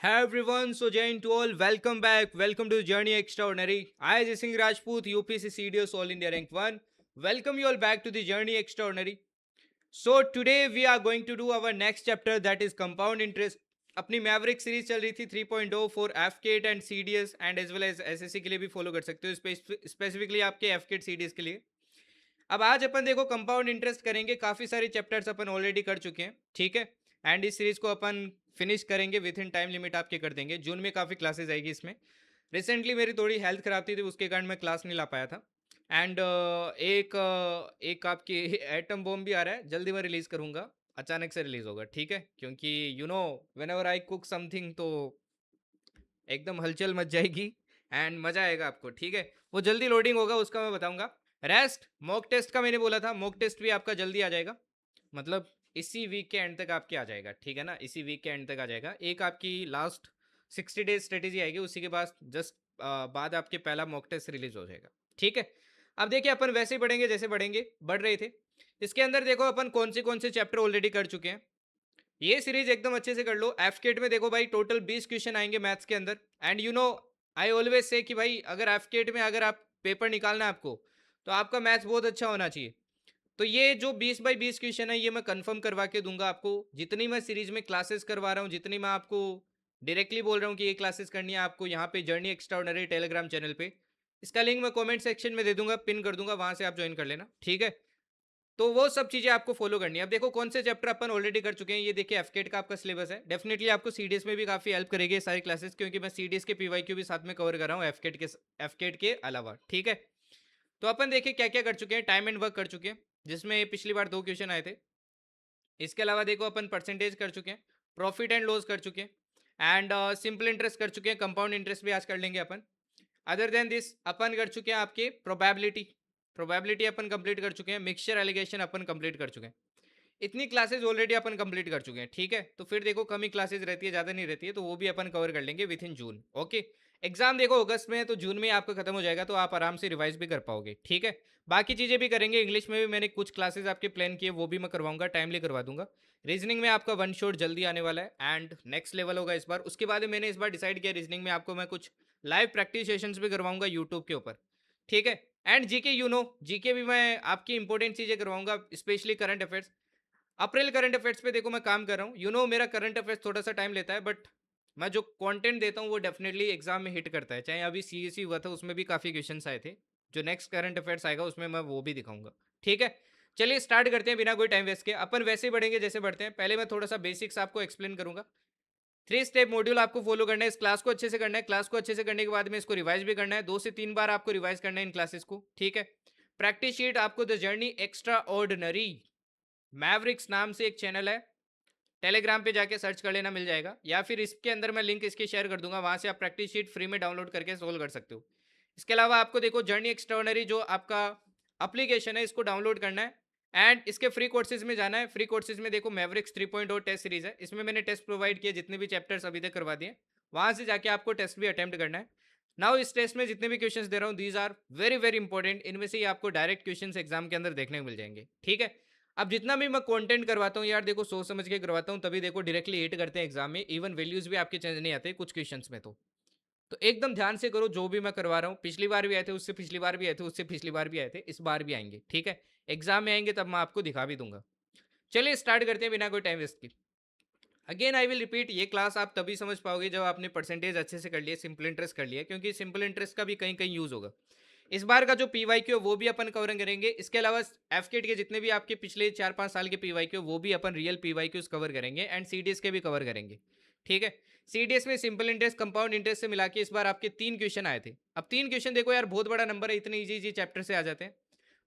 Hey everyone, so Jain to all, welcome back. Welcome to Journey Extraordinary. I, Ajay Singh Rajput, UPC CDS All India Rank 1. Welcome you all back to the Journey Extraordinary. So today we are going to do our next chapter, that is compound interest. अपनी maverick series चल रही थी 3.0 for AFCAT and CDS and as well as SSC के लिए भी follow कर सकते हो, स्पेसिफिकली आपके एफकेट सीडीएस के लिए. अब आज अपन देखो कंपाउंड इंटरेस्ट करेंगे. काफ़ी सारे चैप्टर्स अपन ऑलरेडी कर चुके हैं, ठीक है. एंड इस सीरीज को अपन फिनिश करेंगे विद इन टाइम लिमिट आपके कर देंगे. जून में काफ़ी क्लासेस आएगी इसमें. रिसेंटली मेरी थोड़ी हेल्थ ख़राब थी तो उसके कारण मैं क्लास नहीं ला पाया था. एंड एक आपकी एटम बॉम्ब भी आ रहा है, जल्दी मैं रिलीज़ करूँगा. अचानक से रिलीज़ होगा, ठीक है, क्योंकि you know when ever I cook something तो एकदम हलचल मच जाएगी एंड मज़ा आएगा आपको, ठीक है. वो जल्दी लोडिंग होगा, उसका मैं बताऊंगा. रेस्ट मॉक टेस्ट का मैंने बोला था, मॉक टेस्ट भी आपका जल्दी आ जाएगा. मतलब इसी वीक के एंड तक आपके आ जाएगा, ठीक है ना. इसी वीक के एंड तक आ जाएगा. एक आपकी लास्ट 60 डेज स्ट्रेटेजी आएगी, उसी के बाद जस्ट बाद आपके पहला मॉक टेस्ट रिलीज हो जाएगा, ठीक है. अब देखिए अपन वैसे ही बढ़ेंगे जैसे बढ़ेंगे बढ़ रहे थे. इसके अंदर देखो अपन कौन से चैप्टर ऑलरेडी कर चुके हैं. ये सीरीज एकदम अच्छे से कर लो. एफकेट में देखो भाई टोटल 20 क्वेश्चन आएंगे मैथ्स के अंदर. And you know I always say कि भाई अगर एफकेट में अगर आप पेपर निकालना है आपको, तो आपका मैथ्स बहुत अच्छा होना चाहिए. तो ये जो 20 बाई 20 क्वेश्चन है ये मैं कंफर्म करवा के दूंगा आपको. जितनी मैं सीरीज में क्लासेस करवा रहा हूँ, जितनी मैं आपको डायरेक्टली बोल रहा हूँ कि ये क्लासेस करनी है आपको यहाँ पे जर्नी एक्स्ट्राऑर्डिनरी टेलीग्राम चैनल पे. इसका लिंक मैं कमेंट सेक्शन में दे दूंगा, पिन कर दूंगा, वहां से आप ज्वाइन कर लेना, ठीक है. तो वो सब चीज़ें आपको फॉलो करनी है. अब देखो कौन से चैप्टर अपन ऑलरेडी कर चुके हैं. ये देखिए एफकेट का आपका सिलेबस है. डेफिनेटली आपको सीडीएस में भी काफ़ी हेल्प करेगी ये सारी क्लासेस, क्योंकि मैं सीडीएस के पीवाईक्यू भी साथ में कवर कर रहा हूँ एफकेट के अलावा, ठीक है. तो अपन देखिए क्या क्या कर चुके हैं. टाइम एंड वर्क कर चुके हैं, जिसमें पिछली बार 2 क्वेश्चन आए थे. इसके अलावा देखो अपन परसेंटेज कर चुके हैं, प्रॉफिट एंड लॉस कर चुके हैं, एंड सिंपल इंटरेस्ट कर चुके हैं. कंपाउंड इंटरेस्ट भी आज कर लेंगे अपन. अदर देन दिस अपन कर चुके हैं आपके प्रोबेबिलिटी. प्रोबेबिलिटी अपन कंप्लीट कर चुके हैं. मिक्सचर एलिगेशन अपन कंप्लीट कर चुके हैं. इतनी क्लासेस ऑलरेडी अपन कंप्लीट कर चुके हैं, ठीक है. तो फिर देखो कम ही क्लासेस रहती है, ज़्यादा नहीं रहती है, तो वो भी अपन कवर कर लेंगे with in June, okay. Exam देखो अगस्त में है, तो जून में ही आपका खत्म हो जाएगा, तो आप आराम से रिवाइज भी कर पाओगे, ठीक है. बाकी चीज़ें भी करेंगे. इंग्लिश में भी मैंने कुछ क्लासेस आपके प्लान किए, वो भी मैं करवाऊंगा, टाइमली करवा दूंगा. रीजनिंग में आपका वन शॉट जल्दी आने वाला है एंड नेक्स्ट लेवल होगा इस बार. उसके बाद मैंने इस बार डिसाइड किया रीजनिंग में आपको मैं कुछ लाइव प्रैक्टिस सेशंस भी करवाऊंगा यूट्यूब के ऊपर, ठीक है. And GK you know GK भी मैं आपकी इंपॉर्टेंट चीज़ें करवाऊंगा, स्पेशली करंट अफेयर्स. अप्रैल करंट अफेयर्स पे देखो मैं काम कर रहा हूँ. मेरा करंट अफेयर्स थोड़ा सा टाइम लेता है, बट मैं जो कंटेंट देता हूँ वो डेफिनेटली एग्जाम में हिट करता है. चाहे अभी सीएससी हुआ था, उसमें भी काफ़ी क्वेश्चन आए थे. जो नेक्स्ट करंट अफेयर्स आएगा उसमें मैं वो भी दिखाऊंगा, ठीक है. चलिए स्टार्ट करते हैं बिना कोई टाइम वेस्ट के. अपन वैसे ही बढ़ेंगे जैसे बढ़ते हैं. पहले मैं थोड़ा सा बेसिक्स आपको एक्सप्लेन करूंगा. 3 स्टेप मॉड्यूल आपको फॉलो करना है. इस क्लास को अच्छे से करना है. क्लास को अच्छे से करने के बाद में इसको रिवाइज भी करना है. 2 से 3 बार आपको रिवाइज करना है इन क्लासेस को, ठीक है. प्रैक्टिस शीट आपको the journey extra ordinary Mavericks नाम से एक चैनल है, टेलीग्राम पे जाके सर्च कर लेना, मिल जाएगा. या फिर इसके अंदर मैं लिंक इसके शेयर कर दूंगा, वहां से आप प्रैक्टिस शीट फ्री में डाउनलोड करके सोल्व कर सकते हो. इसके अलावा आपको देखो जर्नी एक्स्ट्राऑर्डिनरी जो आपका एप्लीकेशन है, इसको डाउनलोड करना है. एंड इसके फ्री कोर्सेज में जाना है. फ्री कोर्सेज में देखो मैवरिक्स 3.0 टेस्ट सीरीज है, इसमें मैंने टेस्ट प्रोवाइड किए, जितने भी चैप्टर्स अभी तक करवा दिए. वहां से जाके आपको टेस्ट भी अटेम्प्ट करना है. नाउ इस टेस्ट में जितने भी क्वेश्चंस दे रहा हूँ, these are very very important. इनमें से ही आपको डायरेक्ट क्वेश्चंस एग्जाम के अंदर देखने को मिल जाएंगे, ठीक है. अब जितना भी मैं कंटेंट करवाता हूँ यार, देखो सोच समझ के करवाता हूँ, तभी देखो डायरेक्टली हिट करते हैं एग्जाम में. इवन वैल्यूज भी आपके चेंज नहीं आते कुछ क्वेश्चंस में. तो एकदम ध्यान से करो जो भी मैं करवा रहा हूँ. पिछली बार भी आए थे, उससे पिछली बार भी आए थे, उससे पिछली बार भी आए थे, इस बार भी आएंगे, ठीक है. एग्जाम में आएंगे तब मैं आपको दिखा भी दूंगा. चलिए स्टार्ट करते हैं बिना कोई टाइम वेस्ट की. अगेन आई विल रिपीट, ये क्लास आप तभी समझ पाओगे जब आपने परसेंटेज अच्छे से कर लिया, सिंपल इंटरेस्ट कर लिया, क्योंकि सिंपल इंटरेस्ट का भी कहीं कहीं यूज होगा. इस बार का जो पीवाईक्यू वो भी अपन कवर करेंगे. इसके अलावा एफकेट के जितने भी आपके पिछले 4-5 साल के पीवाईक्यू वो भी अपन रियल पीवाईक्यूज कवर करेंगे. एंड सीडीएस के भी कवर करेंगे, ठीक है. सीडीएस में सिंपल इंटरेस्ट कंपाउंड इंटरेस्ट से मिला के इस बार आपके 3 क्वेश्चन आए थे. अब 3 क्वेश्चन देखो यार, बहुत बड़ा नंबर है, इतने इजी इजी चैप्टर से आ जाते हैं.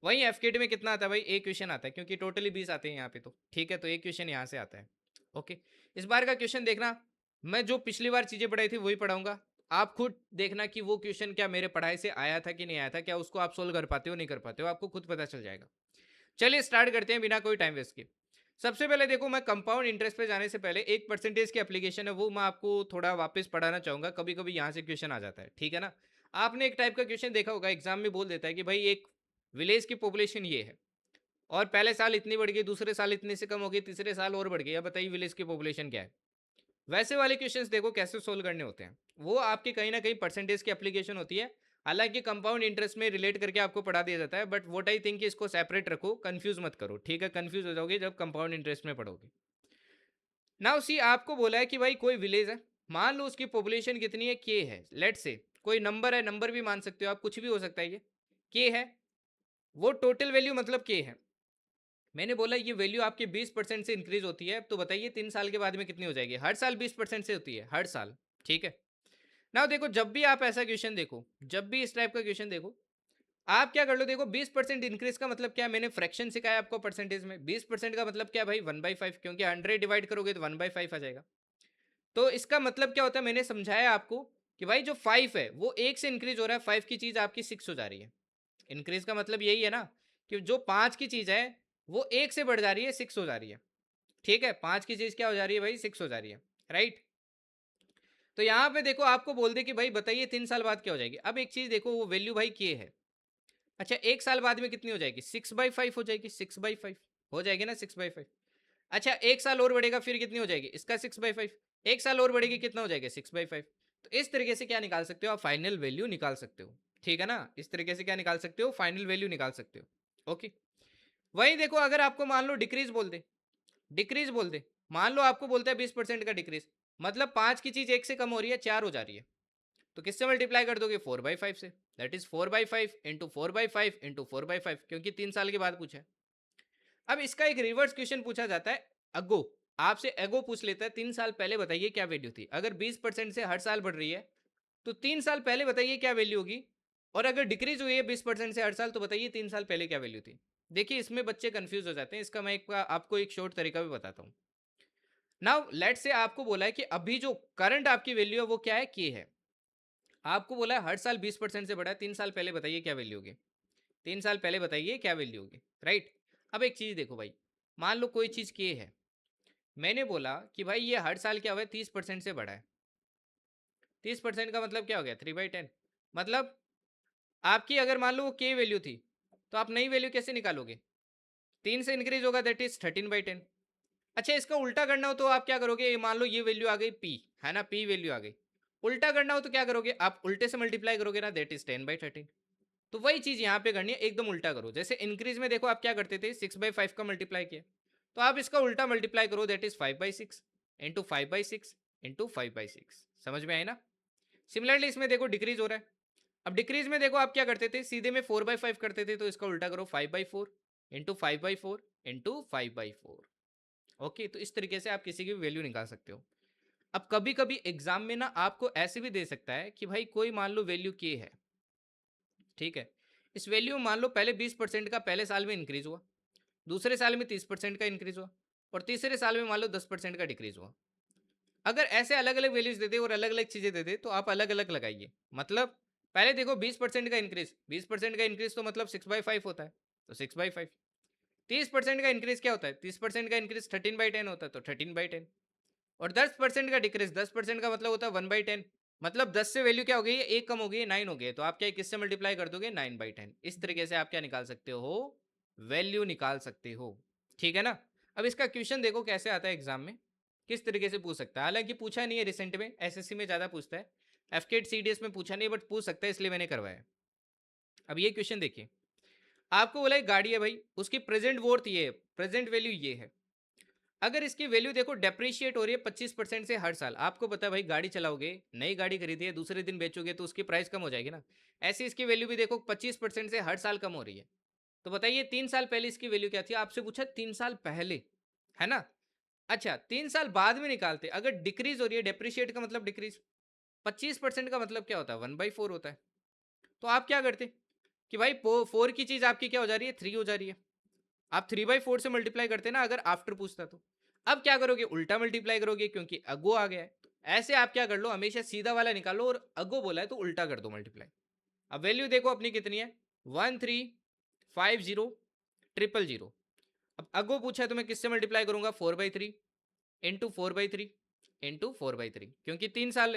वहीं एफकेट में कितना आता है भाई, एक क्वेश्चन आता है, क्योंकि टोटली 20 आते हैं यहाँ पे, तो ठीक है. तो एक क्वेश्चन यहाँ से आता है, ओके. इस बार का क्वेश्चन देखना, मैं जो पिछली बार चीज़ें पढ़ाई थी वही पढ़ाऊंगा. आप खुद देखना कि वो क्वेश्चन क्या मेरे पढ़ाई से आया था कि नहीं आया था, क्या उसको आप सोल्व कर पाते हो नहीं कर पाते हो, आपको खुद पता चल जाएगा. चलिए स्टार्ट करते हैं बिना कोई टाइम वेस्ट के. सबसे पहले देखो, मैं कंपाउंड इंटरेस्ट पे जाने से पहले एक परसेंटेज की एप्लीकेशन है, वो मैं आपको थोड़ा वापस पढ़ाना चाहूंगा. कभी कभी यहाँ से क्वेश्चन आ जाता है, ठीक है ना. आपने एक टाइप का क्वेश्चन देखा होगा, एग्जाम में बोल देता है कि भाई एक विलेज की पॉपुलेशन ये है, और पहले साल इतनी बढ़ गई, दूसरे साल इतने से कम हो गई, तीसरे साल और बढ़ गई. अब बताइए विलेज की पॉपुलेशन क्या है. वैसे वाले क्वेश्चंस देखो कैसे सोल्व करने होते हैं, वो आपके कहीं ना कहीं परसेंटेज की एप्लीकेशन होती है। हालांकि कंपाउंड इंटरेस्ट में रिलेट करके आपको पढ़ा दिया जाता है, बट वोट आई थिंक इसको सेपरेट रखो, कंफ्यूज मत करो, ठीक है? कंफ्यूज हो जाओगे जब कंपाउंड इंटरेस्ट में पढ़ोगे। नाउ सी आपको बोला है कि भाई कोई विलेज है, मान लो उसकी पॉपुलेशन कितनी है, के है, लेट से कोई नंबर है, नंबर भी मान सकते हो आप, कुछ भी हो सकता है ये, के है, वो टोटल वैल्यू मतलब के है। मैंने बोला ये वैल्यू आपके 20% से इंक्रीज होती है, तो बताइए 3 साल के बाद में कितनी हो जाएगी? हर साल 20% से होती है, हर साल, ठीक है? ना देखो, जब भी आप ऐसा क्वेश्चन देखो, जब भी इस टाइप का क्वेश्चन देखो, आप क्या कर लो, देखो 20% इंक्रीज का मतलब क्या है, मैंने फ्रैक्शन सिखाया आपको परसेंटेज में। 20% का मतलब क्या है भाई, 1/5, क्योंकि 100 डिवाइड करोगे तो 1/5 आ जाएगा। तो इसका मतलब क्या होता है, मैंने समझाया आपको कि भाई जो 5 है वो 1 से इंक्रीज हो रहा है, 5 की चीज आपकी 6 हो जा रही है। इंक्रीज का मतलब यही है ना, कि जो 5 की चीज है वो 1 से बढ़ जा रही है, 6 हो जा रही है, ठीक है? 5 की चीज क्या हो जा रही है भाई, 6 हो जा रही है, राइट? तो यहाँ पे देखो आपको बोल दे कि भाई बताइए 3 साल बाद क्या हो जाएगी। अब एक चीज देखो, वो वैल्यू भाई के है, अच्छा 1 साल बाद में कितनी हो जाएगी, 6/5 हो जाएगी, 6/5 हो जाएगी ना, 6/5। अच्छा 1 साल और बढ़ेगा, फिर कितनी हो जाएगी, इसका 6/5। 1 साल और बढ़ेगी, कितना हो जाएगा, 6/5। तो इस तरीके से क्या निकाल सकते हो आप, फाइनल वैल्यू निकाल सकते हो, ठीक है ना? इस तरीके से क्या निकाल सकते हो, फाइनल वैल्यू निकाल सकते हो, ओके। वही देखो, अगर आपको मान लो डिक्रीज बोल दे, डिक्रीज बोल दे, मान लो आपको बोलता है 20% का डिक्रीज, मतलब 5 की चीज 1 से कम हो रही है, 4 हो जा रही है, तो किससे मल्टीप्लाई कर दोगे, 4/5 से। दैट इज 4/5 इंटू 4/5 इंटू 4/5, क्योंकि 3 साल के बाद पूछा है। अब इसका एक रिवर्स क्वेश्चन पूछा जाता है, अगो, आपसे एगो पूछ लेता है, 3 साल पहले बताइए क्या वैल्यू थी। अगर 20% से हर साल बढ़ रही है तो 3 साल पहले बताइए क्या वैल्यू होगी, और अगर डिक्रीज हुई है 20% से हर साल, तो बताइए 3 साल पहले क्या वैल्यू थी। देखिए इसमें बच्चे कंफ्यूज हो जाते हैं, इसका मैं आपको एक शॉर्ट तरीका भी बताता हूँ। नाउ लेट से आपको बोला है कि अभी जो करंट आपकी वैल्यू है वो क्या है, के है। आपको बोला है हर साल 20% से बढ़ा है, 3 साल पहले बताइए क्या वैल्यू होगी, 3 साल पहले बताइए क्या वैल्यू होगी, राइट? अब एक चीज देखो भाई, मान लो कोई चीज के है, मैंने बोला कि भाई ये हर साल क्या हुआ है, 30% से बढ़ा है। 30% का मतलब क्या हो गया, 3/10। मतलब आपकी अगर मान लो वो के वैल्यू थी, तो आप नई वैल्यू कैसे निकालोगे, 3 से इंक्रीज होगा, दैट इज 13/10। अच्छा इसका उल्टा करना हो तो आप क्या करोगे, मान लो ये वैल्यू आ गई पी, है ना, पी वैल्यू आ गई। उल्टा करना हो तो क्या करोगे, आप उल्टे से मल्टीप्लाई करोगे ना, दैट इज 10/13। तो वही चीज यहाँ पे करनी है, एकदम उल्टा करो। जैसे इंक्रीज में देखो आप क्या करते थे, 6/5 का मल्टीप्लाई किया, तो आप इसका उल्टा मल्टीप्लाई करो, दैट इज 5/6 इंटू 5/6 इंटू 5/6। समझ में आए ना? सिमिलरली इसमें देखो डिक्रीज हो रहा है, अब डिक्रीज में देखो आप क्या करते थे, सीधे में 4/5 करते थे, तो इसका उल्टा करो, 5/4 इंटू 5/4 इंटू 5/4। ओके, तो इस तरीके से आप किसी की भी वैल्यू निकाल सकते हो। अब कभी कभी एग्जाम में ना आपको ऐसे भी दे सकता है कि भाई कोई मान लो वैल्यू के है, ठीक है? इस वैल्यू मान लो पहले 20% का पहले साल में इंक्रीज हुआ, दूसरे साल में 30% का इंक्रीज हुआ, और तीसरे साल में मान लो 10% का डिक्रीज हुआ। अगर ऐसे अलग अलग वैल्यूज देते और अलग अलग चीजें देते तो आप अलग अलग लगाइए। मतलब पहले देखो 20% का इंक्रीज, 20% का इंक्रीज तो मतलब 6/5 होता है, तो 6/5। 30% का इंक्रीज क्या होता है, 30% का इंक्रीज 13/10 होता है, तो 13/10। और 10% का डिक्रीज, 10% का मतलब होता है 1/10। मतलब 10 से वैल्यू क्या हो गई है, एक कम हो गई है, 9 हो गई है, तो आप क्या किससे मल्टीप्लाई कर दोगे, 9/10। इस तरीके से आप क्या निकाल सकते हो, वैल्यू निकाल सकते हो, ठीक है ना? अब इसका क्वेश्चन देखो कैसे आता है एग्जाम में, किस तरीके से पूछ सकता है। हालांकि पूछा नहीं है रिसेंट में, एसएससी में ज्यादा पूछता है, एफकेट सीडीएस में पूछा नहीं, बट पूछ सकता है, इसलिए मैंने करवाया। अब ये क्वेश्चन देखिए, आपको बोला एक गाड़ी है भाई, उसकी प्रेजेंट वर्थ ये है, प्रेजेंट वैल्यू ये है। अगर इसकी वैल्यू देखो डेप्रिशिएट हो रही है 25% से हर साल, आपको पता है भाई गाड़ी चलाओगे, नई गाड़ी खरीदी है, दूसरे दिन बेचोगे तो उसकी प्राइस कम हो जाएगी ना। ऐसे इसकी वैल्यू भी देखो 25% से हर साल कम हो रही है। तो बताइए 3 साल पहले इसकी वैल्यू क्या थी, आपसे पूछा 3 साल पहले, है ना? अच्छा 3 साल बाद में निकालते, अगर डिक्रीज हो रही है, डेप्रिशिएट का मतलब डिक्रीज, 25% का मतलब क्या होता है, 1/4 होता है। तो आप क्या करते कि भाई 4 की चीज आपकी क्या हो जा रही है, 3 हो जा रही है, आप 3/4 से मल्टीप्लाई करते ना, अगर आफ्टर पूछता तो। अब क्या करोगे, उल्टा मल्टीप्लाई करोगे, क्योंकि अगो आ गया है। तो ऐसे आप क्या कर लो, हमेशा सीधा वाला निकालो, और अगो बोला है तो उल्टा कर दो मल्टीप्लाई। अब वैल्यू देखो अपनी कितनी है, 13500000। अब अगो पूछा है तो मैं किससे मल्टीप्लाई करूंगा, 4/3 इंटू 4/3 इंटू 4/3, क्योंकि 3 साल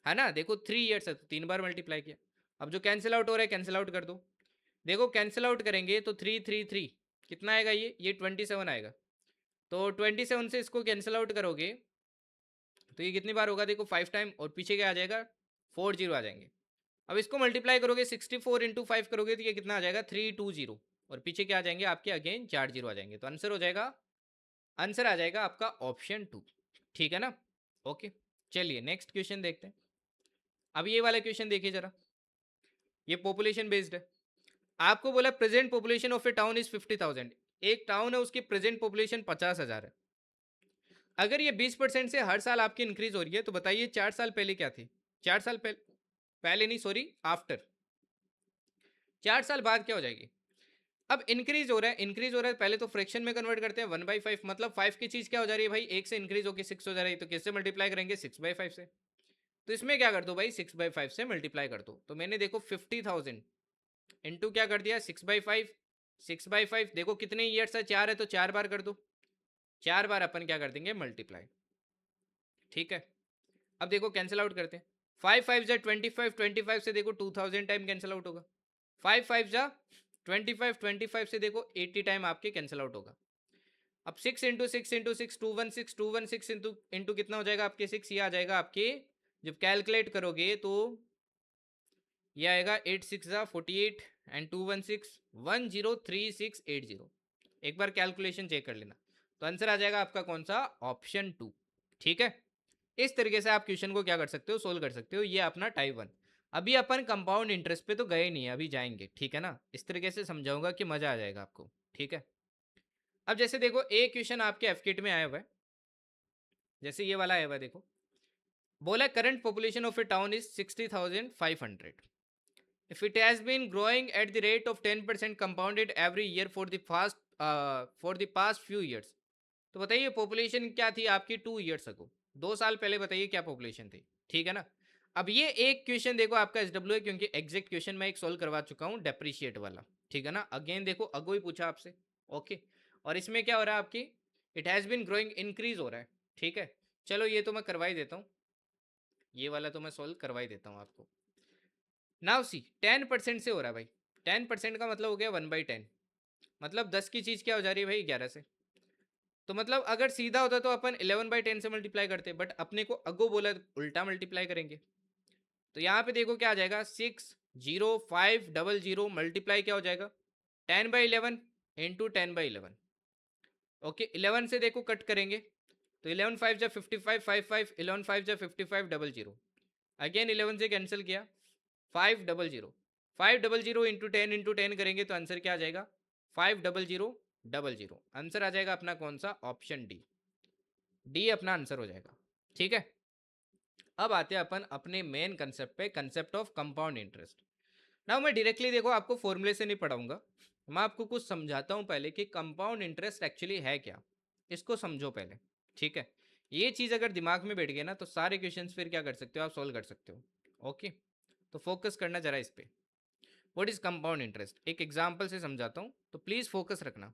है ना, देखो 3 ईयर्स है तो 3 बार मल्टीप्लाई किया। अब जो कैंसिल आउट हो रहा है कैंसिल आउट कर दो, देखो कैंसिल आउट करेंगे तो 3 3 3 कितना आएगा, ये 27 आएगा। तो 27 से इसको कैंसिल आउट करोगे तो ये कितनी बार होगा देखो 5 टाइम, और पीछे क्या आ जाएगा 4 जीरो आ जाएंगे। अब इसको मल्टीप्लाई करोगे 64 इंटू 5 करोगे तो ये कितना आ जाएगा 320, और पीछे क्या आ जाएंगे आपके अगेन 4 जीरो आ जाएंगे। तो आंसर हो जाएगा, आंसर आ जाएगा आपका ऑप्शन 2। ठीक है ना? ओके, चलिए नेक्स्ट क्वेश्चन देखते हैं। अब ये वाला क्वेश्चन देखिए जरा, ये पॉपुलेशन बेस्ड है। आपको बोला present population of A town is 50,000। एक टाउन है उसकी प्रेजेंट पॉपुलेशन 50,000 है। अगर ये 20% से हर साल आपकी इंक्रीज हो रही है तो बताइए 4 साल पहले क्या थी? 4 साल पहले, पहले नहीं सॉरी आफ्टर, 4 साल बाद क्या हो जाएगी? अब इंक्रीज हो रहा है, इंक्रीज हो रहा है, पहले तो फ्रैक्शन में कन्वर्ट करते हैं 1/5, मतलब 5 की चीज क्या हो जा रही है भाई, एक से इंक्रीज होकर 6 हो जा रही है, तो किससे मल्टीप्लाई करेंगे 6/5 से। तो इसमें क्या कर दो भाई 6/5 से मल्टीप्लाई कर दो। तो मैंने देखो 50,000 इंटू क्या कर दिया 6/5, 6/5 देखो कितने ईयर्स है, 4 है तो 4 बार कर दो, 4 बार अपन क्या कर देंगे मल्टीप्लाई। ठीक है, अब देखो कैंसिल आउट करते हैं, 5 5 जा 25, 25 से देखो 2000 टाइम कैंसिल आउट होगा, 5 5 जा 25, 25 से देखो 80 टाइम आपके कैंसिल आउट होगा। अब 6 इंटू 6 216, 216 इंटू कितना हो जाएगा आपके 6, ये आ जाएगा आपके, जब कैलकुलेट करोगे तो ये आएगा 8 6 जा 48 एंड 216 103680। एक बार कैलकुलेशन चेक कर लेना, तो आंसर आ जाएगा आपका कौन सा, ऑप्शन 2। ठीक है, इस तरीके से आप क्वेश्चन को क्या कर सकते हो, सोल्व कर सकते हो। ये अपना टाइप 1। अभी अपन कंपाउंड इंटरेस्ट पे तो गए नहीं है, अभी जाएंगे। ठीक है ना, इस तरीके से समझाऊंगा कि मजा आ जाएगा आपको। ठीक है, अब जैसे देखो एक क्वेश्चन आपके एफकिट में आया हुआ है, जैसे ये वाला आया हुआ है, देखो बोला current population of A town is 60,500 if it has been growing at the rate of 10% compounded every year for the past few years। तो बताइए पॉपुलेशन क्या थी आपकी 2 years अगो, 2 साल पहले बताइए क्या पॉपुलेशन थी। ठीक है ना, अब ये एक क्वेश्चन देखो आपका एसडब्ल्यू है, क्योंकि एग्जैक्ट क्वेश्चन मैं एक सोल्व करवा चुका हूँ डेप्रिशिएट वाला। ठीक है ना, अगेन देखो अगो ही पूछा आपसे। ओके, और इसमें क्या हो रहा है आपकी, it has been growing, increase हो रहा है। ठीक है, चलो ये तो मैं करवा ही देता हूँ, ये वाला तो मैं सोल्व करवा ही देता हूँ आपको। नाउ सी 10% से हो रहा है भाई, 10% का मतलब हो गया 1/10, मतलब 10 की चीज़ क्या हो जा रही है भाई 11 से। तो मतलब अगर सीधा होता तो अपन 11/10 से मल्टीप्लाई करते, बट अपने को अगो बोला तो उल्टा मल्टीप्लाई करेंगे। तो यहाँ पे देखो क्या आ जाएगा 60500 मल्टीप्लाई क्या हो जाएगा 10/11 इंटू 10/11। ओके, 11 से देखो कट करेंगे तो 11 5 जा 55 55, 11 5 जा 5500, अगेन 11 से कैंसिल किया 500, 500 इंटू 10 करेंगे तो आंसर क्या आ जाएगा 5000। आंसर आ जाएगा अपना कौन सा, ऑप्शन डी, डी अपना आंसर हो जाएगा। ठीक है, अब आते हैं अपन अपने मेन कंसेप्ट पे, कंसेप्ट ऑफ कंपाउंड इंटरेस्ट। ना मैं डायरेक्टली देखो आपको फॉर्मूले से नहीं पढ़ाऊंगा, मैं आपको कुछ समझाता हूँ पहले कि कंपाउंड इंटरेस्ट एक्चुअली है क्या, इसको समझो पहले। ठीक है, ये चीज़ अगर दिमाग में बैठ गई ना तो सारे क्वेश्चंस फिर क्या कर सकते हो आप, सोल्व कर सकते हो। ओके, तो फोकस करना जरा इस पे। व्हाट इज कंपाउंड इंटरेस्ट, एक एग्जांपल से समझाता हूँ तो प्लीज फोकस रखना।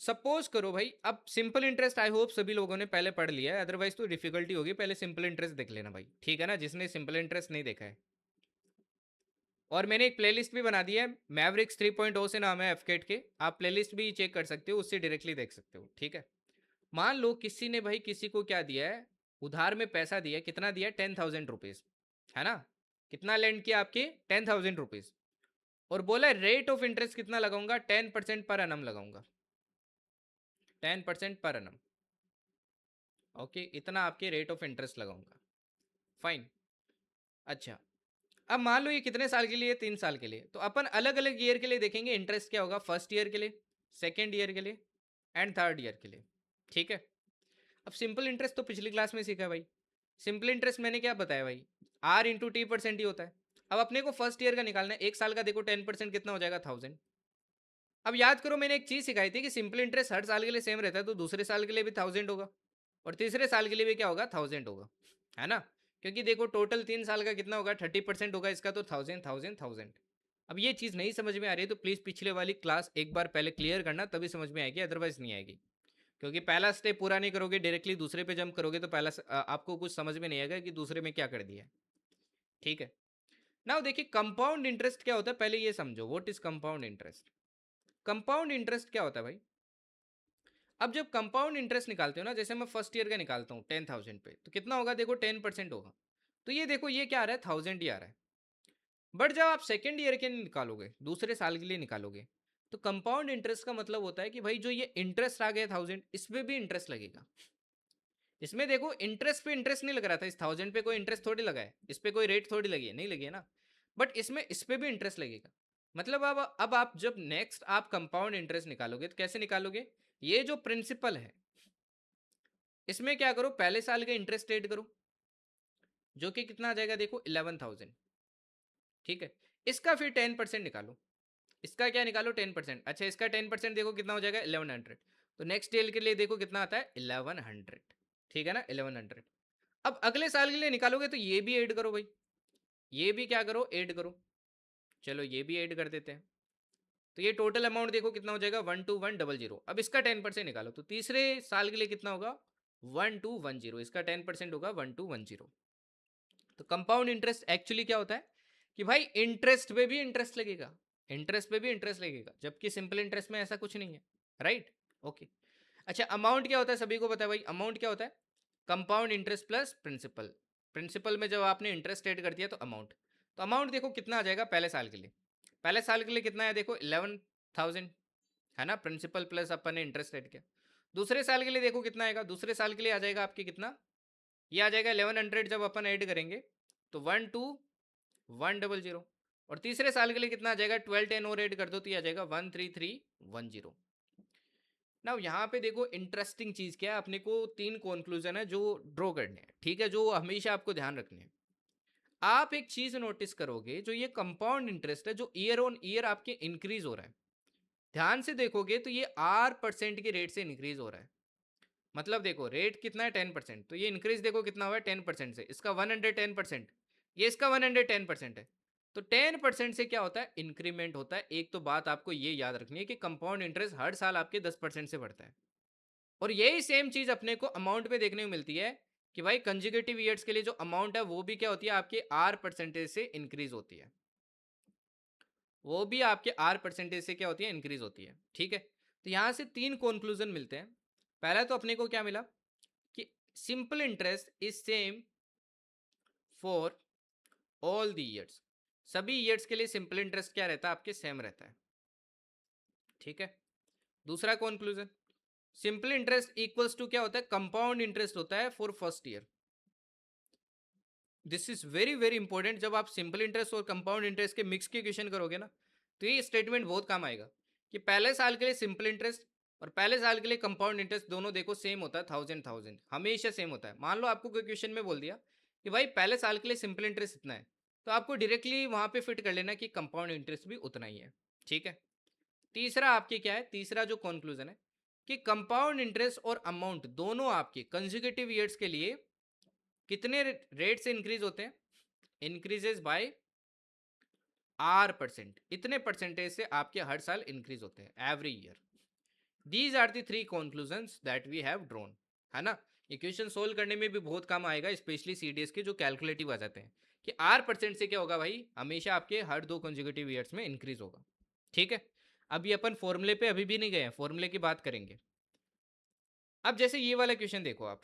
सपोज करो भाई, अब सिंपल इंटरेस्ट आई होप सभी लोगों ने पहले पढ़ लिया है, अदरवाइज तो डिफिकल्टी होगी, पहले सिंपल इंटरेस्ट देख लेना भाई। ठीक है ना, जिसने सिंपल इंटरेस्ट नहीं देखा है, और मैंने एक प्लेलिस्ट भी बना दी है, मैवरिक्स 3.0 से नाम है एफकेट के, आप प्लेलिस्ट भी चेक कर सकते हो, उससे डायरेक्टली देख सकते हो। ठीक है, मान लो किसी ने भाई किसी को क्या दिया है, उधार में पैसा दिया, कितना दिया 10,000 रुपीज, है ना, कितना लैंड किया आपके 10,000 रुपीज, और बोला रेट ऑफ इंटरेस्ट कितना लगाऊंगा 10% पर एनम लगाऊंगा, 10% पर एनम। ओके, इतना आपके रेट ऑफ इंटरेस्ट लगाऊंगा, फाइन। अच्छा, अब मान लो ये कितने साल के लिए, 3 साल के लिए, तो अपन अलग अलग ईयर के लिए देखेंगे इंटरेस्ट क्या होगा, फर्स्ट ईयर के लिए, सेकेंड ईयर के लिए एंड थर्ड ईयर के लिए। ठीक है, अब सिंपल इंटरेस्ट तो पिछली क्लास में सीखा है भाई, सिंपल इंटरेस्ट मैंने क्या बताया भाई, आर इंटू टी परसेंट ही होता है। अब अपने को फर्स्ट ईयर का निकालना है, एक साल का देखो 10% कितना हो जाएगा 1000। अब याद करो मैंने एक चीज सिखाई थी कि सिंपल इंटरेस्ट हर साल के लिए सेम रहता है, तो दूसरे साल के लिए भी 1000 होगा और तीसरे साल के लिए भी क्या होगा 1000 होगा, है ना, क्योंकि देखो टोटल 3 साल का कितना होगा 30% होगा इसका, तो 1000 1000 1000। अब ये चीज़ नहीं समझ में आ रही है तो प्लीज़ पिछले वाली क्लास एक बार पहले क्लियर करना, तभी समझ में आएगी, अदरवाइज नहीं आएगी। क्योंकि पहला स्टेप पूरा नहीं करोगे, डायरेक्टली दूसरे पे जंप करोगे तो आपको कुछ समझ में नहीं आएगा कि दूसरे में क्या कर दिया है। ठीक है, नाउ देखिए कंपाउंड इंटरेस्ट क्या होता है, पहले ये समझो what is compound interest. Compound interest क्या होता है भाई, अब जब कंपाउंड इंटरेस्ट निकालते हो ना, जैसे मैं फर्स्ट ईयर का निकालता हूँ 10,000 पे, तो कितना होगा देखो 10% होगा। तो ये देखो ये क्या आ रहा है 1000 ही आ रहा है। बट जब आप सेकेंड ईयर के लिए निकालोगे, दूसरे साल के लिए निकालोगे, तो कंपाउंड इंटरेस्ट का मतलब होता है कि भाई जो ये इंटरेस्ट आ गया 1000, इसमें भी इंटरेस्ट लगेगा। इसमें देखो इंटरेस्ट पे इंटरेस्ट नहीं लग रहा था, इस 1000 पे कोई इंटरेस्ट थोड़ी लगा है, इस पे कोई रेट थोड़ी लगी है, नहीं लगी है ना। बट इसमें इस पे भी इंटरेस्ट लगेगा। मतलब अब आप जब नेक्स्ट आप कंपाउंड इंटरेस्ट निकालोगे तो कैसे निकालोगे, ये जो प्रिंसिपल है इसमें क्या करो, पहले साल का इंटरेस्ट ऐड करो, जो कि कितना आ जाएगा देखो 11,000। ठीक है, इसका फिर 10% निकालो, इसका क्या निकालो 10%। अच्छा, इसका 10% देखो कितना हो जाएगा 1100। तो नेक्स्ट ईयर के लिए देखो कितना आता है 1100। ठीक है ना, 1100। अब अगले साल के लिए निकालोगे तो ये भी ऐड करो भाई, ये भी क्या करो ऐड करो। चलो ये भी ऐड कर देते हैं। तो ये टोटल अमाउंट देखो कितना हो जाएगा 12100। अब इसका 10% निकालो, तो तीसरे साल के लिए कितना होगा 1210, इसका 10% होगा 1210। तो कंपाउंड इंटरेस्ट एक्चुअली क्या होता है कि भाई इंटरेस्ट पे भी इंटरेस्ट लगेगा, इंटरेस्ट पे भी इंटरेस्ट लगेगा, जबकि सिंपल इंटरेस्ट में ऐसा कुछ नहीं है। Right, okay. अच्छा, अमाउंट क्या होता है सभी को पता है भाई, अमाउंट क्या होता है compound interest plus principal. Principal में जब आपने इंटरेस्ट ऐड कर दिया तो अमाउंट। तो अमाउंट देखो कितना आ जाएगा पहले साल के लिए, पहले साल के लिए कितना है देखो 11,000, है ना, प्रिंसिपल प्लस अपन ने इंटरेस्ट ऐड किया। दूसरे साल के लिए देखो कितना आएगा, दूसरे साल के लिए आ जाएगा आपके कितना, ये आ जाएगा 1100, जब अपन ऐड करेंगे तो 12100। और तीसरे साल के लिए कितना आ जाएगा 1210 और ऐड कर दो तो ये आ जाएगा 13310। ना यहाँ पे देखो इंटरेस्टिंग चीज क्या है, अपने को 3 कंक्लूजन है जो ड्रॉ करने हैं, ठीक है, जो हमेशा आपको ध्यान रखने हैं। आप एक चीज नोटिस करोगे, जो ये कंपाउंड इंटरेस्ट है जो ईयर ऑन ईयर आपके इंक्रीज हो रहा है, ध्यान से देखोगे तो ये R% के रेट से इंक्रीज हो रहा है। मतलब देखो रेट कितना है 10%, तो ये इंक्रीज देखो कितना हुआ है 10% से, इसका 110%, ये इसका 110% है। तो 10% से क्या होता है इंक्रीमेंट होता है। एक तो बात आपको ये याद रखनी है कि कंपाउंड इंटरेस्ट हर साल आपके 10% से बढ़ता है। और यही सेम चीज अपने को अमाउंट पे देखने को मिलती है कि भाई कंजिक्यूटिव ईयर्स के लिए जो अमाउंट है वो भी क्या होती है आपके R% से इंक्रीज होती है, वो भी आपके R% से क्या होती है इंक्रीज होती है। ठीक है, तो यहां से 3 कंक्लूजन मिलते हैं। पहला तो अपने को क्या मिला कि simple interest is same for all the years, सभी ईयर्स के लिए सिंपल इंटरेस्ट क्या रहता है आपके सेम रहता है। ठीक है, दूसरा conclusion, simple interest equals to क्या होता है कंपाउंड इंटरेस्ट होता है for first year. This is very very important, जब आप सिंपल इंटरेस्ट और कंपाउंड इंटरेस्ट के मिक्स के क्वेश्चन करोगे ना, तो ये स्टेटमेंट बहुत काम आएगा कि पहले साल के लिए सिंपल इंटरेस्ट और पहले साल के लिए कंपाउंड इंटरेस्ट दोनों देखो सेम होता है, 1000 हमेशा सेम होता है। मान लो आपको कोई क्वेश्चन में बोल दिया कि भाई पहले साल के लिए सिंपल इंटरेस्ट इतना है, तो आपको डायरेक्टली वहां पे फिट कर लेना कि कंपाउंड इंटरेस्ट भी उतना ही है। ठीक है, तीसरा आपके क्या है, तीसरा जो कंक्लूजन है कि कंपाउंड इंटरेस्ट और अमाउंट दोनों आपके कंसेक्यूटिव ईयर्स के लिए कितने रेट से इंक्रीज होते हैं, इंक्रीजेस बाय R%, इतने परसेंटेज से आपके हर साल इंक्रीज होते हैं every year. These are the 3 conclusions that we have drawn, है ना। इक्वेशन सोल्व करने में भी बहुत काम आएगा, स्पेशली सीडीएस के जो कैलकुलेटिव आ जाते हैं कि R% से क्या होगा भाई, हमेशा आपके हर 2 कंसेक्यूटिव ईयर्स में इंक्रीज होगा। ठीक है, अभी अपन फॉर्मूले पे अभी भी नहीं गए हैं, फॉर्मूले की बात करेंगे। अब जैसे ये वाला क्वेश्चन देखो आप,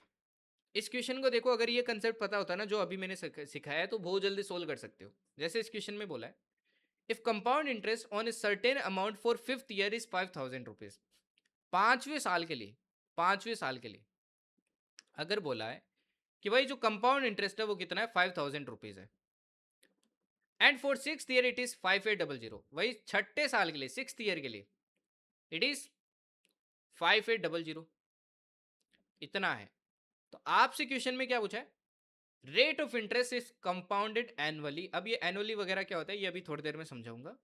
इस क्वेश्चन को देखो, अगर ये कंसेप्ट पता होता ना जो अभी मैंने सिखाया है, तो बहुत जल्दी सोल्व कर सकते हो। जैसे इस क्वेश्चन में बोला है if compound interest on a certain amount for 5th year is 5000 rupees, 5वें साल के लिए, 5वें साल के लिए अगर बोला है कि भाई जो कंपाउंड इंटरेस्ट है वो कितना है 5000 रुपीज है, and for 6th year it is 5800, वही छठे साल के लिए 6th ईयर के लिए इट इज 5800, इतना है। तो आपसे क्वेश्चन में क्या पूछा है, rate of interest is compounded annually. अब ये एनुअली वगैरह क्या होता है ये अभी थोड़ी देर में समझाऊंगा।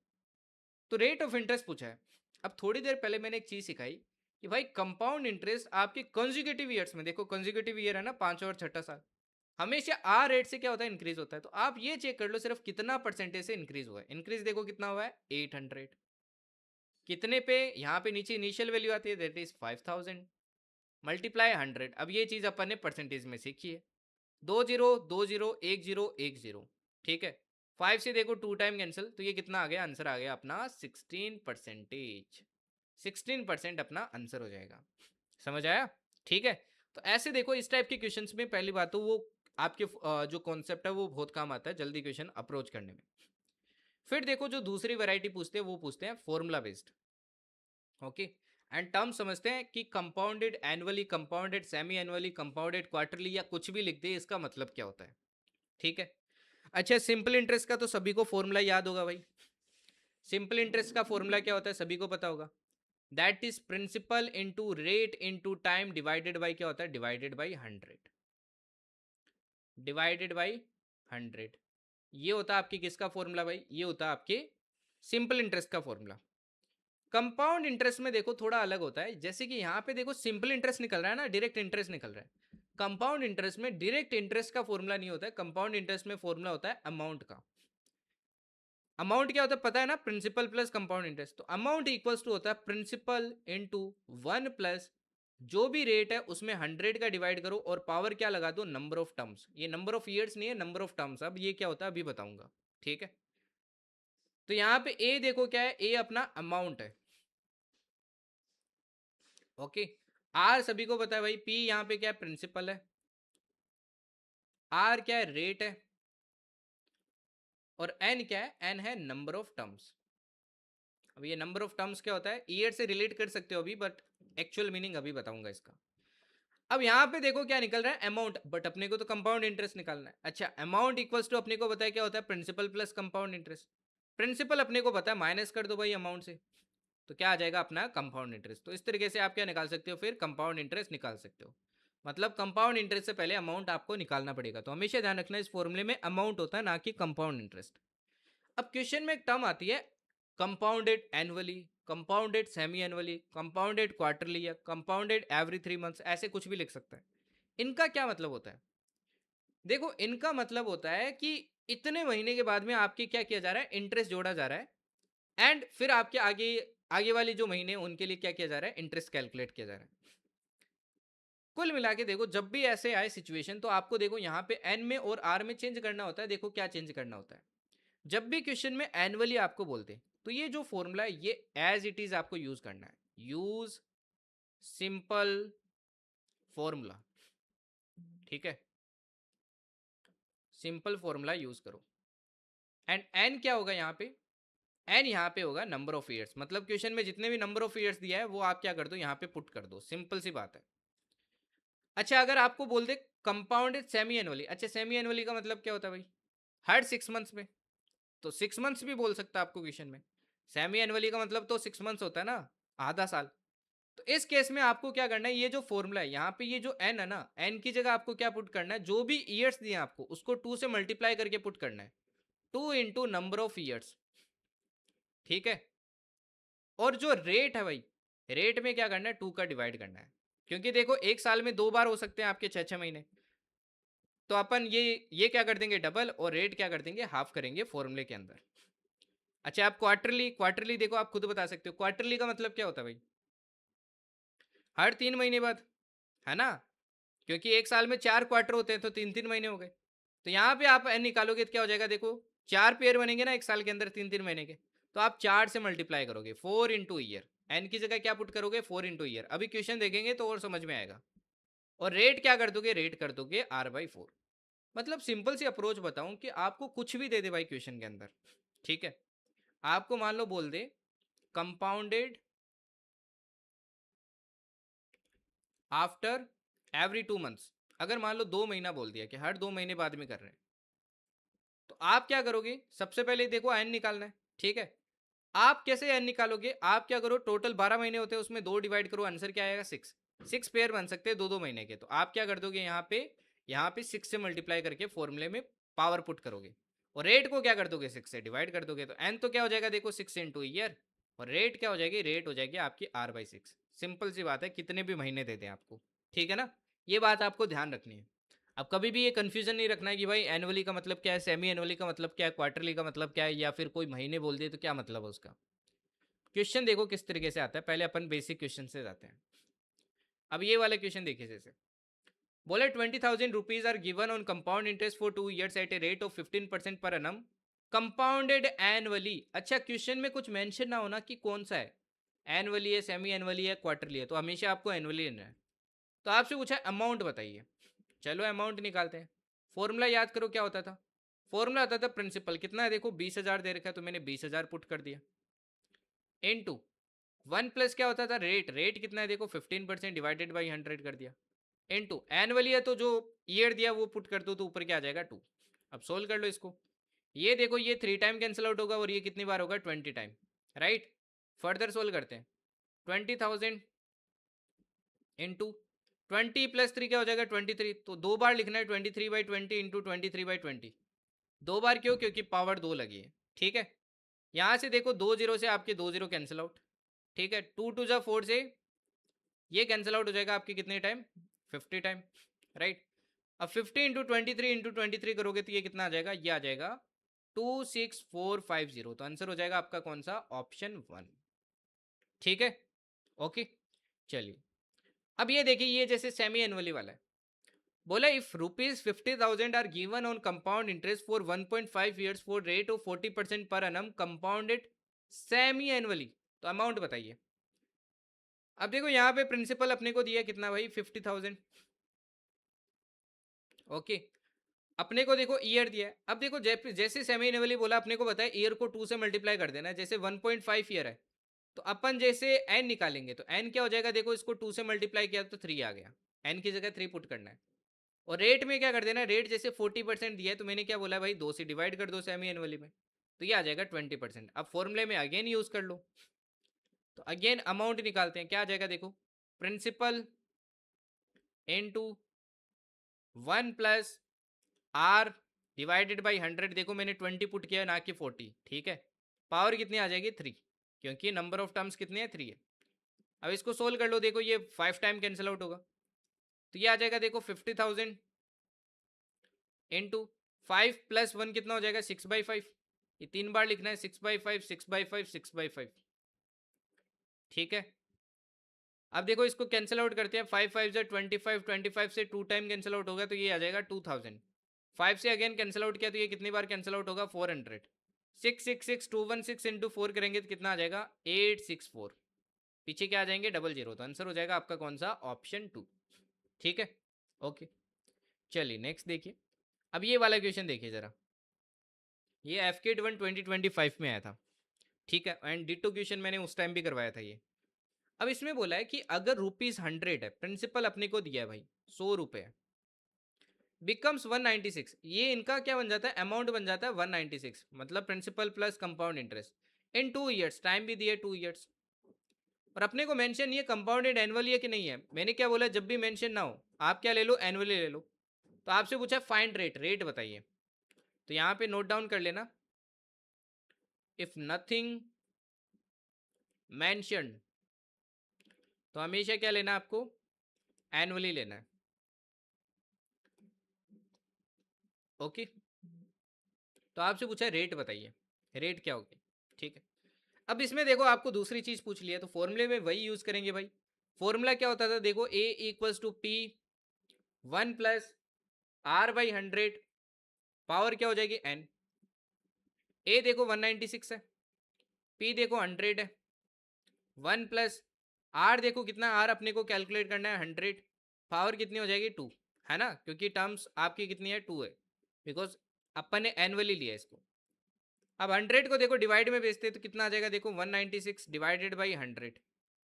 तो रेट ऑफ इंटरेस्ट पूछा है। अब थोड़ी देर पहले मैंने एक चीज सिखाई कि भाई कंपाउंड इंटरेस्ट आपके कंसेक्यूटिव ईयर्स में, देखो कंसेक्यूटिव ईयर है ना, 5 और छठा साल, हमेशा आर रेट से क्या होता है इंक्रीज होता है। तो आप ये चेक कर लो सिर्फ कितना परसेंटेज से इंक्रीज हुआ है। इंक्रीज देखो कितना हुआ है 800, कितने पे, यहाँ पे नीचे इनिशियल वैल्यू आती है दैट इज 5000 मल्टीप्लाई 100। अब ये चीज अपन ने परसेंटेज में सीखी है, 20 20 10 10। ठीक है, 5 से देखो 2 टाइम कैंसिल, तो ये कितना आ गया, आंसर आ गया अपना 16%। 16% अपना आंसर हो जाएगा। समझ आया? ठीक है। तो ऐसे देखो इस टाइप के क्वेश्चंस में पहली बात तो वो आपके जो कॉन्सेप्ट है वो बहुत काम आता है जल्दी क्वेश्चन अप्रोच करने में। फिर देखो जो दूसरी वैरायटी पूछते हैं वो पूछते हैं formula based. Okay. And term समझते हैं कि compounded annually, compounded semi annually, compounded quarterly, या कुछ भी लिख दे इसका मतलब क्या होता है। ठीक है। अच्छा, सिंपल इंटरेस्ट का तो सभी को फॉर्मूला याद होगा भाई। सिंपल इंटरेस्ट का फॉर्मूला क्या होता है सभी को पता होगा। That is principal into rate into time divided by क्या होता है, डिवाइडेड बाय 100, डिवाइडेड बाय 100। ये होता है आपकी किसका फॉर्मूला भाई, ये होता है आपके सिंपल इंटरेस्ट का फॉर्मूला। कंपाउंड इंटरेस्ट में देखो थोड़ा अलग होता है, जैसे कि यहाँ पे देखो सिंपल इंटरेस्ट निकल रहा है ना, डायरेक्ट इंटरेस्ट निकल रहा है। कंपाउंड इंटरेस्ट में डायरेक्ट इंटरेस्ट का फॉर्मूला नहीं होता है, कंपाउंड इंटरेस्ट में फॉर्मूला होता है अमाउंट का। अमाउंट क्या होता है पता है ना, प्रिंसिपल प्लस कंपाउंड इंटरेस्ट। तो अमाउंट इक्वल्स टू होता है प्रिंसिपल इनटू 1 प्लस जो भी रेट है उसमें 100 का डिवाइड करो और पावर क्या लगा दो, नंबर ऑफ टर्म्स। ये नंबर ऑफ ईयर्स नहीं है, नंबर ऑफ टर्म्स। अब ये क्या होता है अभी बताऊंगा। ठीक है। तो यहाँ पे ए देखो क्या है, ए अपना अमाउंट है। ओके। आर सभी को पता है भाई, पी यहाँ पे क्या है, प्रिंसिपल है। आर क्या है, रेट है। और एन क्या है, एन है नंबर ऑफ टर्म्स। अब ये नंबर ऑफ टर्म्स क्या होता है, ईयर से रिलेट कर सकते हो अभी, बट एक्चुअल मीनिंग अभी बताऊंगा इसका। अब यहाँ पे देखो क्या निकल रहा है, अमाउंट, बट अपने को तो कंपाउंड इंटरेस्ट निकालना है। अच्छा, अमाउंट इक्वल्स टू अपने को पता है क्या होता है, principal plus compound interest. Principal अपने को पता है, माइनस कर दो भाई अमाउंट से, तो क्या आ जाएगा अपना कंपाउंड इंटरेस्ट। तो इस तरीके से आप क्या निकाल सकते हो, फिर कंपाउंड इंटरेस्ट निकाल सकते हो। मतलब कंपाउंड इंटरेस्ट से पहले अमाउंट आपको निकालना पड़ेगा। तो हमेशा ध्यान रखना इस फॉर्मूले में अमाउंट होता है, ना कि कंपाउंड इंटरेस्ट। अब क्वेश्चन में एक टर्म आती है compounded annually, compounded semi annually, compounded quarterly, या कंपाउंडेड एवरी 3 मंथ्स, ऐसे कुछ भी लिख सकता है। इनका क्या मतलब होता है, देखो इनका मतलब होता है कि इतने महीने के बाद में आपके क्या किया जा रहा है, इंटरेस्ट जोड़ा जा रहा है। एंड फिर आपके आगे आगे वाले जो महीने उनके लिए क्या किया जा रहा है, इंटरेस्ट कैलकुलेट किया जा रहा है। कुल मिला के देखो जब भी ऐसे आए सिचुएशन, तो आपको देखो यहाँ पे एन में और आर में चेंज करना होता है। देखो क्या चेंज करना होता है, जब भी क्वेश्चन में एनुअली आपको बोलते तो ये जो फॉर्मूला है ये एज इट इज आपको यूज करना है। Use simple formula. ठीक है, सिंपल फॉर्मूला यूज करो। एंड एन क्या होगा यहाँ पे, एन यहाँ पे होगा नंबर ऑफ ईयर्स। मतलब क्वेश्चन में जितने भी नंबर ऑफ ईयर्स दिया है वो आप क्या कर दो, यहाँ पे पुट कर दो, सिंपल सी बात है। अच्छा, अगर आपको बोल दे कंपाउंडेड सेमी एनुअली, अच्छा सेमी एनुअली का मतलब क्या होता है भाई, हर 6 मंथ्स में। तो 6 मंथ्स भी बोल सकता है आपको क्वेश्चन में। सेमी एनुअली का मतलब तो 6 मंथ्स होता है ना, आधा साल। तो इस केस में आपको क्या करना है, ये जो फॉर्मूला है यहाँ पे, ये जो एन है ना, एन की जगह आपको क्या पुट करना है, जो भी ईयर्स दिए आपको उसको 2 से मल्टीप्लाई करके पुट करना है। 2 इंटू नंबर ऑफ ईयर्स। ठीक है। और जो रेट है भाई, रेट में क्या करना है, 2 का डिवाइड करना है। क्योंकि देखो एक साल में 2 बार हो सकते हैं आपके 6 6 महीने। तो अपन ये क्या कर देंगे, डबल, और रेट क्या कर देंगे, हाफ करेंगे फॉर्मूले के अंदर। अच्छा, आप क्वार्टरली, क्वार्टरली देखो आप खुद बता सकते हो, क्वार्टरली का मतलब क्या होता है भाई, हर 3 महीने बाद, है ना। क्योंकि एक साल में 4 क्वार्टर होते हैं, तो 3 3 महीने हो गए। तो यहाँ पे आप एन निकालोगे तो क्या हो जाएगा, देखो 4 पेयर बनेंगे ना एक साल के अंदर, 3 3 महीने के। तो आप 4 से मल्टीप्लाई करोगे, 4 इंटू ईयर। एन की जगह क्या पुट करोगे, 4 इंटू ईयर। अभी क्वेश्चन देखेंगे तो और समझ में आएगा। और रेट क्या कर दोगे, रेट कर दोगे R/4। मतलब सिंपल सी अप्रोच बताऊं कि आपको कुछ भी दे दे भाई क्वेश्चन के अंदर, ठीक है, आपको मान लो बोल दे कंपाउंडेड आफ्टर एवरी 2 मंथ्स। अगर मान लो 2 महीना बोल दिया कि हर 2 महीने बाद में कर रहे हैं, तो आप क्या करोगे, सबसे पहले देखो एन निकालना है। ठीक है। आप कैसे एन निकालोगे, आप क्या करो, टोटल 12 महीने होते हैं, उसमें 2 डिवाइड करो, आंसर क्या आएगा, 6। 6 पेयर बन सकते हैं 2 2 महीने के। तो आप क्या कर दोगे, यहाँ पे 6 से मल्टीप्लाई करके फॉर्मूले में पावर पुट करोगे। और रेट को क्या कर दोगे, 6 से डिवाइड कर दोगे। तो एन तो क्या हो जाएगा, देखो 6 इंटू ईयर। और रेट क्या हो जाएगी, रेट हो जाएगी आपकी R/6। सिंपल सी बात है, कितने भी महीने देते हैं आपको। ठीक है ना, ये बात आपको ध्यान रखनी है। अब कभी भी ये कंफ्यूजन नहीं रखना है कि भाई एनुअली का मतलब क्या है, सेमी एनुअली का मतलब क्या है, क्वार्टरली का मतलब क्या है, या फिर कोई महीने बोल दिए तो क्या मतलब है उसका। क्वेश्चन देखो किस तरीके से आता है, पहले अपन बेसिक क्वेश्चन से जाते हैं। अब ये वाले क्वेश्चन देखिए, जैसे बोले 20,000 rupees are given on compound interest for 2 years at a rate of 15% per annum, compounded annually. अच्छा, क्वेश्चन में कुछ मेंशन ना होना कि कौन सा है, एनुअली है, सेमी एनुअली है, क्वार्टरली है, तो हमेशा आपको एनुअली लेना है। तो आपसे पूछा अमाउंट बताइए, चलो अमाउंट निकालते हैं। फॉर्मूला याद करो क्या होता था, फॉर्मूला होता था प्रिंसिपल कितना है, देखो 20,000 दे रखा है तो मैंने 20,000 पुट कर दिया, इनटू 1 प्लस क्या होता था रेट, रेट कितना है देखो 15% डिवाइडेड बाई 100 कर दिया, इनटू एनुअली है तो जो ईयर दिया वो पुट कर दो तो ऊपर क्या आ जाएगा 2। अब सोल्व कर लो इसको, ये देखो ये 3 टाइम कैंसिल आउट होगा और ये कितनी बार होगा 20 टाइम, राइट। फर्दर सोल्व करते हैं, 20,000 इंटू 20 + 3 क्या हो जाएगा 23, तो दो बार लिखना है 23/20 इंटू 23/20, दो बार क्यों, क्योंकि पावर 2 लगी है, ठीक है। यहाँ से देखो 2 जीरो से आपके 2 जीरो कैंसिल आउट, ठीक है, 2 2 जा 4 से ये कैंसिल आउट हो जाएगा आपके कितने टाइम 50 टाइम, राइट। अब 50 इंटू 23 इंटू 23 करोगे तो ये कितना आ जाएगा, ये आ जाएगा 26450, तो आंसर हो जाएगा आपका कौन सा, ऑप्शन 1, ठीक है, ओके। चलिए अब ये देखिए, ये जैसे सेमी एनुअली वाला है, बोला if ₹50,000 are given on compound interest for 1.5 years for rate of 40% per annum compounded semi annually, तो अमाउंट बताइए। अब देखो यहाँ पे प्रिंसिपल अपने को दिया कितना भाई 50,000, ओके। अपने को देखो ईयर दिया है, अब देखो जैसे सेमी एनुअली बोला अपने को बताया ईयर को 2 से मल्टीप्लाई कर देना है, जैसे 1.5 ईयर है तो अपन जैसे एन निकालेंगे तो एन क्या हो जाएगा, देखो इसको 2 से मल्टीप्लाई किया तो 3 आ गया, एन की जगह 3 पुट करना है। और रेट में क्या कर देना, रेट जैसे 40% दिया है तो मैंने क्या बोला भाई 2 से डिवाइड कर दो सेमी एनुअली में, तो ये आ जाएगा 20%। अब फॉर्मूले में अगेन यूज कर लो, तो अगेन अमाउंट निकालते हैं, क्या आ जाएगा देखो, principal into 1 plus R divided by 100, देखो मैंने 20 पुट किया ना कि 40, ठीक है। पावर कितनी आ जाएगी 3, क्योंकि नंबर ऑफ टर्म्स कितने हैं 3 है। अब इसको सोल्व कर लो, देखो ये 5 टाइम कैंसिल आउट होगा, तो ये आ जाएगा देखो 50,000 इंटू 5 + 1 कितना हो जाएगा 6/5, ये 3 बार लिखना है 6/5 6/5 6/5, ठीक है। अब देखो इसको कैंसिल आउट करते हैं, 5 5 से 25, 25 से 2 टाइम कैंसिल आउट होगा तो ये आ जाएगा 2000, 5 से अगेन कैंसिल आउट किया तो ये कितनी बार कैंसिल आउट होगा 400, 666 इंटू 4 करेंगे तो कितना आ जाएगा 864, पीछे क्या आ जाएंगे 00, तो आंसर हो जाएगा आपका कौन सा, ऑप्शन 2, ठीक है, ओके। चलिए नेक्स्ट देखिए, अब ये वाला क्वेश्चन देखिए जरा, ये एफकेट 1 2025 में आया था, ठीक है, एंड डिटो क्वेश्चन मैंने उस टाइम भी करवाया था ये। अब इसमें बोला है कि अगर ₹100 है, प्रिंसिपल अपने को दिया है भाई 100 रुपए, बिकम्स 196, ये इनका क्या बन जाता है, अमाउंट बन जाता है 196, मतलब principal plus compound interest in 2 years, time भी दिया 2 ईयर्स। और अपने को मेंशन ये कंपाउंडेड एनुअली है कि नहीं है, मैंने क्या बोला जब भी मेंशन ना हो आप क्या ले लो, एनुअली ले लो। तो आपसे पूछा फाइंड रेट, रेट बताइए, तो यहाँ पे नोट डाउन कर लेना, इफ नथिंग मेंशन, तो हमेशा क्या लेना आपको, एनुअली लेना है, ओके। तो आपसे पूछा रेट बताइए, रेट क्या होगी, ठीक है। अब इसमें देखो आपको दूसरी चीज पूछ लिया तो फॉर्मूले में वही यूज करेंगे भाई। फॉर्मूला क्या होता था देखो, A equals to P 1 plus R by 100, power क्या हो जाएगी एन। ए देखो 196 है, पी देखो 100 है, 1 प्लस आर देखो कितना, आर अपने को कैलकुलेट करना है 100, पावर कितनी हो जाएगी 2, है ना, क्योंकि टर्म्स आपकी कितनी है 2 है, बिकॉज अपन ने एनुअली लिया इसको। अब 100 को देखो डिवाइड में भेजते तो कितना आ जाएगा देखो 196 डिवाइडेड बाई 100,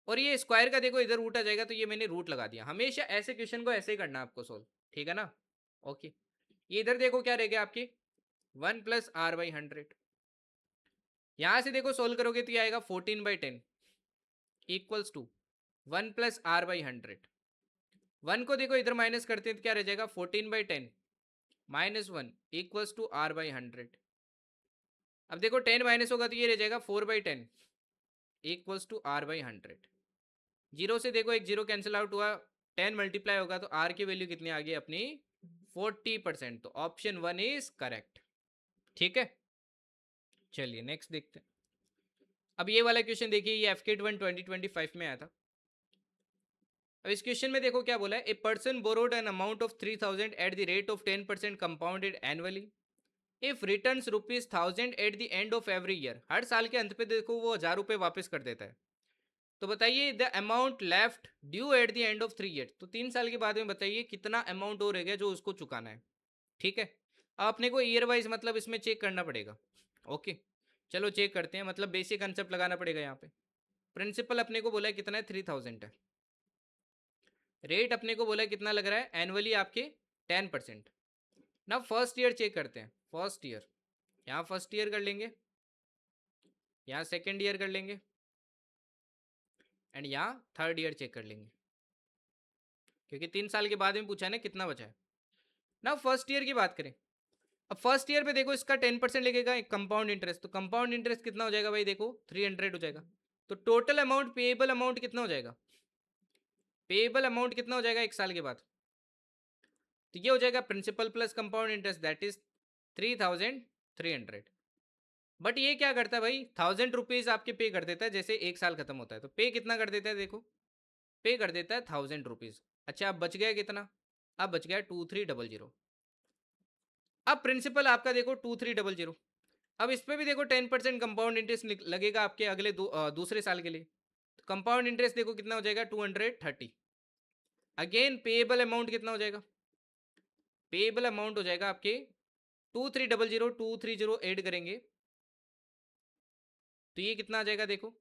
और ये स्क्वायर का देखो इधर रूट आ जाएगा तो ये मैंने रूट लगा दिया, हमेशा ऐसे क्वेश्चन को ऐसे ही करना आपको सोल्व, ठीक है ना, ओके। ये इधर देखो क्या रह गया आपकी 1 प्लस आर बाई 100, यहाँ से देखो सोल्व करोगे तो ये आएगा 14/10 equals to 1 plus R by 100, 1 को देखो इधर माइनस करते हैं तो क्या रह जाएगा 14/10 minus 1 equals to R by 100। अब देखो 10 माइनस होगा तो ये रह जाएगा 4/10 equals to R by 100, zero से देखो एक जीरो कैंसिल आउट हुआ, 10 मल्टीप्लाई होगा तो आर की वैल्यू कितनी आ गई अपनी 40%, तो ऑप्शन 1 इज करेक्ट, ठीक है। चलिए नेक्स्ट देखते हैं, अब ये वाला क्वेश्चन देखिए, ये एफकेट 1 2025 में आया था। अब इस क्वेश्चन में देखो क्या बोला है, a person borrowed an amount of 3000 at the rate of 10% compounded annually, if returns ₹1000 at the end of every year, हर साल के अंत पे देखो वो ₹1000 वापस कर देता है, तो बताइए the amount left due eight the end of 3 year, तो 3 साल के बाद में बताइए कितना अमाउंट और रह गया जो उसको चुकाना है। ठीक है, अब अपने को ईयर वाइज मतलब इसमें चेक करना पड़ेगा। ओके, चलो चेक करते हैं, मतलब बेसिक कंसेप्ट लगाना पड़ेगा यहाँ पे। प्रिंसिपल अपने को बोला है कितना है, 3000 है। रेट अपने को बोला है कितना लग रहा है एनुअली आपके 10%। ना फर्स्ट ईयर चेक करते हैं, फर्स्ट ईयर, यहाँ फर्स्ट ईयर कर लेंगे, यहाँ सेकेंड ईयर कर लेंगे, एंड यहाँ थर्ड ईयर चेक कर लेंगे, क्योंकि 3 साल के बाद में पूछा है ना कितना बचा है। ना फर्स्ट ईयर की बात करें, अब फर्स्ट ईयर पे देखो इसका 10% लगेगा एक कंपाउंड इंटरेस्ट, तो कंपाउंड इंटरेस्ट कितना हो जाएगा भाई, देखो 300 हो जाएगा। तो टोटल अमाउंट पेएबल अमाउंट कितना हो जाएगा, पेएबल अमाउंट कितना हो जाएगा 1 साल के बाद, तो ये हो जाएगा principal plus compound interest that is 3300। But ये क्या करता है भाई, 1000 रुपीज आपके पे कर देता है जैसे 1 साल खत्म होता है, तो पे कितना कर देता है, देखो पे कर देता है 1000 रुपीज। अच्छा अब बच गया कितना, अब बच गया 2300। अब प्रिंसिपल आपका देखो 2300, अब इस पर भी देखो 10% कंपाउंड इंटरेस्ट लगेगा आपके अगले दूसरे साल के लिए, तो कंपाउंड इंटरेस्ट देखो कितना हो जाएगा 230। अगेन पेएबल अमाउंट कितना हो जाएगा, पेएबल अमाउंट हो जाएगा आपके 2300 ऐड करेंगे तो ये कितना आ जाएगा, देखो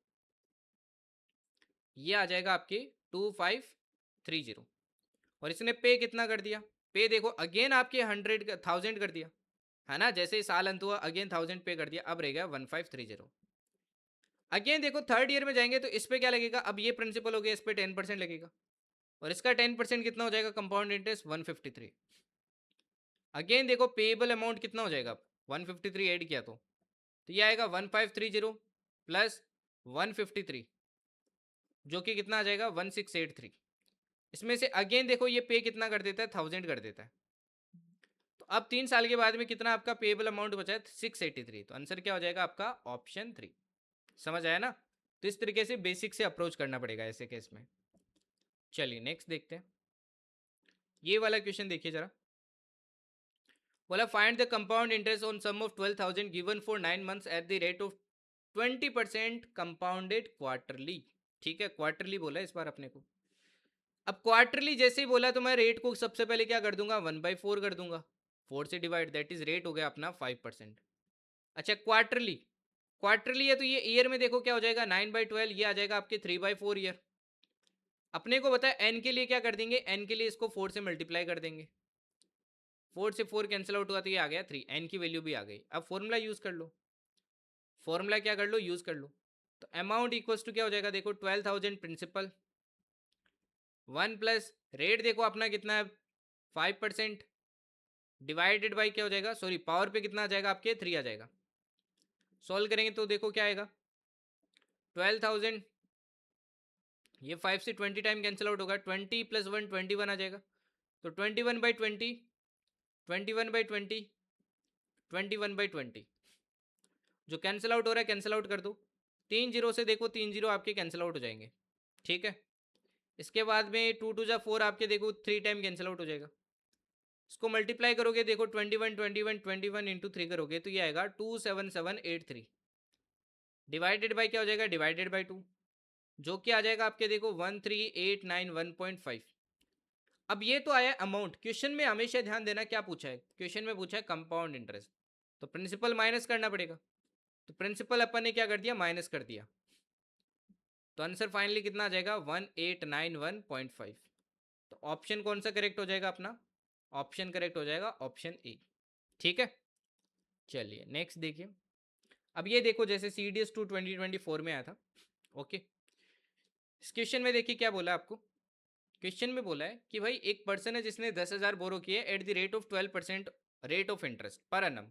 ये आ जाएगा आपके 2530। और इसने पे कितना कर दिया, पे देखो अगेन आपके 1000 कर दिया है ना, जैसे ही साल अंत हुआ अगेन 1000 पे कर दिया, अब रह गया 1530। अगेन देखो थर्ड ईयर में जाएंगे तो इस पे क्या लगेगा, अब ये प्रिंसिपल हो गया, इस पे 10% लगेगा, और इसका 10% कितना हो जाएगा कंपाउंड इंटरेस्ट 153। अगेन देखो पेएबल अमाउंट कितना हो जाएगा, 153 ऐड किया तो ये आएगा 1530 प्लस 153, जो कि कितना आ जाएगा 1683। इसमें से अगेन देखो ये पे कितना कर देता है, 1000 कर देता है, तो अब 3 साल के बाद में कितना आपका पेएबल अमाउंट बचा है 683। तो आंसर क्या हो जाएगा आपका ऑप्शन 3। समझ आया ना, तो इस तरीके से बेसिक से अप्रोच करना पड़ेगा ऐसे केस में। चलिए नेक्स्ट देखते हैं, ये वाला क्वेश्चन देखिए जरा। बोला find the compound interest on sum of 12,000 given for 9 months at the rate of 20% compounded quarterly. ठीक है, क्वार्टरली बोला इस बार अपने को। अब क्वार्टरली जैसे ही बोला तो मैं रेट को सबसे पहले क्या कर दूंगा, 1/4 कर दूंगा, 4 से डिवाइड, दैट इज रेट हो गया अपना 5%। अच्छा क्वार्टरली, क्वार्टरली है तो ये ईयर में देखो क्या हो जाएगा, 9/12 ये आ जाएगा आपके 3/4 ईयर। अपने को बताया एन के लिए क्या कर देंगे, एन के लिए इसको 4 से मल्टीप्लाई कर देंगे, 4 से 4 कैंसिल आउट हुआ तो ये आ गया 3, एन की वैल्यू भी आ गई। अब फॉर्मूला यूज कर लो, फॉर्मूला क्या कर लो, यूज कर लो। तो अमाउंट इक्वल्स टू क्या हो जाएगा, देखो 12,000 प्रिंसिपल, 1 प्लस रेट देखो अपना कितना है 5%, डिवाइडेड बाई क्या हो जाएगा, सॉरी पावर पे कितना आ जाएगा आपके 3 आ जाएगा। सॉल्व करेंगे तो देखो क्या आएगा, 12,000, ये 5 से 20 टाइम कैंसिल आउट होगा, 20 प्लस 1 21 आ जाएगा, तो 21/20, 21/20, 21/20, जो कैंसिल आउट हो रहा है कैंसिल आउट कर दो, 3 जीरो से देखो 3 जीरो आपके कैंसिल आउट हो जाएंगे। ठीक है, इसके बाद में 2 2 जा 4 आपके देखो 3 टाइम कैंसिल आउट हो जाएगा, इसको मल्टीप्लाई करोगे देखो 21 इंटू 3 करोगे तो ये आएगा 27783, डिवाइडेड बाई क्या हो जाएगा, डिवाइडेड बाई 2, जो कि आ जाएगा आपके देखो 13891.5। अब ये तो आया अमाउंट, क्वेश्चन में हमेशा ध्यान देना क्या पूछा है, क्वेश्चन में पूछा है कंपाउंड इंटरेस्ट, तो प्रिंसिपल माइनस करना पड़ेगा, तो प्रिंसिपल अपन ने क्या कर दिया, माइनस कर दिया, तो आंसर फाइनली कितना आ जाएगा 1891.5। तो ऑप्शन कौन सा करेक्ट हो जाएगा अपना, ऑप्शन करेक्ट हो जाएगा ऑप्शन ए। ठीक है, चलिए नेक्स्ट देखिए। अब ये देखो जैसे CDS 2 2024 में आया था। ओके, इस क्वेश्चन में देखिए क्या बोला आपको, क्वेश्चन में बोला है कि भाई एक पर्सन है जिसने 10,000 बोरो किए eight the rate of 12% rate of interest per annum,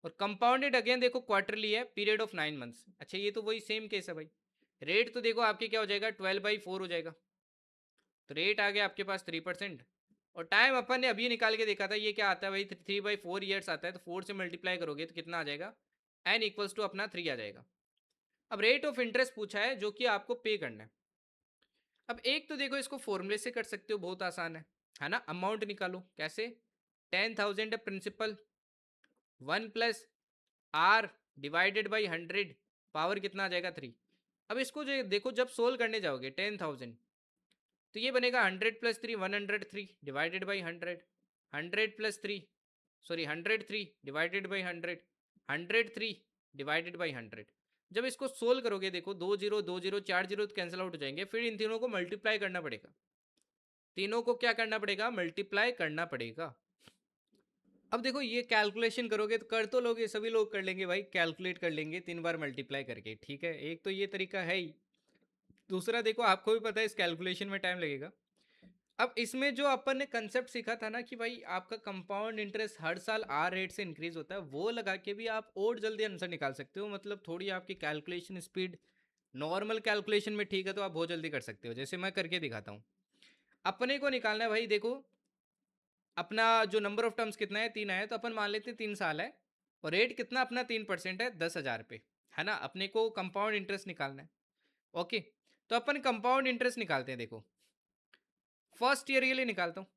और कंपाउंडेड अगेन देखो क्वार्टरली है, पीरियड ऑफ 9 मंथ्स। अच्छा ये तो वही सेम केस है भाई, रेट तो देखो आपके क्या हो जाएगा 12/4 हो जाएगा, तो रेट आ गया आपके पास 3%, और टाइम अपन ने अभी निकाल के देखा था ये क्या आता है भाई 3/4 ईयर्स आता है, तो 4 से मल्टीप्लाई करोगे तो कितना आ जाएगा, एन इक्वल्स टू अपना 3 आ जाएगा। अब रेट ऑफ इंटरेस्ट पूछा है जो कि आपको पे करना है। अब एक तो देखो इसको फॉर्मूले से कर सकते हो, बहुत आसान है ना, अमाउंट निकालो कैसे, 10,000 है principal, 1 plus R divided by 100, power कितना आ जाएगा 3, अब इसको जो देखो जब सोल्व करने जाओगे 10,000, तो ये बनेगा 100 + 3 103 divided by 100, 100 + 3 sorry 103 divided by 100, 103 divided by 100। जब इसको सोल्व करोगे देखो 2 0 2 0 4 0 तो कैंसिल आउट हो जाएंगे, फिर इन तीनों को मल्टीप्लाई करना पड़ेगा। तीनों को क्या करना पड़ेगा? मल्टीप्लाई करना पड़ेगा। अब देखो ये कैलकुलेशन करोगे तो कर तो लोगे, सभी लोग कर लेंगे भाई, कैलकुलेट कर लेंगे 3 बार मल्टीप्लाई करके, ठीक है। एक तो ये तरीका है ही, दूसरा देखो आपको भी पता है इस कैलकुलेशन में टाइम लगेगा। अब इसमें जो अपन ने कंसेप्ट सीखा था ना कि भाई आपका कंपाउंड इंटरेस्ट हर साल आर रेट से इंक्रीज होता है, वो लगा के भी आप और जल्दी आंसर निकाल सकते हो। मतलब थोड़ी आपकी कैलकुलेशन स्पीड नॉर्मल कैलकुलेशन में ठीक है तो आप बहुत जल्दी कर सकते हो। जैसे मैं करके दिखाता हूँ। अपने को निकालना है भाई, देखो अपना जो नंबर ऑफ टर्म्स कितना है 3 आया, तो अपन मान लेते हैं 3 साल है और रेट कितना अपना 3% है 10,000 पे, है ना। अपने को कंपाउंड इंटरेस्ट निकालना है। ओके, तो अपन कंपाउंड इंटरेस्ट निकालते हैं। देखो फर्स्ट ईयर के लिए निकालता हूँ।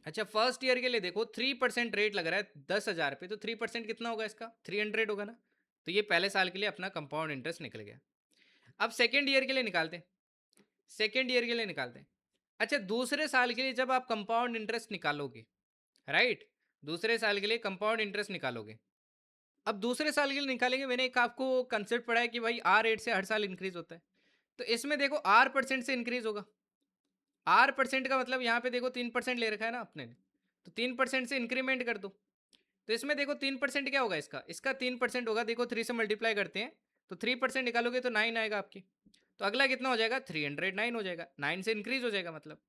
अच्छा फर्स्ट ईयर के लिए देखो 3% रेट लग रहा है 10,000 पे, तो 3% कितना होगा इसका? 300 होगा ना। तो ये पहले साल के लिए अपना कंपाउंड इंटरेस्ट निकल गया। अब सेकेंड ईयर के लिए निकालते हैं। सेकेंड ईयर के लिए निकालते हैं। अच्छा दूसरे साल के लिए जब आप कंपाउंड इंटरेस्ट निकालोगे, राइट, दूसरे साल के लिए कंपाउंड इंटरेस्ट निकालोगे। अब दूसरे साल के लिए निकालेंगे, मैंने एक आपको कंसेप्ट पढ़ा है कि भाई आर रेट से हर साल इंक्रीज होता है, तो इसमें देखो आर परसेंट से इंक्रीज होगा। आर परसेंट का मतलब यहाँ पे देखो 3% ले रखा है ना अपने ने, तो 3% से इंक्रीमेंट कर दो। तो इसमें देखो 3% क्या होगा? इसका 3% होगा। देखो 3 से मल्टीप्लाई करते हैं तो 3% निकालोगे तो 9 आएगा आपकी। तो अगला कितना हो जाएगा? 309 हो जाएगा, 9 से इंक्रीज हो जाएगा मतलब।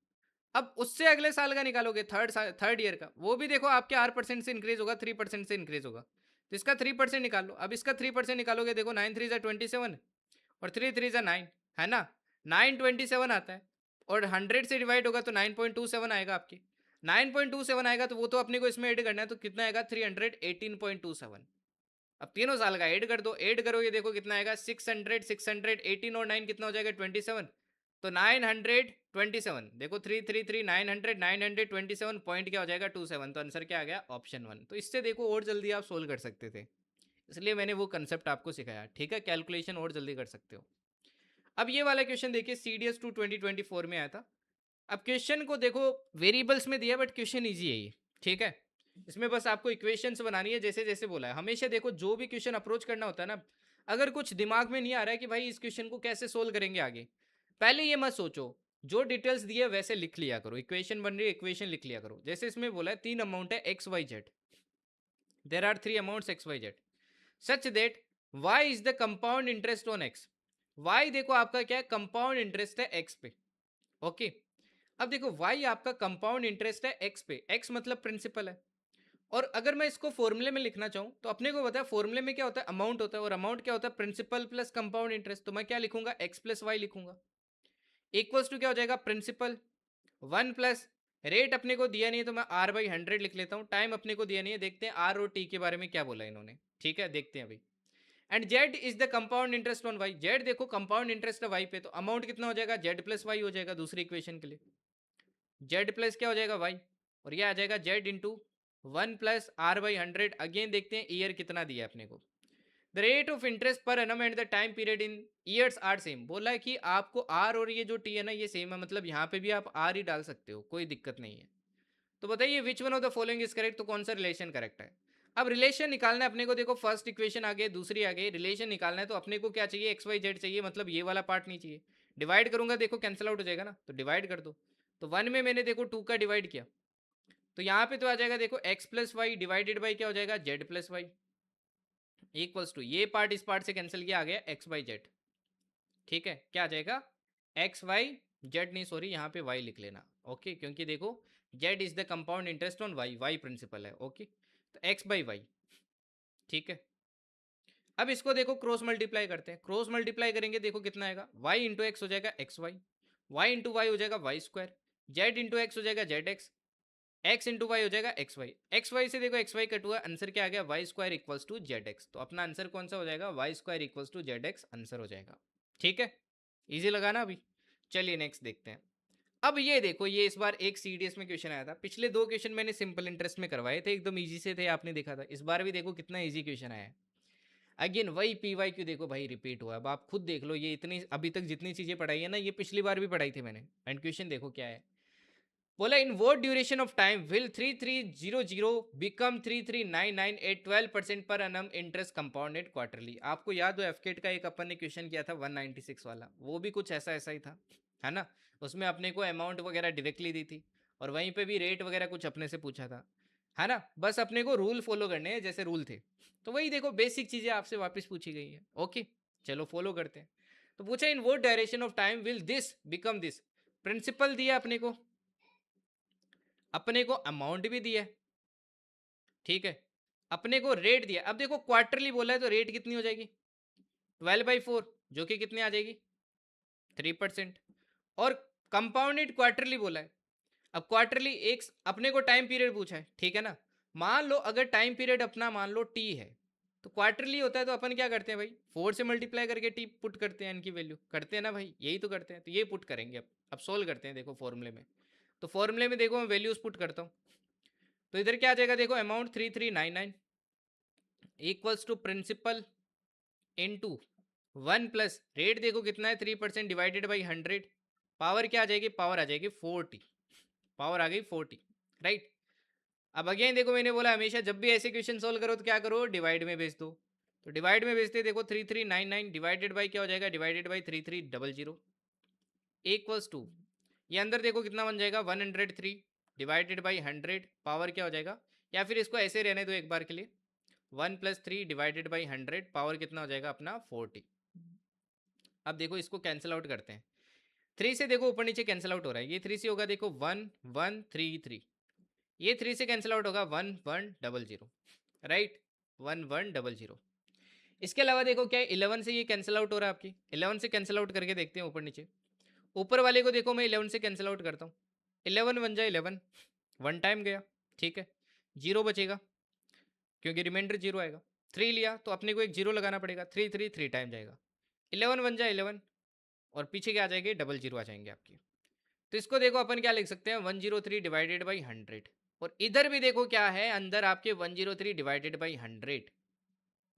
अब उससे अगले साल का निकालोगे, थर्ड ईयर का, वो भी देखो आपके आर परसेंट से इंक्रीज होगा, 3% से इंक्रीज होगा। तो इसका 3% निकाल लो। अब इसका 3% निकालोगे, देखो 9 3 = 27 और 3 3 = 9, है ना। 927 आता है और 100 से डिवाइड होगा तो 9.27 आएगा आपकी। 9.27 आएगा तो वो तो अपने को इसमें ऐड करना है, तो कितना आएगा? 318.27। अब तीनों साल का ऐड कर दो, ऐड करोगे देखो कितना आएगा? 600 600 18 और 9 कितना हो जाएगा? 27। तो 927, देखो 333 900 927 पॉइंट क्या हो जाएगा? 27। तो आंसर क्या आ गया? ऑप्शन 1। तो इससे देखो और जल्दी आप सोल्व कर सकते थे, इसलिए मैंने वो कंसेप्ट आपको सिखाया, ठीक है। कैलकुलेशन और जल्दी कर सकते हो। अब ये वाला क्वेश्चन देखिए, CDS 2 2024 में आया था। अब क्वेश्चन को देखो वेरिएबल्स में दिया, बट क्वेश्चन ईजी है ये, ठीक है। इसमें बस आपको इक्वेशंस बनानी है जैसे जैसे बोला है। हमेशा देखो जो भी क्वेश्चन अप्रोच करना होता है ना, अगर कुछ दिमाग में नहीं आ रहा है कि भाई इस क्वेश्चन को कैसे सोल्व करेंगे आगे, पहले ये मत सोचो, जो डिटेल्स दिए वैसे लिख लिया करो। इक्वेशन बन रही है, इक्वेशन लिख लिया करो। जैसे इसमें बोला है 3 अमाउंट है XYZ, there are 3 amounts XYZ such that y is the compound interest on x। y देखो आपका क्या है? कंपाउंड इंटरेस्ट है x पे। ओके, अब देखो y आपका कंपाउंड इंटरेस्ट है x पे, x मतलब प्रिंसिपल है। और अगर मैं इसको फॉर्मूले में लिखना चाहूं तो अपने को पता है फॉर्मूले में क्या होता है? अमाउंट होता है, और अमाउंट क्या होता है? Principal plus compound interest. तो मैं क्या लिखूंगा? x प्लस वाई लिखूंगा, इक्वल्स टू क्या हो जाएगा? प्रिंसिपल 1 प्लस रेट अपने को दिया नहीं है तो मैं R/100 लिख लेता हूँ। टाइम अपने को दिया नहीं है, देखते हैं आर और टी के बारे में क्या बोला इन्होंने, ठीक है, देखते हैं अभी। And Z is the compound interest on Y. Z देखो कंपाउंड इंटरेस्ट है वाई पे, तो अमाउंट कितना हो जाएगा? जेड प्लस वाई हो जाएगा दूसरी इक्वेशन के लिए। जेड प्लस क्या हो जाएगा? वाई, और ये आ जाएगा Z into 1 plus R/100। Again देखते हैं ईयर कितना दिया है अपने को। The rate of interest per annum and the time period in years are same. बोला है कि आपको आर और ये जो टी है ना ये सेम है, मतलब यहाँ पे भी आप आर ही डाल सकते हो, कोई दिक्कत नहीं है। तो बताइए which one of the following is correct. तो कौन सा रिलेशन करेक्ट है? अब रिलेशन निकालना है अपने को। देखो फर्स्ट इक्वेशन आ गई, दूसरी आ गई, रिलेशन निकालना है तो अपने को क्या चाहिए? XYZ चाहिए, मतलब ये वाला पार्ट नहीं चाहिए। डिवाइड करूंगा देखो कैंसिल आउट हो जाएगा ना, तो डिवाइड कर दो। तो 1 में मैंने देखो 2 का डिवाइड किया, तो यहाँ पे तो आ जाएगा देखो x plus Y divided by क्या हो जाएगा? Z plus Y, equals to ये पार्ट इस पार्ट से कैंसिल किया, आ गया x/z। ठीक है, क्या आ जाएगा? XYZ नहीं, सॉरी यहाँ पे y लिख लेना। ओके, क्योंकि देखो z is the compound interest on y, y principal है। ओके, तो x/y, ठीक है। अब इसको देखो क्रॉस मल्टीप्लाई करते हैं। क्रॉस मल्टीप्लाई करेंगे देखो कितना आएगा? y इंटू एक्स हो जाएगा XY, y इंटू वाई हो जाएगा y², z इंटू एक्स हो जाएगा ZX, x इंटू वाई हो जाएगा XY। XY से देखो XY कट हुआ, आंसर क्या आ गया? y² equals to ZX। तो अपना आंसर कौन सा हो जाएगा? y² equals to ZX answer हो जाएगा, ठीक है। इजी लगा ना अभी? चलिए नेक्स्ट देखते हैं। अब ये देखो, ये इस बार एक CDS में क्वेश्चन आया था। पिछले 2 क्वेश्चन मैंने सिंपल इंटरेस्ट में करवाए थे, एकदम इजी से थे, आपने देखा था। इस बार भी देखो कितना इजी क्वेश्चन आया है। अगेन वही पी वाई क्यू देखो भाई रिपीट हुआ। अब आप खुद देख लो, ये इतनी अभी तक जितनी चीज़ें पढ़ाई है ना, ये पिछली बार भी पढ़ाई थी मैंने। एंड क्वेश्चन देखो क्या है, बोला in what duration of time will 3300 become 3399 एट 12% per annum interest compounded quarterly. आपको याद हो एफकेट का एक अपन ने क्वेश्चन किया था 196 वाला, वो भी कुछ ऐसा ऐसा ही था, है ना। उसमें अपने को अमाउंट वगैरह डायरेक्टली दी थी और वहीं पे भी रेट वगैरह कुछ अपने से पूछा था, है ना। बस अपने को रूल फॉलो करने हैं जैसे रूल थे। तो वही देखो बेसिक चीज़ें आपसे वापस पूछी गई है। ओके चलो फॉलो करते हैं। तो पूछा in what direction of time will this become this. Principal दिया अपने को, अपने को अमाउंट भी दिया है, ठीक है, अपने को रेट दिया। अब देखो क्वार्टरली बोला है तो रेट कितनी हो जाएगी 12/4, जो कि कितनी आ जाएगी 3%। और कंपाउंडेड क्वार्टरली बोला है। अब क्वार्टरली एक अपने को टाइम पीरियड पूछा है, ठीक है ना। मान लो अगर टाइम पीरियड अपना मान लो टी है, तो क्वार्टरली होता है तो अपन क्या करते हैं भाई, 4 से मल्टीप्लाई करके टी पुट करते हैं, इनकी वैल्यू करते हैं ना भाई, यही तो करते हैं। तो ये पुट करेंगे। अब सोल्व करते हैं देखो फॉर्मूले में। तो फॉर्मूले में देखो मैं वैल्यूज पुट करता हूँ। तो इधर क्या आ जाएगा देखो, amount 3399 equals to principal into 1 plus rate देखो कितना है 3% डिवाइडेड बाई 100। पावर क्या आ जाएगी, पावर आ जाएगी 40, पावर आ गई 40, राइट। अब अगेन देखो मैंने बोला हमेशा जब भी ऐसे क्वेश्चन सोल्व करो तो क्या करो, डिवाइड में भेज दो। तो डिवाइड में भेजते देखो 3399 डिवाइडेड बाई क्या हो जाएगा, डिवाइडेड बाई 3300 इक्वल्स टू, ये अंदर देखो कितना बन जाएगा 103 डिवाइडेड बाई 100, पावर क्या हो जाएगा, या फिर इसको ऐसे रहने दो एक बार के लिए, 1+3 डिवाइडेड बाई 100, पावर कितना हो जाएगा अपना 40। अब देखो इसको कैंसिल आउट करते हैं, 3 से देखो ऊपर नीचे कैंसिल आउट हो रहा है, ये 3 से होगा देखो 1133, ये 3 से कैंसिल आउट होगा 1100, राइट 1100। इसके अलावा देखो क्या है 11 से ये कैंसिल आउट हो रहा है आपकी, 11 से कैंसिल आउट करके देखते हैं ऊपर नीचे। ऊपर वाले को देखो मैं 11 से कैंसिल आउट करता हूँ, 11 बन जाए 11, वन टाइम गया, ठीक है, जीरो बचेगा क्योंकि रिमाइंडर जीरो आएगा। 3 लिया तो अपने को एक जीरो लगाना पड़ेगा, 3 टाइम जाएगा, 11 बन जाए 11 और पीछे क्या आ जाएंगे, डबल जीरो आ जाएंगे आपकी। तो इसको देखो अपन क्या लिख सकते हैं 103 डिवाइडेड बाई 100, और इधर भी देखो क्या है अंदर आपके 103 डिवाइडेड बाई 100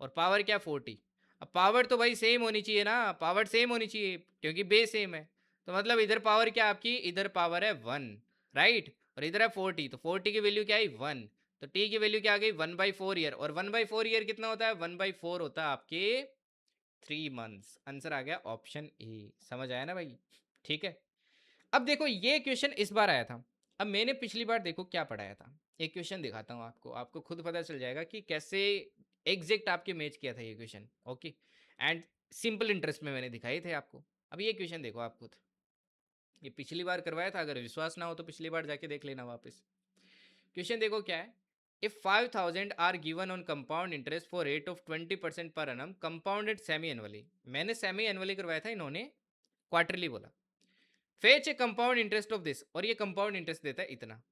और पावर क्या 40। अब पावर तो भाई सेम होनी चाहिए ना, पावर सेम होनी चाहिए क्योंकि बेस सेम है। तो मतलब इधर पावर क्या आपकी, इधर पावर है 1, राइट, और इधर है 40, तो 40 की वैल्यू क्या आई 1, तो टी की वैल्यू क्या आ गई 1/4 ईयर, और 1/4 ईयर कितना होता है 1/4 होता है आपके 3 मंथ्स। आंसर आ गया ऑप्शन ए। समझ आया ना भाई, ठीक है। अब देखो ये क्वेश्चन इस बार आया था, अब मैंने पिछली बार देखो क्या पढ़ाया था, एक क्वेश्चन दिखाता हूँ आपको, आपको खुद पता चल जाएगा कि कैसे एग्जैक्ट आपके मैच किया था ये question. Okay, and simple interest में मैंने दिखाए थे आपको। अब ये क्वेश्चन देखो आप खुद, ये पिछली बार करवाया था, अगर विश्वास ना हो तो पिछली बार जाके देख लेना वापस। क्वेश्चन देखो क्या है, if 5000 are given on compound interest for rate of 20% per annum compounded semi annually. मैंने सेमी एनुअली करवाया था, इन्होंने क्वार्टरली बोला। Fetch a compound interest of this, और ये कंपाउंड इंटरेस्ट देता है इतना।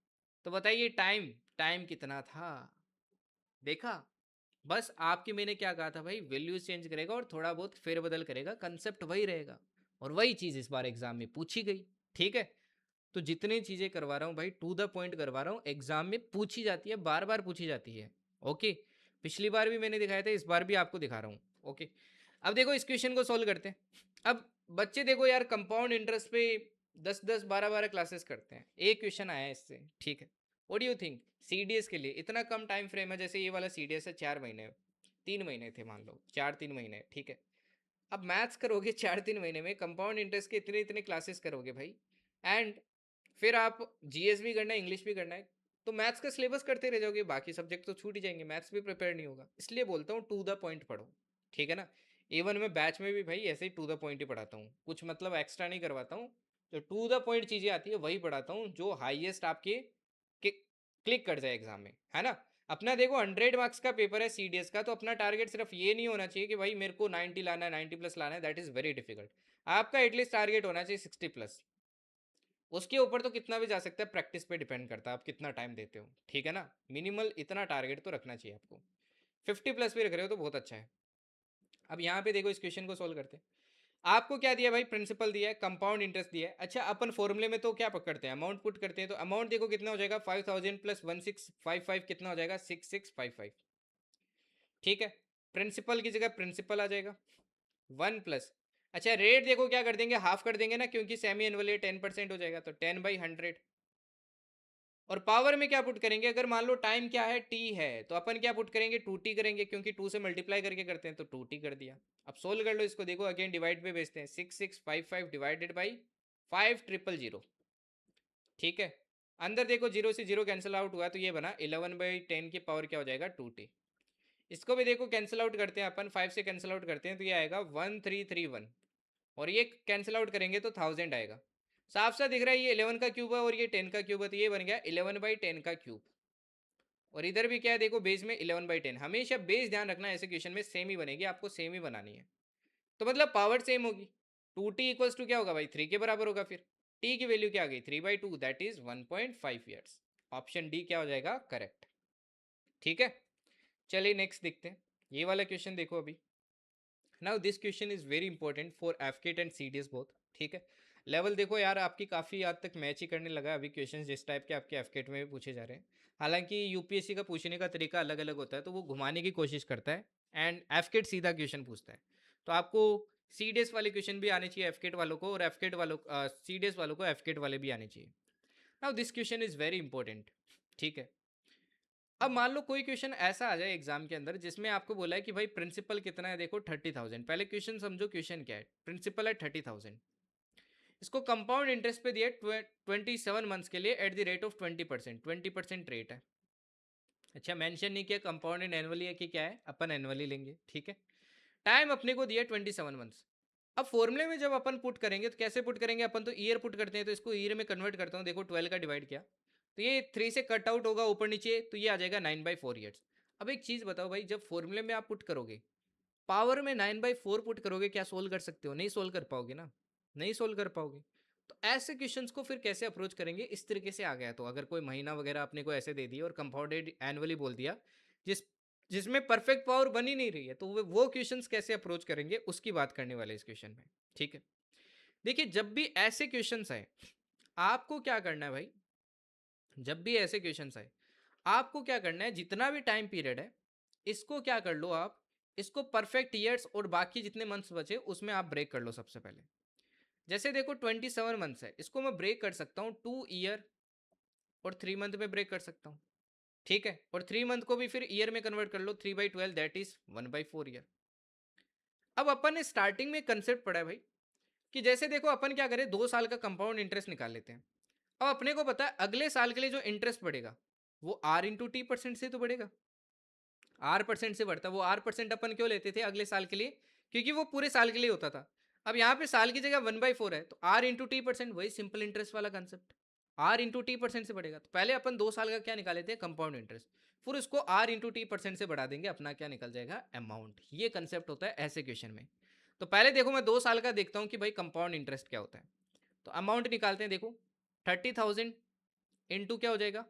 तो बताइए टाइम, टाइम कितना था, देखा। बस आपकी मैंने क्या कहा था भाई, वैल्यूज चेंज करेगा और थोड़ा बहुत फेरबदल करेगा, कंसेप्ट वही रहेगा। और वही चीज इस बार एग्जाम में पूछी गई, ठीक है। तो जितनी चीजें करवा रहा हूँ भाई टू द पॉइंट करवा रहा हूँ, एग्जाम में पूछी जाती है, बार बार पूछी जाती है। ओके, पिछली बार भी मैंने दिखाया था, इस बार भी आपको दिखा रहा हूँ। ओके, अब देखो इस क्वेश्चन को सॉल्व करते हैं। अब बच्चे देखो यार कंपाउंड इंटरेस्ट पे 10-10 12-12 क्लासेस करते हैं, एक क्वेश्चन आया है इससे, ठीक है। What do you think CDS के लिए इतना कम टाइम फ्रेम है, जैसे ये वाला सीडीएस है 4 महीने, 3 महीने थे मान लो, 4 3 महीने, ठीक है। अब मैथ्स करोगे 4 3 महीने में, कंपाउंड इंटरेस्ट के इतने इतने क्लासेस करोगे भाई, एंड फिर आप जीएस भी करना है, इंग्लिश भी करना है, तो मैथ्स का सिलेबस करते रह जाओगे, बाकी सब्जेक्ट तो छूट ही जाएंगे, मैथ्स भी प्रिपेयर नहीं होगा। इसलिए बोलता हूँ टू द पॉइंट पढ़ो, ठीक है ना। इवन मैं बैच में भी भाई ऐसे ही टू द पॉइंट ही पढ़ाता हूँ, कुछ मतलब एक्स्ट्रा नहीं करवाता हूँ। जो टू द पॉइंट चीज़ें आती है वही पढ़ाता हूँ, जो हाईएस्ट आपके क्लिक कर जाए एग्जाम में, है ना। अपना देखो 100 मार्क्स का पेपर है सीडीएस का, तो अपना टारगेट सिर्फ ये नहीं होना चाहिए कि भाई मेरे को 90 लाना है, 90+ लाना है, दैट इज़ वेरी डिफिकल्ट। आपका एटलीस्ट टारगेट होना चाहिए 60+। उसके ऊपर तो कितना भी जा सकता है, प्रैक्टिस पे डिपेंड करता है आप कितना टाइम देते हो, ठीक है ना। मिनिमल इतना टारगेट तो रखना चाहिए आपको, 50+ भी रख रहे हो तो बहुत अच्छा है। अब यहाँ पे देखो इस क्वेश्चन को सोल्व करते हैं। आपको क्या दिया भाई, प्रिंसिपल दिया है, कंपाउंड इंटरेस्ट दिया है। अच्छा अपन फॉर्मूले में तो क्या पकड़ते हैं, अमाउंट पुट करते हैं। तो अमाउंट देखो कितना हो जाएगा 5000 + 1655 कितना हो जाएगा 6655, ठीक है। प्रिंसिपल की जगह प्रिंसिपल आ जाएगा 1 प्लस, अच्छा रेट देखो क्या कर देंगे, हाफ कर देंगे ना, क्योंकि सेमी एनुअल है 10% हो जाएगा, तो 10/100। और पावर में क्या पुट करेंगे, अगर मान लो टाइम क्या है टी है, तो अपन क्या पुट करेंगे 2t करेंगे, क्योंकि 2 से मल्टीप्लाई करके करते हैं, तो 2t कर दिया। अब सोल्व कर लो इसको, देखो अगेन डिवाइड पे भेजते हैं, 6655 डिवाइडेड बाई 5000। ठीक है, अंदर देखो जीरो से जीरो कैंसिल आउट हुआ, तो ये बना 11/10 की पावर क्या हो जाएगा 2t। इसको भी देखो कैंसिल आउट करते हैं अपन, 5 से कैंसिल आउट करते हैं, तो ये आएगा 1331, और ये कैंसिल आउट करेंगे तो 1000 आएगा। साफ साफ दिख रहा है ये 11 का क्यूब है और ये 10 का क्यूब है, तो ये बन गया 11/10 का क्यूब। और इधर भी क्या है देखो, बेस में 11/10, हमेशा बेस ध्यान रखना, ऐसे क्वेश्चन में सेम ही बनेगी, आपको सेम ही बनानी है। तो मतलब पावर सेम होगी, 2t इक्वल्स टू क्या होगा भाई 3 के बराबर होगा, फिर t की वैल्यू क्या आ गई 3/2, that is 1.5 years. Option D क्या हो जाएगा करेक्ट। ठीक है, चलिए नेक्स्ट देखते हैं, ये वाला क्वेश्चन देखो अभी। Now this question is very important for AFCAT and CDS both. ठीक है, लेवल देखो यार आपकी काफ़ी हद तक मैच ही करने लगा अभी, क्वेश्चन जिस टाइप के आपके एफकेट में भी पूछे जा रहे हैं। हालांकि यूपीएससी का पूछने का तरीका अलग अलग होता है, तो वो घुमाने की कोशिश करता है, एंड एफकेट सीधा क्वेश्चन पूछता है। तो आपको सीडीएस वाले क्वेश्चन भी आने चाहिए एफकेट वालों को, और एफकेट वालों सीडीएस वालों को एफकेट वाले भी आने चाहिए। Now this question is very important. ठीक है, अब मान लो कोई क्वेश्चन ऐसा आ जाए एग्जाम के अंदर जिसमें आपको बोला है कि भाई प्रिंसिपल कितना है, देखो 30,000। पहले क्वेश्चन समझो, क्वेश्चन क्या है, प्रिंसिपल है 30,000, इसको कंपाउंड इंटरेस्ट पे दिया 27 मंथ्स के लिए eight the rate of 20%, 20% rate है। अच्छा मेंशन नहीं किया कंपाउंड एंड एनुअली है कि क्या है, अपन एनुअली लेंगे। ठीक है, टाइम अपने को दिया 27 मंथ्स। अब फॉर्मूले में जब अपन पुट करेंगे तो कैसे पुट करेंगे, अपन तो ईयर पुट करते हैं, तो इसको ईयर में कन्वर्ट करता हूँ, देखो 12 का डिवाइड किया, तो ये 3 से कट आउट होगा ऊपर नीचे, तो ये आ जाएगा 9/4 ईयर्स। अब एक चीज़ बताओ भाई, जब फॉर्मूले में आप पुट करोगे, पावर में 9/4 पुट करोगे, क्या सोल्व कर सकते हो, नहीं सोल्व कर पाओगे ना, नहीं सोल्व कर पाओगे। तो ऐसे क्वेश्चंस को फिर कैसे अप्रोच करेंगे, इस तरीके से आ गया, तो अगर कोई महीना वगैरह आपने को ऐसे दे दिया और कंपाउंडेड एनुअली बोल दिया, जिस जिसमें परफेक्ट पावर बनी नहीं रही है, तो वो क्वेश्चंस कैसे अप्रोच करेंगे उसकी बात करने वाले इस क्वेश्चन में। ठीक है, देखिए जब भी ऐसे क्वेश्चंस आए, आपको क्या करना है भाई, जब भी ऐसे क्वेश्चंस आए आपको क्या करना है, जितना भी टाइम पीरियड है इसको क्या कर लो आप, इसको परफेक्ट ईयर्स और बाकी जितने मंथ्स बचे उसमें आप ब्रेक कर लो सबसे पहले। जैसे देखो 27 मंथ्स है, इसको मैं ब्रेक कर सकता हूँ 2 ईयर और 3 मंथ में ब्रेक कर सकता हूँ। ठीक है, और 3 मंथ को भी फिर ईयर में कन्वर्ट कर लो, 3/12 दैट इज 1/4 ईयर। अब अपन ने स्टार्टिंग में कंसेप्ट पढ़ा है भाई, कि जैसे देखो अपन क्या करें, 2 साल का कंपाउंड इंटरेस्ट निकाल लेते हैं। अब अपने को पता है अगले साल के लिए जो इंटरेस्ट बढ़ेगा वो R/T% से तो बढ़ेगा, R% से बढ़ता, वो R% अपन क्यों लेते थे अगले साल के लिए, क्योंकि वो पूरे साल के लिए होता था। अब यहाँ पे साल की जगह 1/4 है, तो R/T%, वही सिंपल इंटरेस्ट वाला कंसेप्ट, R/T% से बढ़ेगा। तो पहले अपन 2 साल का क्या निकाले थे कंपाउंड इंटरेस्ट, फिर उसको R/T% से बढ़ा देंगे, अपना क्या निकल जाएगा अमाउंट। ये कंसेप्ट होता है ऐसे क्वेश्चन में। तो पहले देखो मैं 2 साल का देखता हूँ कि भाई कंपाउंड इंटरेस्ट क्या होता है, तो अमाउंट निकालते हैं, देखो 30,000 इंटू क्या हो जाएगा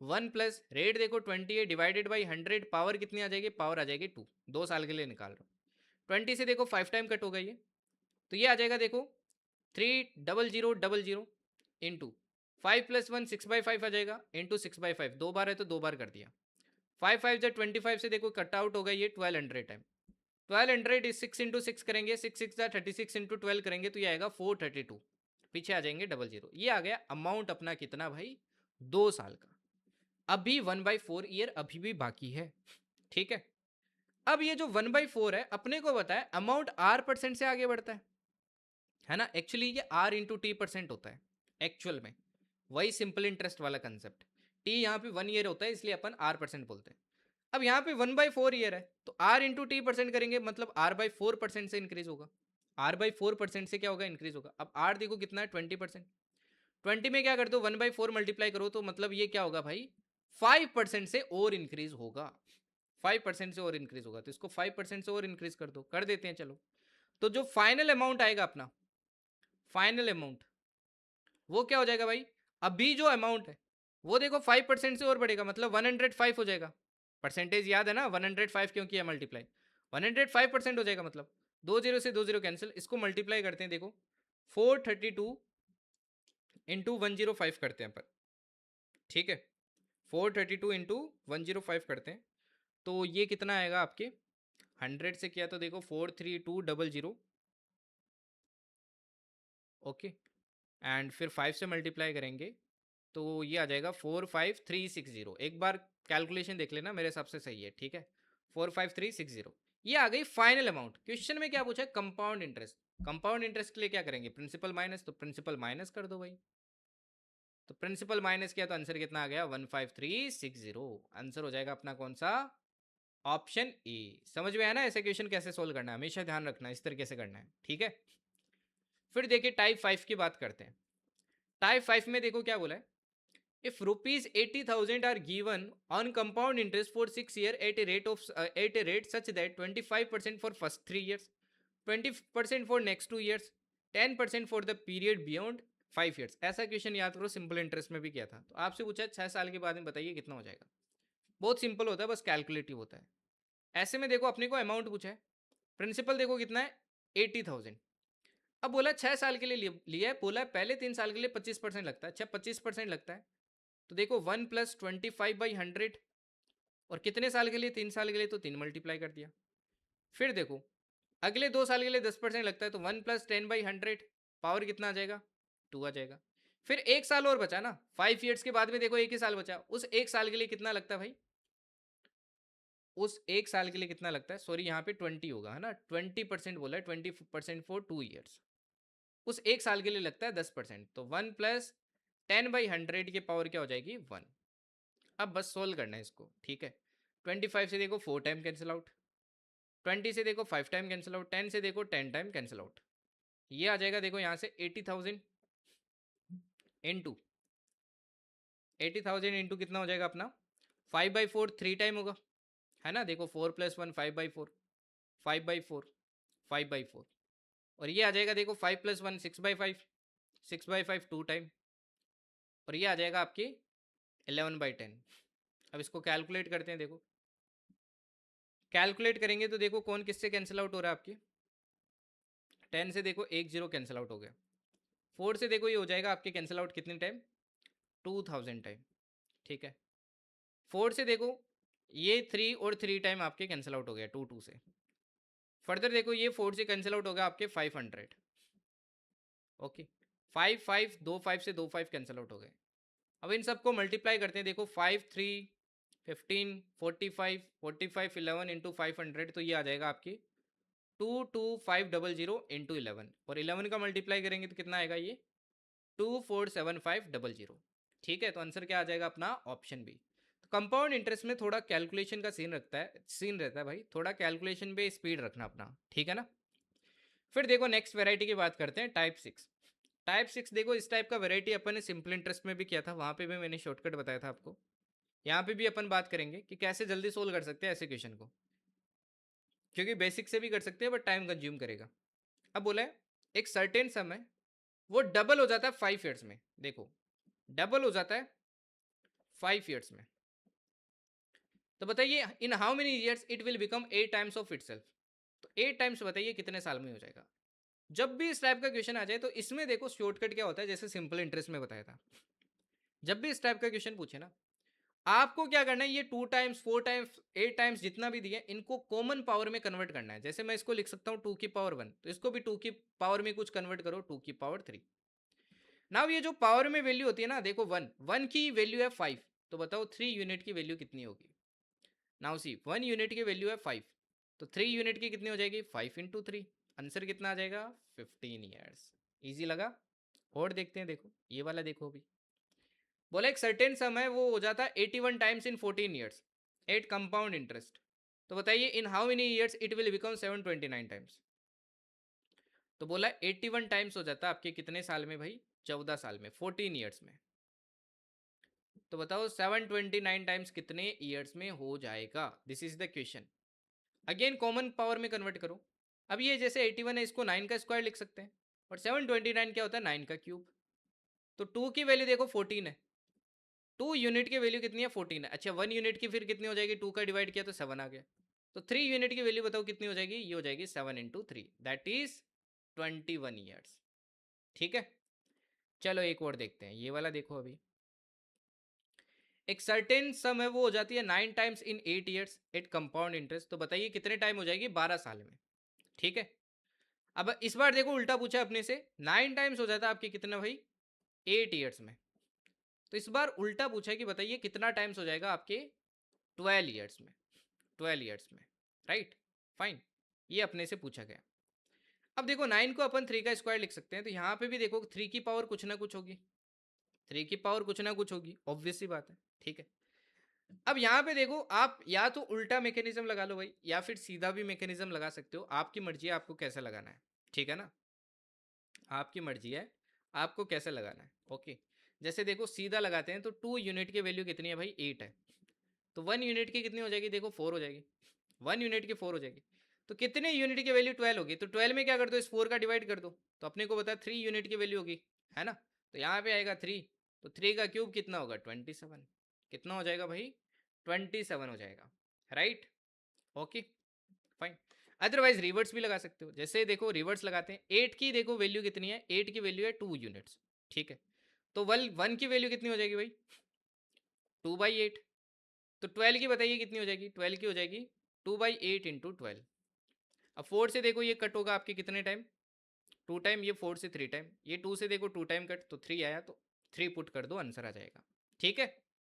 1 प्लस रेट देखो 20 है डिवाइडेड बाई 100, पावर कितनी आ जाएगी, पावर आ जाएगी 2, 2 साल के लिए निकाल रहा हूँ। 20 से देखो 5 टाइम कट होगा ये, तो ये आ जाएगा देखो 30000 इंटू 5+1 6/5 आ जाएगा, इंटू 6/5, 2 बार है तो 2 बार कर दिया। 5×5 = 25 से देखो कट आउट होगा ये 1200 टाइम, 1200 इज 6×6 करेंगे, 6×6 = 36 इंटू 12 करेंगे, तो ये आएगा 432, पीछे आ जाएंगे 00। ये आ गया अमाउंट अपना कितना भाई 2 साल का। अभी 1/4 ईयर अभी भी बाकी है। ठीक है, अब ये जो 1/4 है अपने को बताया अमाउंट R% से आगे बढ़ता है ना, एक्चुअली ये R/T% होता है एक्चुअल में, वही सिंपल इंटरेस्ट वाला कंसेप्ट। टी यहाँ पे 1 ईयर होता है इसलिए अपन R% बोलते हैं। अब यहाँ पे 1/4 ईयर है, तो R/T% करेंगे, मतलब R/4% से इंक्रीज होगा, R/4% से क्या होगा इंक्रीज होगा। अब R देखो कितना है 20%, 20 में क्या कर दो 1/4 मल्टीप्लाई करो, तो मतलब ये क्या होगा भाई 5% से और इंक्रीज होगा, 5% से और इंक्रीज होगा, तो इसको 5% से और इंक्रीज कर दो, कर देते हैं चलो। तो जो फाइनल अमाउंट आएगा अपना, फाइनल अमाउंट वो क्या हो जाएगा भाई, अभी जो अमाउंट है वो देखो 5% से और बढ़ेगा, मतलब 105 हो जाएगा। परसेंटेज याद है ना, 105 क्यों किया मल्टीप्लाई, 105% हो जाएगा, मतलब 2 0 से 2 0 कैंसिल, इसको मल्टीप्लाई करते हैं देखो 432 इंटू 105 करते हैं पर। ठीक है, 432 इंटू 105 करते हैं, तो ये कितना आएगा आपके 100 से किया तो देखो 43200, ओके, एंड फिर 5 से मल्टीप्लाई करेंगे तो ये आ जाएगा 45360। एक बार कैलकुलेशन देख लेना, मेरे हिसाब से सही है, ठीक है। 45360 ये आ गई फाइनल अमाउंट। क्वेश्चन में क्या पूछा है? Compound interest. कंपाउंड इंटरेस्ट के लिए क्या करेंगे? प्रिंसिपल माइनस, तो प्रिंसिपल माइनस कर दो भाई। तो प्रिंसिपल माइनस किया तो आंसर कितना आ गया? 15360। आंसर हो जाएगा अपना कौन सा? Option A. समझ में आया ना ऐसे क्वेश्चन कैसे सोल्व करना है? हमेशा ध्यान रखना, इस तरीके से करना है, ठीक है। फिर देखिए टाइप 5 की बात करते हैं। टाइप 5 में देखो क्या बोला है। If rupees 80,000 are given on compound interest for 6 years at a rate such that 25% for first 3 years, 20% for next 2 years, 10% for the period beyond 5 years। ऐसा क्वेश्चन याद करो, सिंपल इंटरेस्ट में भी किया था। तो आपसे पूछा 6 साल के बाद में बताइए कितना हो जाएगा। बहुत सिंपल होता है, बस कैलकुलेटिव होता है। ऐसे में देखो अपने को अमाउंट पूछा है, प्रिंसिपल देखो कितना है? 80,000। अब बोला 6 साल के लिए लिया है, बोला है पहले 3 साल के लिए 25% लगता है। अच्छा 25% लगता है तो देखो 1 प्लस 25/100, और कितने साल के लिए? 3 साल के लिए, तो 3 मल्टीप्लाई कर दिया। फिर देखो अगले 2 साल के लिए 10% लगता है, तो 1 प्लस 10/100, पावर कितना आ जाएगा? 2 आ जाएगा। फिर एक साल और बचा ना, 5 ईयर्स के बाद में देखो एक ही साल बचा, उस एक साल के लिए कितना लगता है भाई? उस एक साल के लिए कितना लगता है? सॉरी यहाँ पे 20 होगा, है ना, 20% बोला है, 20% फॉर 2 ईयर्स। उस एक साल के लिए लगता है 10%, तो 1 प्लस 10/100 की पावर क्या हो जाएगी? 1। अब बस सोल्व करना है इसको, ठीक है। 25 से देखो 4 टाइम कैंसिल आउट, 20 से देखो 5 टाइम कैंसिल आउट, 10 से देखो 10 टाइम कैंसिल आउट। ये आ जाएगा देखो यहाँ से 80,000 इंटू 80,000 इंटू कितना हो जाएगा अपना? 5/4 3 टाइम होगा, है ना। देखो 4 प्लस 1 5/4, 5/4, 5/4, और ये आ जाएगा देखो 5 प्लस 1 6/5, 6/5 2 टाइम, और ये आ जाएगा आपकी 11/10। अब इसको कैलकुलेट करते हैं। देखो कैलकुलेट करेंगे तो देखो कौन किससे कैंसिल आउट हो रहा है आपकी? 10 से देखो 1 0 कैंसिल आउट हो गया। 4 से देखो ये हो जाएगा आपके कैंसिल आउट कितने टाइम? 2000 टाइम, ठीक है। 4 से देखो ये 3 और 3 टाइम आपके कैंसिल आउट हो गया 2 2 से। फर्दर देखो ये 4 से कैंसिल आउट हो गया आपके 500, ओके। 5 5 2 5 से 2 5 कैंसिल आउट हो गए। अब इन सबको मल्टीप्लाई करते हैं। देखो 5 3 15 45 45 11 इंटू 500, तो ये आ जाएगा आपकी 22500 इंटू 11, और 11 का मल्टीप्लाई करेंगे तो कितना आएगा? ये 247500, ठीक है। तो आंसर क्या आ जाएगा अपना? Option B. तो कंपाउंड इंटरेस्ट में थोड़ा कैलकुलेशन का सीन रहता है भाई, थोड़ा कैलकुलेशन पे स्पीड रखना अपना, ठीक है ना। फिर देखो नेक्स्ट वेराइटी की बात करते हैं, टाइप 6। टाइप 6 देखो, इस टाइप का वेराइटी अपन ने सिंपल इंटरेस्ट में भी किया था, वहां पे भी मैंने शॉर्टकट बताया था आपको। यहाँ पे भी अपन बात करेंगे कि कैसे जल्दी सोल्व कर सकते हैं ऐसे क्वेश्चन को, क्योंकि बेसिक से भी कर सकते हैं बट टाइम कंज्यूम करेगा। अब बोला है एक सर्टेन सम है, वो डबल हो जाता है 5 ईयर्स में। देखो डबल हो जाता है 5 ईयर्स में, तो बताइए in how many years it will become 8 times of itself. तो 8 टाइम्स बताइए कितने साल में हो जाएगा? जब भी इस टाइप का क्वेश्चन आ जाए तो इसमें देखो शॉर्टकट क्या होता है, जैसे सिंपल इंटरेस्ट में बताया था। जब भी इस टाइप का क्वेश्चन पूछे ना, आपको क्या करना है, ये 2 टाइम्स 4 टाइम्स 8 टाइम्स जितना भी दिए, इनको कॉमन पावर में कन्वर्ट करना है। जैसे मैं इसको लिख सकता हूँ 2 की पावर 1, तो इसको भी 2 की पावर में कुछ कन्वर्ट करो, 2 की पावर 3। नाउ ये जो पावर में वैल्यू होती है ना, देखो 1 की वैल्यू है 5, तो बताओ 3 यूनिट की वैल्यू कितनी होगी? नाउ सी 1 यूनिट की वैल्यू है 5, तो 3 यूनिट की कितनी हो जाएगी? 5 इंटू 3। आंसर कितना आ जाएगा? 15 ईयर्स। इजी लगा? और देखते हैं, देखो ये वाला देखो अभी। बोला एक सर्टेन सम है, वो हो जाता है 81 times in 14 years at compound interest. तो बताइए in how many years it will become 729 times. तो बोला 81 टाइम्स हो जाता है आपके कितने साल में भाई? 14 साल में, 14 ईयर्स में। तो बताओ 729 टाइम्स कितने ईयर्स में हो जाएगा? This is the question. Again common power में कन्वर्ट करो। अब ये जैसे 81 है, इसको 9 का स्क्वायर लिख सकते हैं, और 729 क्या होता है? 9 का क्यूब। तो 2 की वैल्यू देखो 14 है, 2 यूनिट की वैल्यू कितनी है? 14 है। अच्छा 1 यूनिट की फिर कितनी हो जाएगी? 2 का डिवाइड किया तो 7 आ गया। तो 3 यूनिट की वैल्यू बताओ कितनी हो जाएगी? ये हो जाएगी 7 इंटू 3, दैट इज 21 ईयर्स, ठीक है। चलो एक और देखते हैं, ये वाला देखो अभी। एक सर्टेन सम है वो हो जाती है 9 times in 8 years at compound interest. तो बताइए कितने टाइम हो जाएगी? 12 साल में। ठीक है। अब इस बार देखो उल्टा पूछा अपने से, 9 टाइम्स हो जाता है आपके कितना भाई? 8 ईयर्स में। तो इस बार उल्टा पूछा है कि बताइए कितना टाइम्स हो जाएगा आपके 12 ईयर्स में। 12 ईयर्स में, राइट, फाइन। ये अपने से पूछा गया। अब देखो 9 को अपन 3 का स्क्वायर लिख सकते हैं, तो यहाँ पे भी देखो 3 की पावर कुछ ना कुछ होगी। 3 की पावर कुछ ना कुछ होगी, ऑब्वियस सी बात है। ठीक है। अब यहाँ पे देखो आप या तो उल्टा मैकेनिज्म लगा लो भाई, या फिर सीधा भी मैकेनिज्म लगा सकते हो, आपकी मर्जी है आपको कैसा लगाना है। ठीक है ना, आपकी मर्जी है आपको कैसे लगाना है। ओके, जैसे देखो सीधा लगाते हैं तो 2 यूनिट की वैल्यू कितनी है भाई? 8 है। तो 1 यूनिट की कितनी हो जाएगी? देखो 4 हो जाएगी। 1 यूनिट की 4 हो जाएगी। तो कितने यूनिट की वैल्यू 12 होगी? तो 12 में क्या कर दो? इस 4 का डिवाइड कर दो। तो अपने को पता है 3 यूनिट की वैल्यू होगी, है ना। तो यहाँ पे आएगा 3। तो 3 का क्यूब कितना होगा? 27। कितना हो जाएगा भाई? 27 हो जाएगा, right. Okay, fine. Otherwise reverse भी लगा सकते हो। जैसे देखो रिवर्स लगाते हैं, 8 की देखो वैल्यू कितनी है? 8 की वैल्यू है 2 यूनिट्स। ठीक है। तो 1 की वैल्यू कितनी हो जाएगी भाई? 2/8। तो 12 की बताइए कितनी हो जाएगी? 12 की हो जाएगी 2/8 इंटू 12। अब 4 से देखो ये कट होगा आपके कितने टाइम? 2 टाइम। ये 4 से 3 टाइम। ये 2 से देखो 2 टाइम कट, तो 3 आया, तो 3 पुट कर दो, आंसर आ जाएगा। ठीक है।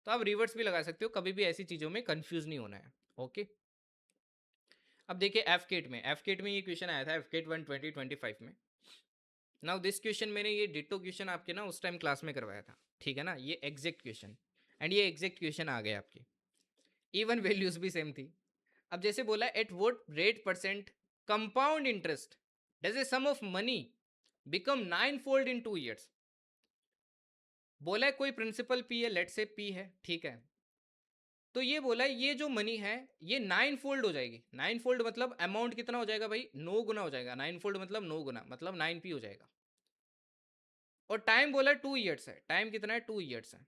तो आप रिवर्स भी लगा सकते हो, कभी भी ऐसी चीज़ों में कंफ्यूज नहीं होना है। ओके। अब देखिए एफ केट में ये क्वेश्चन आया था, एफ केट 1 2025 में। नाउ दिस क्वेश्चन मैंने ये डिटो क्वेश्चन आपके ना उस टाइम क्लास में करवाया था। ठीक है ना, ये एग्जैक्ट क्वेश्चन, एंड ये एग्जैक्ट क्वेश्चन आ गए आपके। इवन वैल्यूज भी सेम थी। अब जैसे बोला at what rate percent compound interest does a sum of money become 9 fold in 2 years. बोला है कोई प्रिंसिपल पी है, लेट से पी है, ठीक है। तो ये बोला है ये जो मनी है ये 9 फोल्ड हो जाएगी। 9 फोल्ड मतलब अमाउंट कितना हो जाएगा भाई? 9 गुना हो जाएगा। 9 फोल्ड मतलब 9 गुना, मतलब 9p हो जाएगा। और टाइम बोला 2 ईयर्स है। टाइम कितना है? 2 ईयर्स है।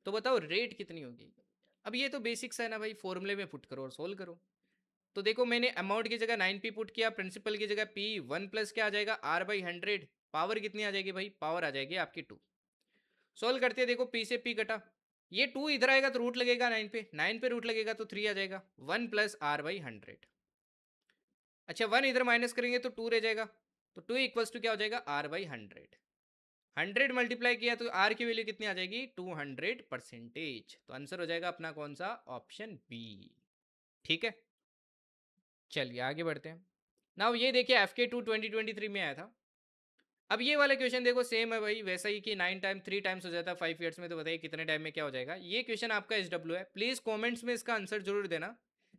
तो बताओ रेट कितनी होगी? अब ये तो बेसिक्स है ना भाई, फॉर्मूले में पुट करो और सोल्व करो। तो देखो मैंने अमाउंट की जगह 9p पुट किया, प्रिंसिपल की जगह p, 1 प्लस क्या आ जाएगा? r/100। पावर कितनी आ जाएगी भाई? पावर आ जाएगी आपकी 2। सोल्व करते हैं, देखो p से p कटा, ये 2 इधर आएगा तो रूट लगेगा 9 पे, 9 पे रूट लगेगा तो 3 आ जाएगा। 1 प्लस r/100। अच्छा 1 इधर माइनस करेंगे तो 2 रह जाएगा। तो 2 इक्वल्स टू क्या हो जाएगा? r/100। 100 मल्टीप्लाई किया तो r की वैल्यू कितनी आ जाएगी? 200%। तो आंसर हो जाएगा अपना कौन सा? Option B. ठीक है, चलिए आगे बढ़ते हैं। नाउ ये देखिए एफ के 2023 में आया था। अब ये वाला क्वेश्चन देखो सेम है भाई, वैसा ही कि 3 टाइम्स हो जाता है 5 ईयर्स में। तो बताइए कितने टाइम में क्या हो जाएगा? ये क्वेश्चन आपका SW है। प्लीज़ कमेंट्स में इसका आंसर जरूर देना,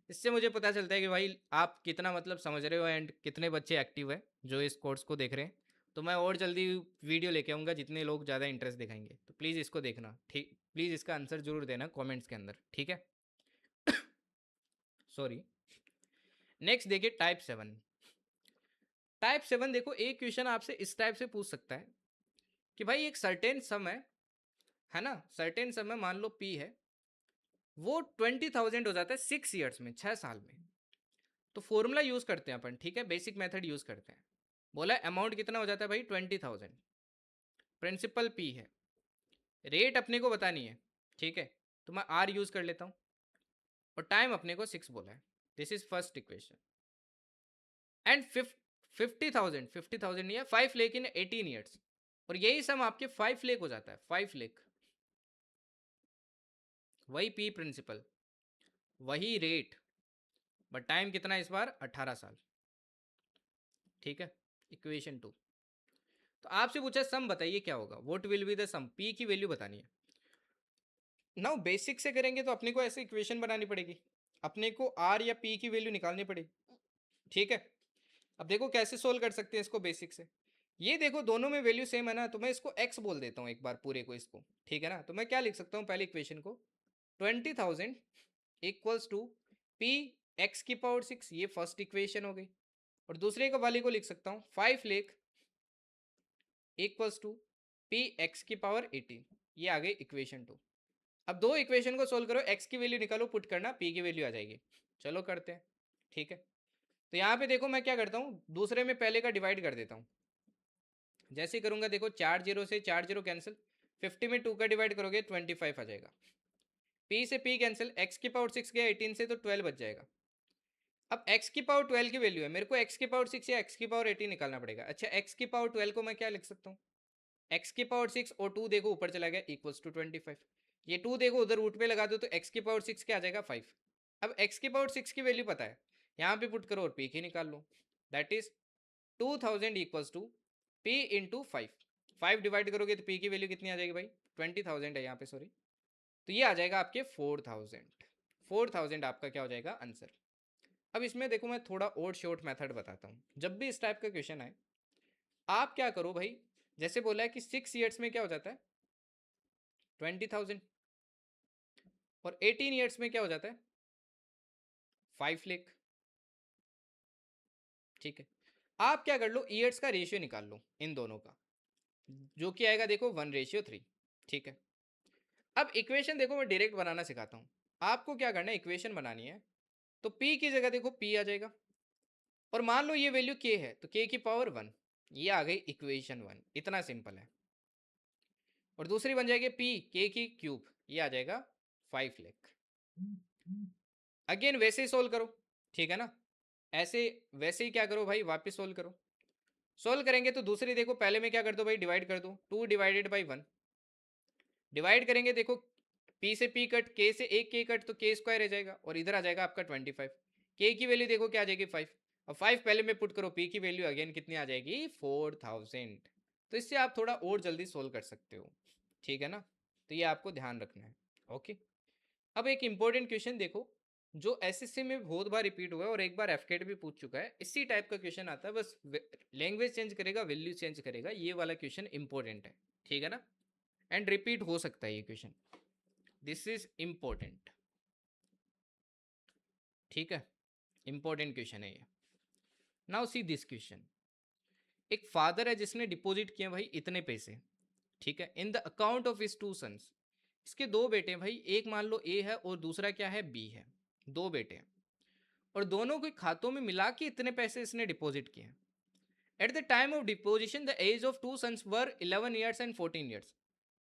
इससे मुझे पता चलता है कि भाई आप कितना मतलब समझ रहे हो एंड कितने बच्चे एक्टिव है जो इस कोर्स को देख रहे हैं। तो मैं और जल्दी वीडियो लेके आऊँगा जितने लोग ज़्यादा इंटरेस्ट दिखाएंगे। तो प्लीज़ इसको देखना, ठीक, प्लीज़ इसका आंसर जरूर देना कॉमेंट्स के अंदर, ठीक है। सॉरी। नेक्स्ट देखिए टाइप 7। टाइप 7 देखो एक क्वेश्चन आपसे इस टाइप से पूछ सकता है कि भाई एक सर्टेन सम है ना, सर्टेन सम है, मान लो पी है, वो 20,000 हो जाता है 6 ईयर्स में, 6 साल में। तो फॉर्मूला यूज करते हैं अपन, ठीक है, बेसिक मेथड यूज करते हैं। बोला अमाउंट कितना हो जाता है भाई? 20,000। प्रिंसिपल पी है, रेट अपने को बतानी है, ठीक है। तो मैं आर यूज कर लेता हूँ, और टाइम अपने को 6 बोला है। This is first equation. And 50,000 नहीं है, 5 लाख इन 18 ईयर्स। और यही सम आपके 5 लाख हो जाता है, 5 लाख। वही पी प्रिंसिपल, वही रेट, बट टाइम कितना इस बार? 18 साल। ठीक है, इक्वेशन 2। तो आपसे पूछा सम बताइए क्या होगा, what will be the sum, P की वैल्यू बतानी है। नाउ बेसिक से करेंगे तो अपने को ऐसे इक्वेशन बनानी पड़ेगी, अपने को आर या पी की वैल्यू निकालनी पड़ेगी, ठीक है। अब देखो कैसे सोल्व कर सकते हैं इसको बेसिक से। ये देखो दोनों में वैल्यू सेम है ना, तो मैं इसको एक्स बोल देता हूँ एक बार पूरे को इसको, ठीक है ना। तो मैं क्या लिख सकता हूँ पहले इक्वेशन को? 20,000 इक्वल्स टू पी एक्स की पावर 6, ये फर्स्ट इक्वेशन हो गई। और दूसरे को वाले को लिख सकता हूँ 5 lakh equals to P X की पावर 18, ये आ गई इक्वेशन 2। अब दो इक्वेशन को सोल्व करो, एक्स की वैल्यू निकालो, पुट करना, पी की वैल्यू आ जाएगी। चलो करते हैं, ठीक है। तो यहाँ पे देखो मैं क्या करता हूँ, दूसरे में पहले का डिवाइड कर देता हूँ। जैसे ही करूँगा देखो 4 जीरो से 4 जीरो कैंसिल, 50 में 2 का डिवाइड करोगे 25 आ जाएगा। p से p कैंसिल, x की पावर 6 गया 18 से तो 12 बच जाएगा। अब x की पावर 12 की वैल्यू है, मेरे को x की पावर 6 या x की पावर 18 निकालना पड़ेगा। अच्छा x की पावर 12 को मैं क्या लिख सकता हूँ, x की पावर 6 और 2 देखो ऊपर चला गया इक्वल्स टू 25। ये 2 देखो उधर रूट पे लगा दो तो x की पावर 6 क्या आ जाएगा 5। अब x की पावर 6 की वैल्यू पता है, यहाँ पे पुट करो और p की निकाल लो। That is 2000 equals to p into 5 divide करोगे तो p की वैल्यू कितनी आ जाएगी भाई, 20,000 है यहाँ पे, सॉरी। तो ये आ जाएगा आपके 4000 आपका क्या हो जाएगा आंसर। अब इसमें देखो मैं थोड़ा और शॉर्ट मेथड बताता हूँ। जब भी इस टाइप का क्वेश्चन आए आप क्या करो भाई, जैसे बोला है कि 6 ईयर्स में क्या हो जाता है 20,000 और 18 ईयर्स में क्या हो जाता है 5 लाख। ठीक है, आप क्या कर लो ईयर्स का रेशियो निकाल लो इन दोनों का, जो कि आएगा देखो 1:3। ठीक है, अब इक्वेशन देखो मैं डायरेक्ट बनाना सिखाता हूँ। आपको क्या करना है, इक्वेशन बनानी है तो p की जगह देखो p आ जाएगा और मान लो ये वैल्यू k है तो k की पावर 1, ये आ गई इक्वेशन 1। इतना सिंपल है। और दूसरी बन जाएगी p k की क्यूब, ये आ जाएगा 5 लाख। अगेन वैसे ही सोल्व करो, ठीक है ना, ऐसे वैसे ही क्या करो भाई वापस सोल्व करो। सोल्व करेंगे तो दूसरी देखो पहले में क्या कर दो भाई, डिवाइड कर दो, 2 डिवाइडेड बाई 1। डिवाइड करेंगे देखो p से p कट, k से एक k कट तो k स्क्वायर रह जाएगा और इधर आ जाएगा आपका 25। k की वैल्यू देखो क्या आ जाएगी 5, और 5 पहले में पुट करो, p की वैल्यू अगेन कितनी आ जाएगी 4000। तो इससे आप थोड़ा और जल्दी सोल्व कर सकते हो, ठीक है ना। तो ये आपको ध्यान रखना है। ओके, अब एक इंपॉर्टेंट क्वेश्चन देखो जो एसएससी में बहुत बार रिपीट हुआ है और एक बार एफकेट भी पूछ चुका है, इसी टाइप का क्वेश्चन आता है, बस लैंग्वेज चेंज करेगा, वैल्यू चेंज करेगा। ये वाला क्वेश्चन इंपॉर्टेंट है, ठीक है ना, एंड रिपीट हो सकता है ये क्वेश्चन, दिस इज इंपॉर्टेंट। ठीक है, इंपॉर्टेंट क्वेश्चन है ये। नाउ सी दिस क्वेश्चन, एक फादर है जिसने डिपॉजिट किए भाई इतने पैसे, ठीक है, in the account of his 2 sons. इसके 2 बेटे हैं भाई, एक मान लो ए है और दूसरा क्या है बी है, 2 बेटे हैं और दोनों के खातों में मिला के इतने पैसे इसने डिपॉजिट किए हैं। At the time of deposition the age of 2 sons were 11 years and 14 years.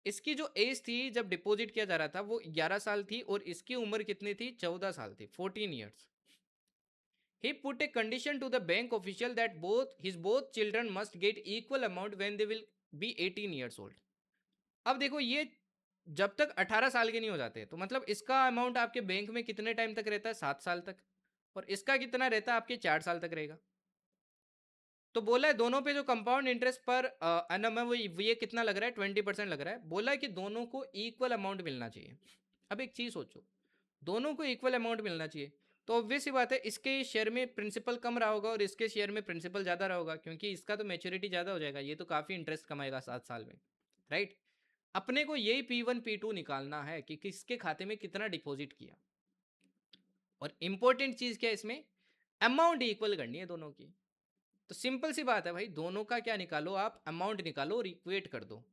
इसकी जो एज थी जब डिपॉजिट किया जा रहा था वो 11 साल थी और इसकी उम्र कितनी थी 14 साल थी, 14 years. He put a condition to the bank official that both children must get equal amount when they will be 18 years old. अब देखो ये जब तक 18 साल के नहीं हो जाते तो मतलब इसका अमाउंट आपके बैंक में कितने टाइम तक रहता है 7 साल तक, और इसका कितना रहता है आपके 4 साल तक रहेगा। तो बोला है दोनों पे जो कंपाउंड इंटरेस्ट पर एनम है वो ये कितना लग रहा है 20% लग रहा है। बोला है कि दोनों को इक्वल अमाउंट मिलना चाहिए। अब एक चीज़ सोचो, दोनों को इक्वल अमाउंट मिलना चाहिए तो ऑब्वियस ही बात है इसके शेयर में प्रिंसिपल कम रहा होगा और इसके शेयर में प्रिंसिपल ज़्यादा रहा होगा, क्योंकि इसका तो मैच्योरिटी ज़्यादा हो जाएगा, ये तो काफ़ी इंटरेस्ट कमाएगा 7 साल में, राइट। अपने को यही P1 P2 निकालना है कि किसके खाते में कितना डिपॉजिट किया, और इंपॉर्टेंट चीज़ क्या है इसमें, अमाउंट इक्वल करनी है दोनों की। तो सिंपल सी बात है भाई, दोनों का क्या निकालो आप, अमाउंट निकालो और इक्वेट कर दो।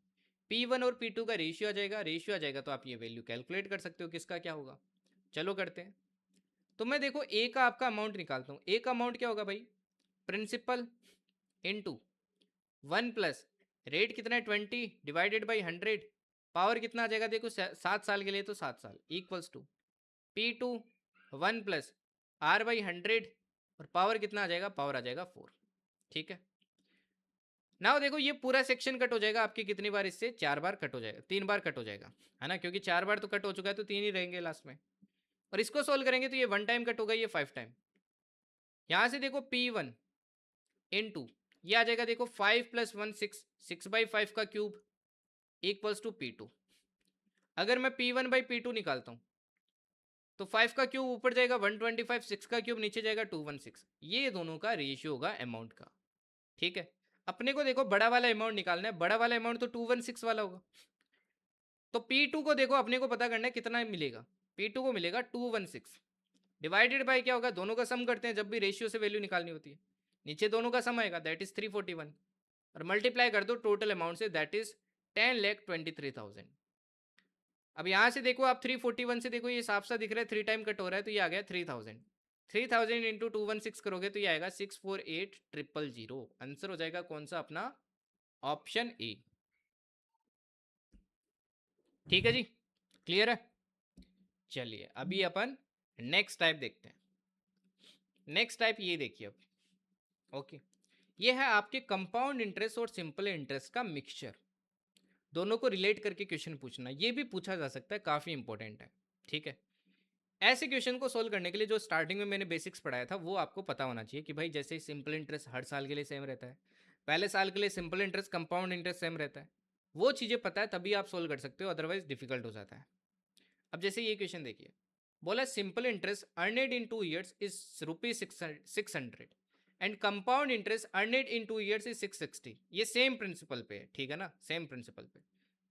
P1 और P2 का रेशियो आ जाएगा, रेशियो आ जाएगा तो आप ये वैल्यू कैलकुलेट कर सकते हो किसका क्या होगा। चलो करते हैं। तो मैं देखो ए का आपका अमाउंट निकालता हूँ। ए का अमाउंट क्या होगा भाई, प्रिंसिपल इनटू 1 प्लस रेट कितना है 20 डिवाइडेड बाई 100, पावर कितना आ जाएगा देखो 7 साल के लिए तो 7 साल equals to P2 1 plus R by 100 और पावर कितना आ जाएगा, पावर आ जाएगा 4। ठीक है, नाउ देखो ये पूरा सेक्शन कट हो जाएगा आपके कितनी बार, इससे 4 बार कट हो जाएगा, 3 बार कट हो जाएगा, है ना, क्योंकि 4 बार तो कट हो चुका है तो 3 ही रहेंगे लास्ट में। और इसको सोल्व करेंगे तो ये 1 टाइम कट होगा, ये 5 टाइम। यहाँ से देखो P1 इनटू ये आ जाएगा देखो 5 प्लस 1 6, 6/5 का क्यूब इक्वल्स टू P2। अगर मैं P1 बाई P2 निकालता हूँ तो 5 का क्यूब ऊपर जाएगा 125, 6 का क्यूब नीचे जाएगा 216। ये दोनों का रेशियो होगा अमाउंट का। ठीक है, अपने को देखो बड़ा वाला अमाउंट निकालना है, बड़ा वाला अमाउंट तो 216 वाला होगा। तो P2 को देखो अपने को पता करना है कितना मिलेगा, P2 को मिलेगा 216 डिवाइडेड बाय क्या होगा, दोनों का सम करते हैं जब भी रेशियो से वैल्यू निकालनी होती है, नीचे दोनों का सम आएगा दैट इज 341 और मल्टीप्लाई कर दो total amount say that is 10,23,000। अब यहाँ से देखो आप 341 से देखो ये साफ सा दिख रहा है 3 टाइम कट हो रहा है तो ये आ गया 3000। 3000 इंटू 216 करोगे तो ये आएगा 648,000। आंसर हो जाएगा कौन सा अपना, ऑप्शन ए। ठीक है जी, क्लियर है। चलिए अभी अपन नेक्स्ट टाइप देखते हैं। नेक्स्ट टाइप ये देखिए अब। ओके, ये है आपके कंपाउंड इंटरेस्ट और सिंपल इंटरेस्ट का मिक्सचर। दोनों को रिलेट करके क्वेश्चन पूछना, ये भी पूछा जा सकता है, काफ़ी इंपॉर्टेंट है। ठीक है, ऐसे क्वेश्चन को सोल्व करने के लिए जो स्टार्टिंग में मैंने बेसिक्स पढ़ाया था वो आपको पता होना चाहिए कि भाई जैसे सिंपल इंटरेस्ट हर साल के लिए सेम रहता है, पहले साल के लिए simple interest compound interest same रहता है, वो चीज़ें पता है तभी आप सोल्व कर सकते हो, अदरवाइज डिफिकल्ट हो जाता है। अब जैसे ये क्वेश्चन देखिए, बोला simple interest अर्नेड in 2 years is ₹600 and compound interest अर्नेड in 2 years is 660। ये सेम प्रिंसिपल पे है, ठीक है ना, सेम प्रिंसिपल पे।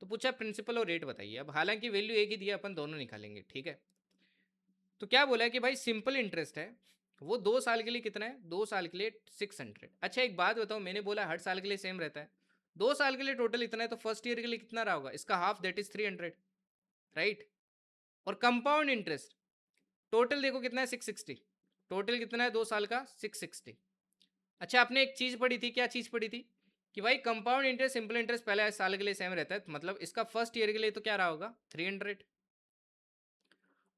तो पूछा प्रिंसिपल और रेट बताइए। अब हालांकि वैल्यू एक ही दिया, अपन दोनों निकालेंगे, ठीक है। तो क्या बोला है कि भाई सिंपल इंटरेस्ट है वो 2 साल के लिए कितना है, 2 साल के लिए 600। अच्छा एक बात बताओ, मैंने बोला हर साल के लिए सेम रहता है, 2 साल के लिए टोटल इतना है, तो फर्स्ट ईयर के लिए कितना रहा होगा, इसका हाफ, दैट इज 300, राइट। और कंपाउंड इंटरेस्ट टोटल देखो कितना है, 660। टोटल कितना है 2 साल का, 660। अच्छा आपने एक चीज पढ़ी थी, क्या चीज पढ़ी थी, कि भाई कंपाउंड इंटरेस्ट सिंपल इंटरेस्ट पहले साल के लिए सेम रहता है, तो मतलब इसका फर्स्ट ईयर के लिए तो क्या रहा होगा, 300।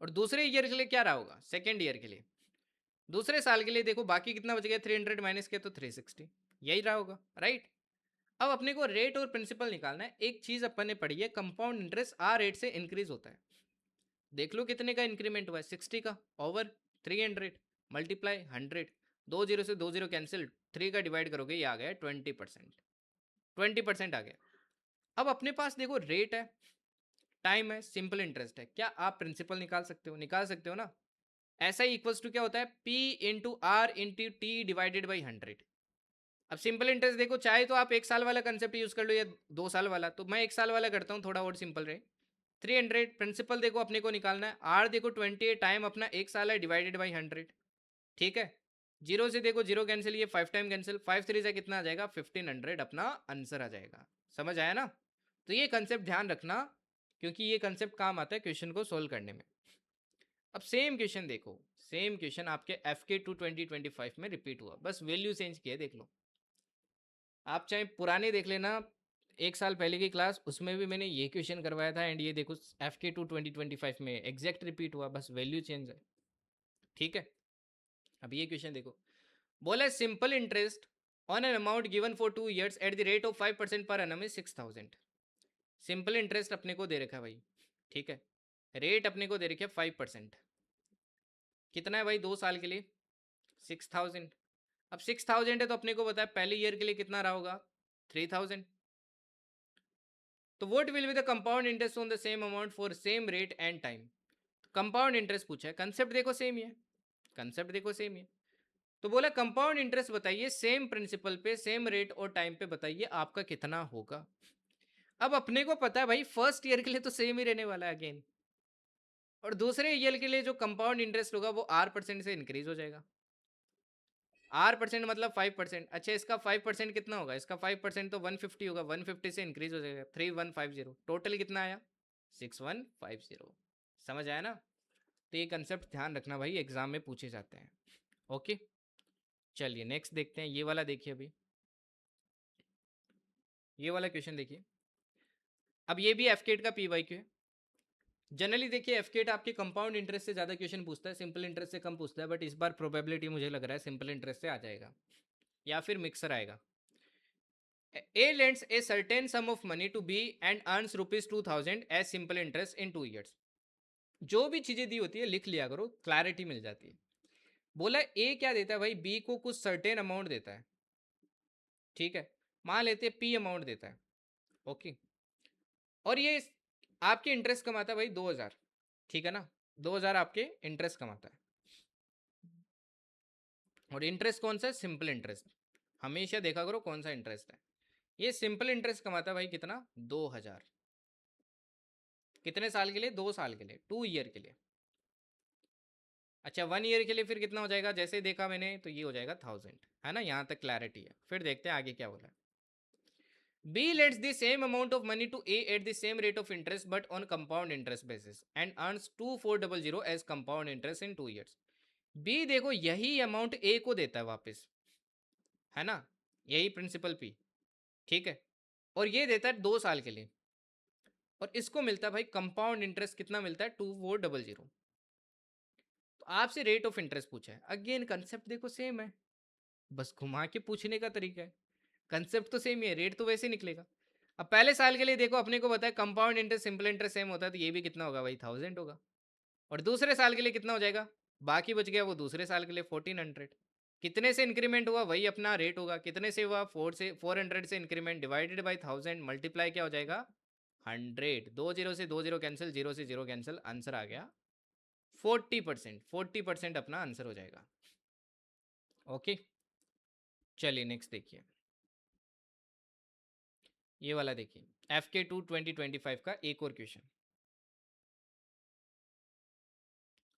और दूसरे ईयर के लिए क्या रहा होगा, सेकेंड ईयर के लिए, दूसरे साल के लिए देखो बाकी कितना बच गया, 300 माइनस किया तो 360, यही रहा होगा, राइट। अब अपने को रेट और प्रिंसिपल निकालना है। एक चीज अपन ने पढ़ी है, कंपाउंड इंटरेस्ट आर रेट से इंक्रीज होता है। देख लो कितने का इंक्रीमेंट हुआ है, 60 का, ओवर 300 मल्टीप्लाई 100, 2 जीरो से 2 जीरो कैंसिल, 3 का डिवाइड करोगे ये आ गया 20%। 20% आ गया। अब अपने पास देखो रेट है, टाइम है, सिंपल इंटरेस्ट है, क्या आप प्रिंसिपल निकाल सकते हो, निकाल सकते हो ना। ऐसा ही इक्वल्स टू क्या होता है, P into R into T divided by 100। अब सिंपल इंटरेस्ट देखो, चाहे तो आप 1 साल वाला कंसेप्ट यूज कर लो या 2 साल वाला, तो मैं 1 साल वाला करता हूँ, थोड़ा और सिंपल रहे। 300 प्रिंसिपल देखो अपने को निकालना है, आर देखो 20, टाइम अपना 1 साल है, डिवाइडेड बाई 100, ठीक है। जीरो से देखो जीरो कैंसिल, ये 5 टाइम कैंसिल, 5 3 से कितना आ जाएगा, 1500 अपना आंसर आ जाएगा। समझ आया ना। तो ये कंसेप्ट ध्यान रखना, क्योंकि ये कंसेप्ट काम आता है क्वेश्चन को सोल्व करने में। अब सेम क्वेश्चन देखो, सेम क्वेश्चन आपके FK 2 2025 में रिपीट हुआ, बस वैल्यू चेंज किया, देख लो। आप चाहे पुराने देख लेना, 1 साल पहले की क्लास, उसमें भी मैंने ये क्वेश्चन करवाया था, एंड ये देखो FK 2 2025 में एग्जैक्ट रिपीट हुआ, बस वैल्यू चेंज है, ठीक है। अब ये क्वेश्चन देखो, बोला simple interest on an amount given for 2 years eight the rate of 5% per annum is 6000। Simple interest अपने को दे रखा है भाई, ठीक है। रेट अपने को दे रखा है 5%, कितना है भाई 2 साल के लिए, 6000। अब 6000 है तो अपने को बताया पहले ईयर के लिए कितना रहा होगा, 3000। तो what will be the compound interest on the same amount for same rate and time. Compound interest पूछा है, कंसेप्ट देखो सेम ही है, कंसेप्ट देखो सेम ही है। तो बोला कंपाउंड इंटरेस्ट बताइए सेम प्रिंसिपल पे, सेम रेट और टाइम पे बताइए आपका कितना होगा। अब अपने को पता है भाई फर्स्ट ईयर के लिए तो सेम ही रहने वाला है अगेन, और दूसरे ईयर के लिए जो कंपाउंड इंटरेस्ट होगा वो R% से इंक्रीज हो जाएगा। R% मतलब 5%। अच्छा इसका 5% कितना होगा, इसका 5% तो 150 होगा, 150 से इंक्रीज हो जाएगा, 3150। टोटल कितना आया, 6150। समझ आया ना। तो ये कंसेप्ट ध्यान रखना भाई, एग्जाम में पूछे जाते हैं। ओके चलिए नेक्स्ट देखते हैं, ये वाला देखिए अभी, ये वाला क्वेश्चन देखिए। अब ये भी एफकेट का PYQ है। जनरली देखिए एफकेट आपके कंपाउंड इंटरेस्ट से ज़्यादा क्वेश्चन पूछता है, सिंपल इंटरेस्ट से कम पूछता है, बट इस बार प्रोबेबिलिटी मुझे लग रहा है सिंपल इंटरेस्ट से आ जाएगा, या फिर मिक्सर आएगा। A lends a certain sum of money to B and earns ₹2000 as simple interest in 2 years। जो भी चीजें दी होती है लिख लिया करो, क्लैरिटी मिल जाती है। बोला ए क्या देता है भाई, बी को कुछ सर्टेन अमाउंट देता है, ठीक है। मान लेते हैं P अमाउंट देता है, ओके। और ये आपके इंटरेस्ट कमाता है भाई 2000, ठीक है ना, 2000 आपके इंटरेस्ट कमाता है। और इंटरेस्ट कौन सा है, सिंपल इंटरेस्ट। हमेशा देखा करो कौन सा इंटरेस्ट है। ये सिंपल इंटरेस्ट कमाता है भाई कितना, 2000। कितने साल के लिए, 2 साल के लिए, 2 ईयर के लिए। अच्छा 1 ईयर के लिए फिर कितना हो जाएगा, जैसे देखा मैंने तो ये हो जाएगा 1000, है ना, यहाँ तक क्लैरिटी है। फिर देखते हैं आगे क्या बोला है। B lends the same amount of money to A at the same rate of interest but on compound interest basis and earns 2400 as compound interest in 2 years। B देखो यही अमाउंट A को देता है वापस, है ना, यही प्रिंसिपल P, ठीक है। और ये देता है 2 साल के लिए। और इसको मिलता है भाई कंपाउंड इंटरेस्ट, कितना मिलता है 2400। तो आपसे रेट ऑफ इंटरेस्ट पूछा है, अगेन कंसेप्ट देखो सेम है, बस घुमा के पूछने का तरीका है। कंसेप्ट तो सेम ही है, रेट तो वैसे ही निकलेगा। अब पहले साल के लिए देखो अपने को बताया compound interest simple interest same होता है, तो ये भी कितना होगा भाई 1000 होगा। और दूसरे साल के लिए कितना हो जाएगा, बाकी बच गया वो दूसरे साल के लिए 1400। कितने से इंक्रीमेंट हुआ वही अपना रेट होगा, कितने से हुआ 400 से इंक्रीमेंट डिवाइडेड बाई 1000 मल्टीप्लाई क्या हो जाएगा 100। 2 0 से 2 0 कैंसिल, 0 से 0 कैंसिल, आंसर आ गया 40%। 40% अपना आंसर हो जाएगा। ओके चलिए नेक्स्ट देखिए, ये वाला देखिए FK2 2025 का एक और क्वेश्चन।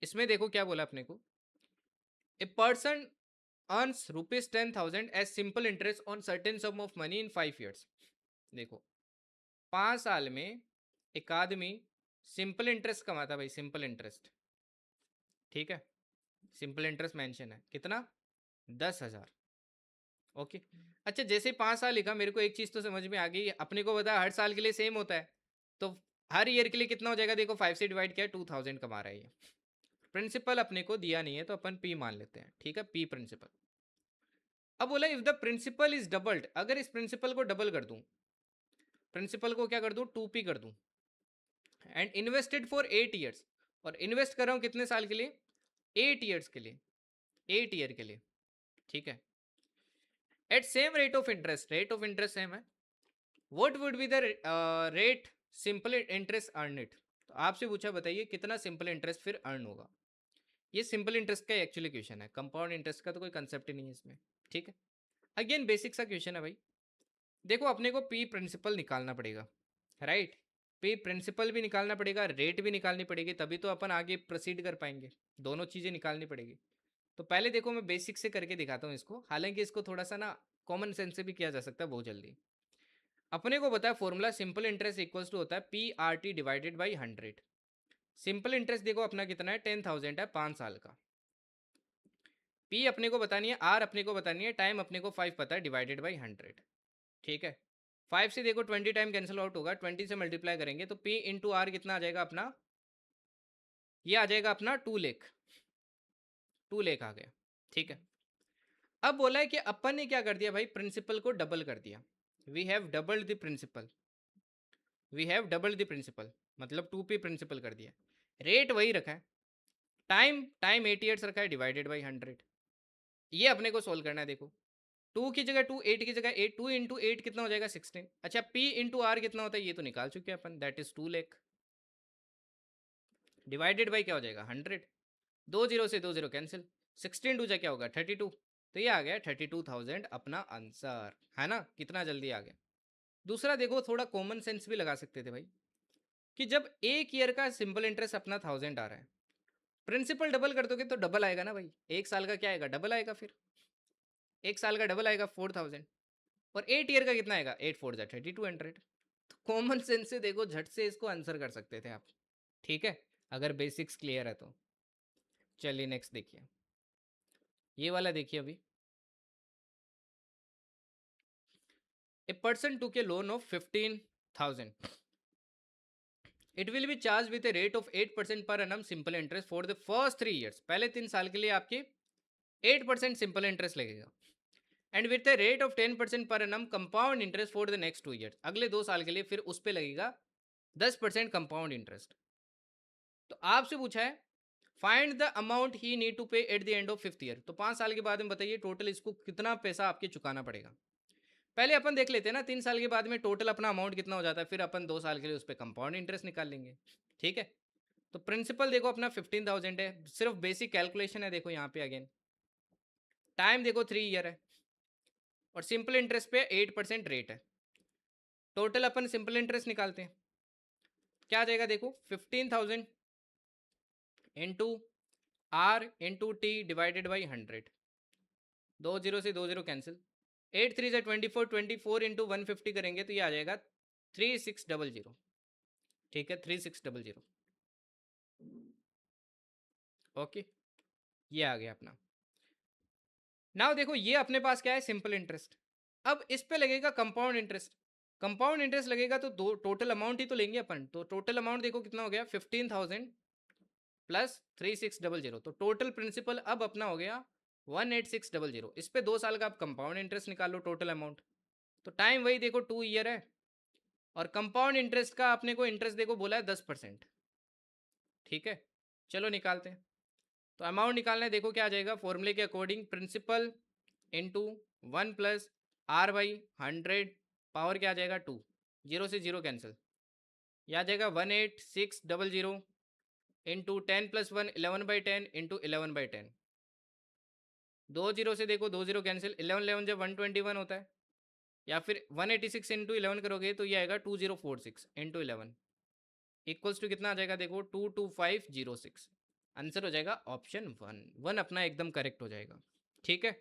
इसमें देखो क्या बोला अपने को, a person earns ₹10,000 as simple interest on certain sum of money in 5 years। देखो 5 साल में एक आदमी सिंपल इंटरेस्ट कमाता भाई, सिंपल इंटरेस्ट, ठीक है, सिंपल इंटरेस्ट मेंशन है कितना 10,000। ओके अच्छा, जैसे 5 साल लिखा मेरे को एक चीज़ तो समझ में आ गई, अपने को बताया हर साल के लिए सेम होता है, तो हर ईयर के लिए कितना हो जाएगा, देखो 5 से डिवाइड किया 2000 कमा रहा है ये। प्रिंसिपल अपने को दिया नहीं है तो अपन पी मान लेते हैं, ठीक है, पी प्रिंसिपल। अब बोला if the principal is doubled, अगर इस प्रिंसिपल को डबल कर दूं, प्रिंसिपल को क्या कर दूं 2p कर दूं, एंड इन्वेस्टेड फॉर 8 years, और इन्वेस्ट कर रहा हूं कितने साल के लिए 8 years के लिए, 8 year के लिए, ठीक है, at same rate of interest, rate of interest same है, what would be the rate simple interest earn it. तो आपसे पूछा बताइए कितना सिंपल इंटरेस्ट फिर अर्न होगा। ये सिंपल इंटरेस्ट का एक्चुअली क्वेश्चन है, कंपाउंड इंटरेस्ट का तो कोई कंसेप्ट ही नहीं है इसमें, ठीक है। अगेन बेसिक सा क्वेश्चन है भाई, देखो अपने को पी प्रिंसिपल निकालना पड़ेगा, राइट, पी प्रिंसिपल भी निकालना पड़ेगा, रेट भी निकालनी पड़ेगी, तभी तो अपन आगे प्रोसीड कर पाएंगे, दोनों चीज़ें निकालनी पड़ेगी। तो पहले देखो मैं बेसिक से करके दिखाता हूँ इसको, हालांकि इसको थोड़ा सा ना कॉमन सेंस से भी किया जा सकता है बहुत जल्दी। अपने को बताया formula simple interest equals to होता है PRT divided by 100। Simple interest देखो अपना कितना है 10,000 है 5 साल का, पी अपने को बतानी है, आर अपने को बतानी है, टाइम अपने को 5 पता है डिवाइडेड बाई 100, ठीक है। 5 से देखो 20 टाइम कैंसिल आउट होगा, 20 से मल्टीप्लाई करेंगे तो पी इंटू आर कितना आ जाएगा अपना, ये आ जाएगा अपना 2 लाख, 2 लाख आ गया, ठीक है। अब बोला है कि अपन ने क्या कर दिया भाई, प्रिंसिपल को डबल कर दिया, we have doubled the principal, we have doubled the principal, मतलब 2p प्रिंसिपल कर दिया, रेट वही रखा है, टाइम टाइम 8 years रखा है डिवाइडेड बाई 100। ये अपने को सोल्व करना है, देखो 2 की जगह 2, 8 की जगह 8, 2 इंटू 8 कितना हो जाएगा 16। अच्छा p इंटू आर कितना होता है ये तो निकाल चुके हैं अपन, that is 2 lakh, divided by क्या हो जाएगा 100, 2 0 से 2 0 कैंसिल, 16 टू जा क्या होगा 32, तो ये आ गया 32,000 अपना आंसर, है ना, कितना जल्दी आ गया। दूसरा देखो थोड़ा कॉमन सेंस भी लगा सकते थे भाई, कि जब एक ईयर का सिंपल इंटरेस्ट अपना 1000 आ रहा है, प्रिंसिपल डबल कर दोगे तो डबल आएगा ना भाई, एक साल का क्या आएगा डबल आएगा, फिर एक साल का डबल आएगा 4000, और 8 ईयर का कितना आएगा 8 4 3200। तो कॉमन सेंस से देखो झट से इसको आंसर कर सकते थे आप, ठीक है, अगर बेसिक्स क्लियर है तो। चलिए नेक्स्ट देखिए, ये वाला देखिए अभी, ए पर्सन टू के loan of 15,000, it will be charge with A rate of 8% per annum simple interest for the first 3 years, पहले 3 साल के लिए आपके 8% सिंपल इंटरेस्ट लगेगा, and with A rate of 10% per annum compound interest for the next 2 years, अगले 2 साल के लिए फिर उस पर लगेगा 10% कंपाउंड इंटरेस्ट। तो आपसे पूछा है find the amount he need to pay at the end of 5th year, तो 5 साल के बाद में बताइए टोटल इसको कितना पैसा आपके चुकाना पड़ेगा। पहले अपन देख लेते हैं ना 3 साल के बाद में टोटल अपना अमाउंट कितना हो जाता है, फिर अपन 2 साल के लिए उस पर कंपाउंड इंटरेस्ट निकाल लेंगे, ठीक है। तो प्रिंसिपल देखो अपना 15,000 है, सिर्फ बेसिक कैलकुलेशन है, देखो यहाँ पे अगेन टाइम देखो 3 year है, और सिंपल इंटरेस्ट पे 8% रेट है, टोटल अपन सिंपल इंटरेस्ट निकालते हैं, क्या आ जाएगा देखो 15,000 into R into T divided by 100, 2 0 से 2 0 कैंसिल, 8 3 से 24, 24 इंटू 150 करेंगे तो ये आ जाएगा 3600, ठीक है 3600, ओके, ये आ गया अपना। नाउ देखो ये अपने पास क्या है सिंपल इंटरेस्ट, अब इस पे लगेगा कंपाउंड इंटरेस्ट, कंपाउंड इंटरेस्ट लगेगा तो दो टोटल अमाउंट ही तो लेंगे अपन, तो टोटल अमाउंट देखो कितना हो गया 15,000 प्लस 3600, तो टोटल प्रिंसिपल अब अपना हो गया 18600। इस पे 2 साल का आप कंपाउंड इंटरेस्ट निकाल लो टोटल अमाउंट, तो टाइम वही देखो 2 ईयर है, और कंपाउंड इंटरेस्ट का अपने को इंटरेस्ट देखो बोला है 10%। ठीक है, चलो निकालते हैं। तो अमाउंट निकालना है, देखो क्या आ जाएगा फॉर्मूले के according, principal into 1 + R/100, power क्या आ जाएगा 2, 0 से 0 कैंसिल, यह आ जाएगा 18600 इंटू 10 + 1 11/10 इंटू 11/10, 2 0 से देखो 2 0 कैंसिल, 11 11 जब 121 होता है, या फिर 186 इंटू 11 करोगे तो ये आएगा 2046 इंटू 11 इक्वल्स टू कितना आ जाएगा देखो 22506। आंसर हो जाएगा ऑप्शन 1 अपना एकदम करेक्ट हो जाएगा। ठीक है,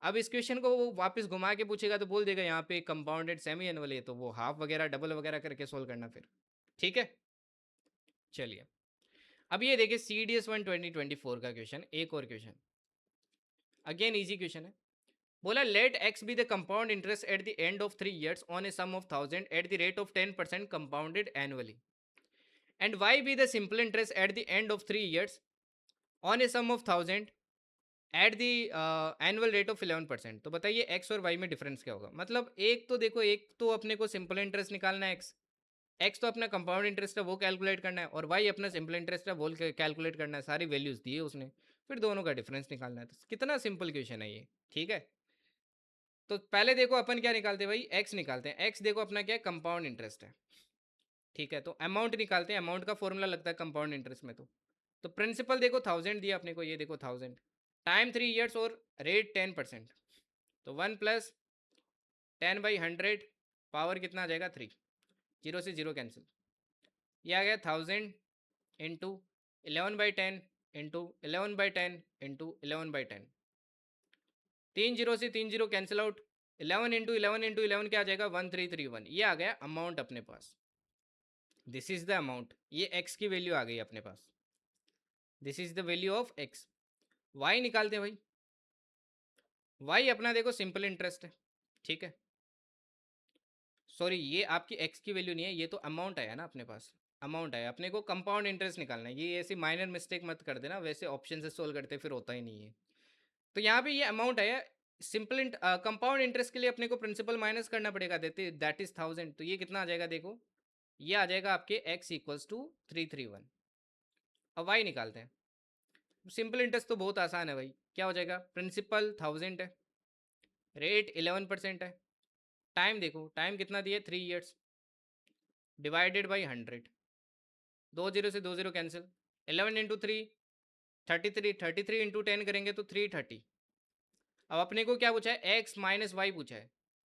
अब इस क्वेश्चन को वो वापस घुमा के पूछेगा तो बोल देगा यहाँ पे कंपाउंडेड सेमी एनुअल है, तो वो हाफ वगैरह डबल वगैरह करके सोल्व करना फिर। ठीक है, चलिए अब ये देखिए CDS 1 2024 का क्वेश्चन, एक और क्वेश्चन, अगेन इजी क्वेश्चन है। बोला let X be the compound interest at the end of 3 years on a sum of 1000 at the rate of 10% compounded annually, and Y be the simple interest at the end of 3 years on a sum of 1000 at the annual rate of 11%। तो बताइए x और Y में difference क्या होगा। मतलब एक तो देखो, एक तो अपने को सिंपल इंटरेस्ट निकालना है, एक्स एक्स तो अपना कंपाउंड इंटरेस्ट है वो कैलकुलेट करना है, और वाई अपना सिंपल इंटरेस्ट है वो कैलकुलेट करना है, सारी वैल्यूज दी है उसने, फिर दोनों का डिफरेंस निकालना है। तो कितना सिंपल क्वेश्चन है ये। ठीक है, तो पहले देखो अपन क्या निकालते हैं भाई, एक्स निकालते हैं। एक्स देखो अपना क्या है, कंपाउंड इंटरेस्ट है। ठीक है, तो अमाउंट निकालते हैं, अमाउंट का फॉर्मूला लगता है कंपाउंड इंटरेस्ट में। तो प्रिंसिपल देखो 1000 दिया अपने को, ये देखो 1000, टाइम 3 years और रेट 10%, तो 1 + 10/100, पावर कितना आ जाएगा 3, 0 से 0 कैंसिल, ये आ गया 1000 इंटू 11/10 इंटू 11/10 इंटू 11/10, 3 0 से 3 0 कैंसिल आउट, 11 इंटू 11 इंटू 11 क्या आ जाएगा 1331, ये आ गया अमाउंट अपने पास। दिस इज द अमाउंट, ये एक्स की वैल्यू आ गई अपने पास, this is the value of X. Y निकालते हैं भाई, वाई अपना देखो सिंपल इंटरेस्ट है। ठीक है, सॉरी ये आपकी एक्स की वैल्यू नहीं है, ये तो अमाउंट आया ना अपने पास, अमाउंट आया, अपने को कंपाउंड इंटरेस्ट निकालना है। ये ऐसी माइनर मिस्टेक मत कर देना, वैसे ऑप्शन से सोल्व करते फिर होता ही नहीं है। तो यहाँ पे ये अमाउंट आया, सिंपल कंपाउंड इंटरेस्ट के लिए अपने को प्रिंसिपल माइनस करना पड़ेगा, देते दैट इज 1000, तो ये कितना आ जाएगा देखो, ये आ जाएगा आपके x इक्वल्स टू 331। अब y निकालते हैं, सिंपल इंटरेस्ट तो बहुत आसान है भाई, क्या हो जाएगा, प्रिंसिपल 1000 है, रेट 11% है, टाइम देखो टाइम कितना दिया 3 years, डिवाइडेड बाई 100, 2 0 से 2 0 कैंसिल, 11 इंटू 3 33, 33 इंटू 10 करेंगे तो 330। अब अपने को क्या पूछा है, x माइनस वाई पूछा है,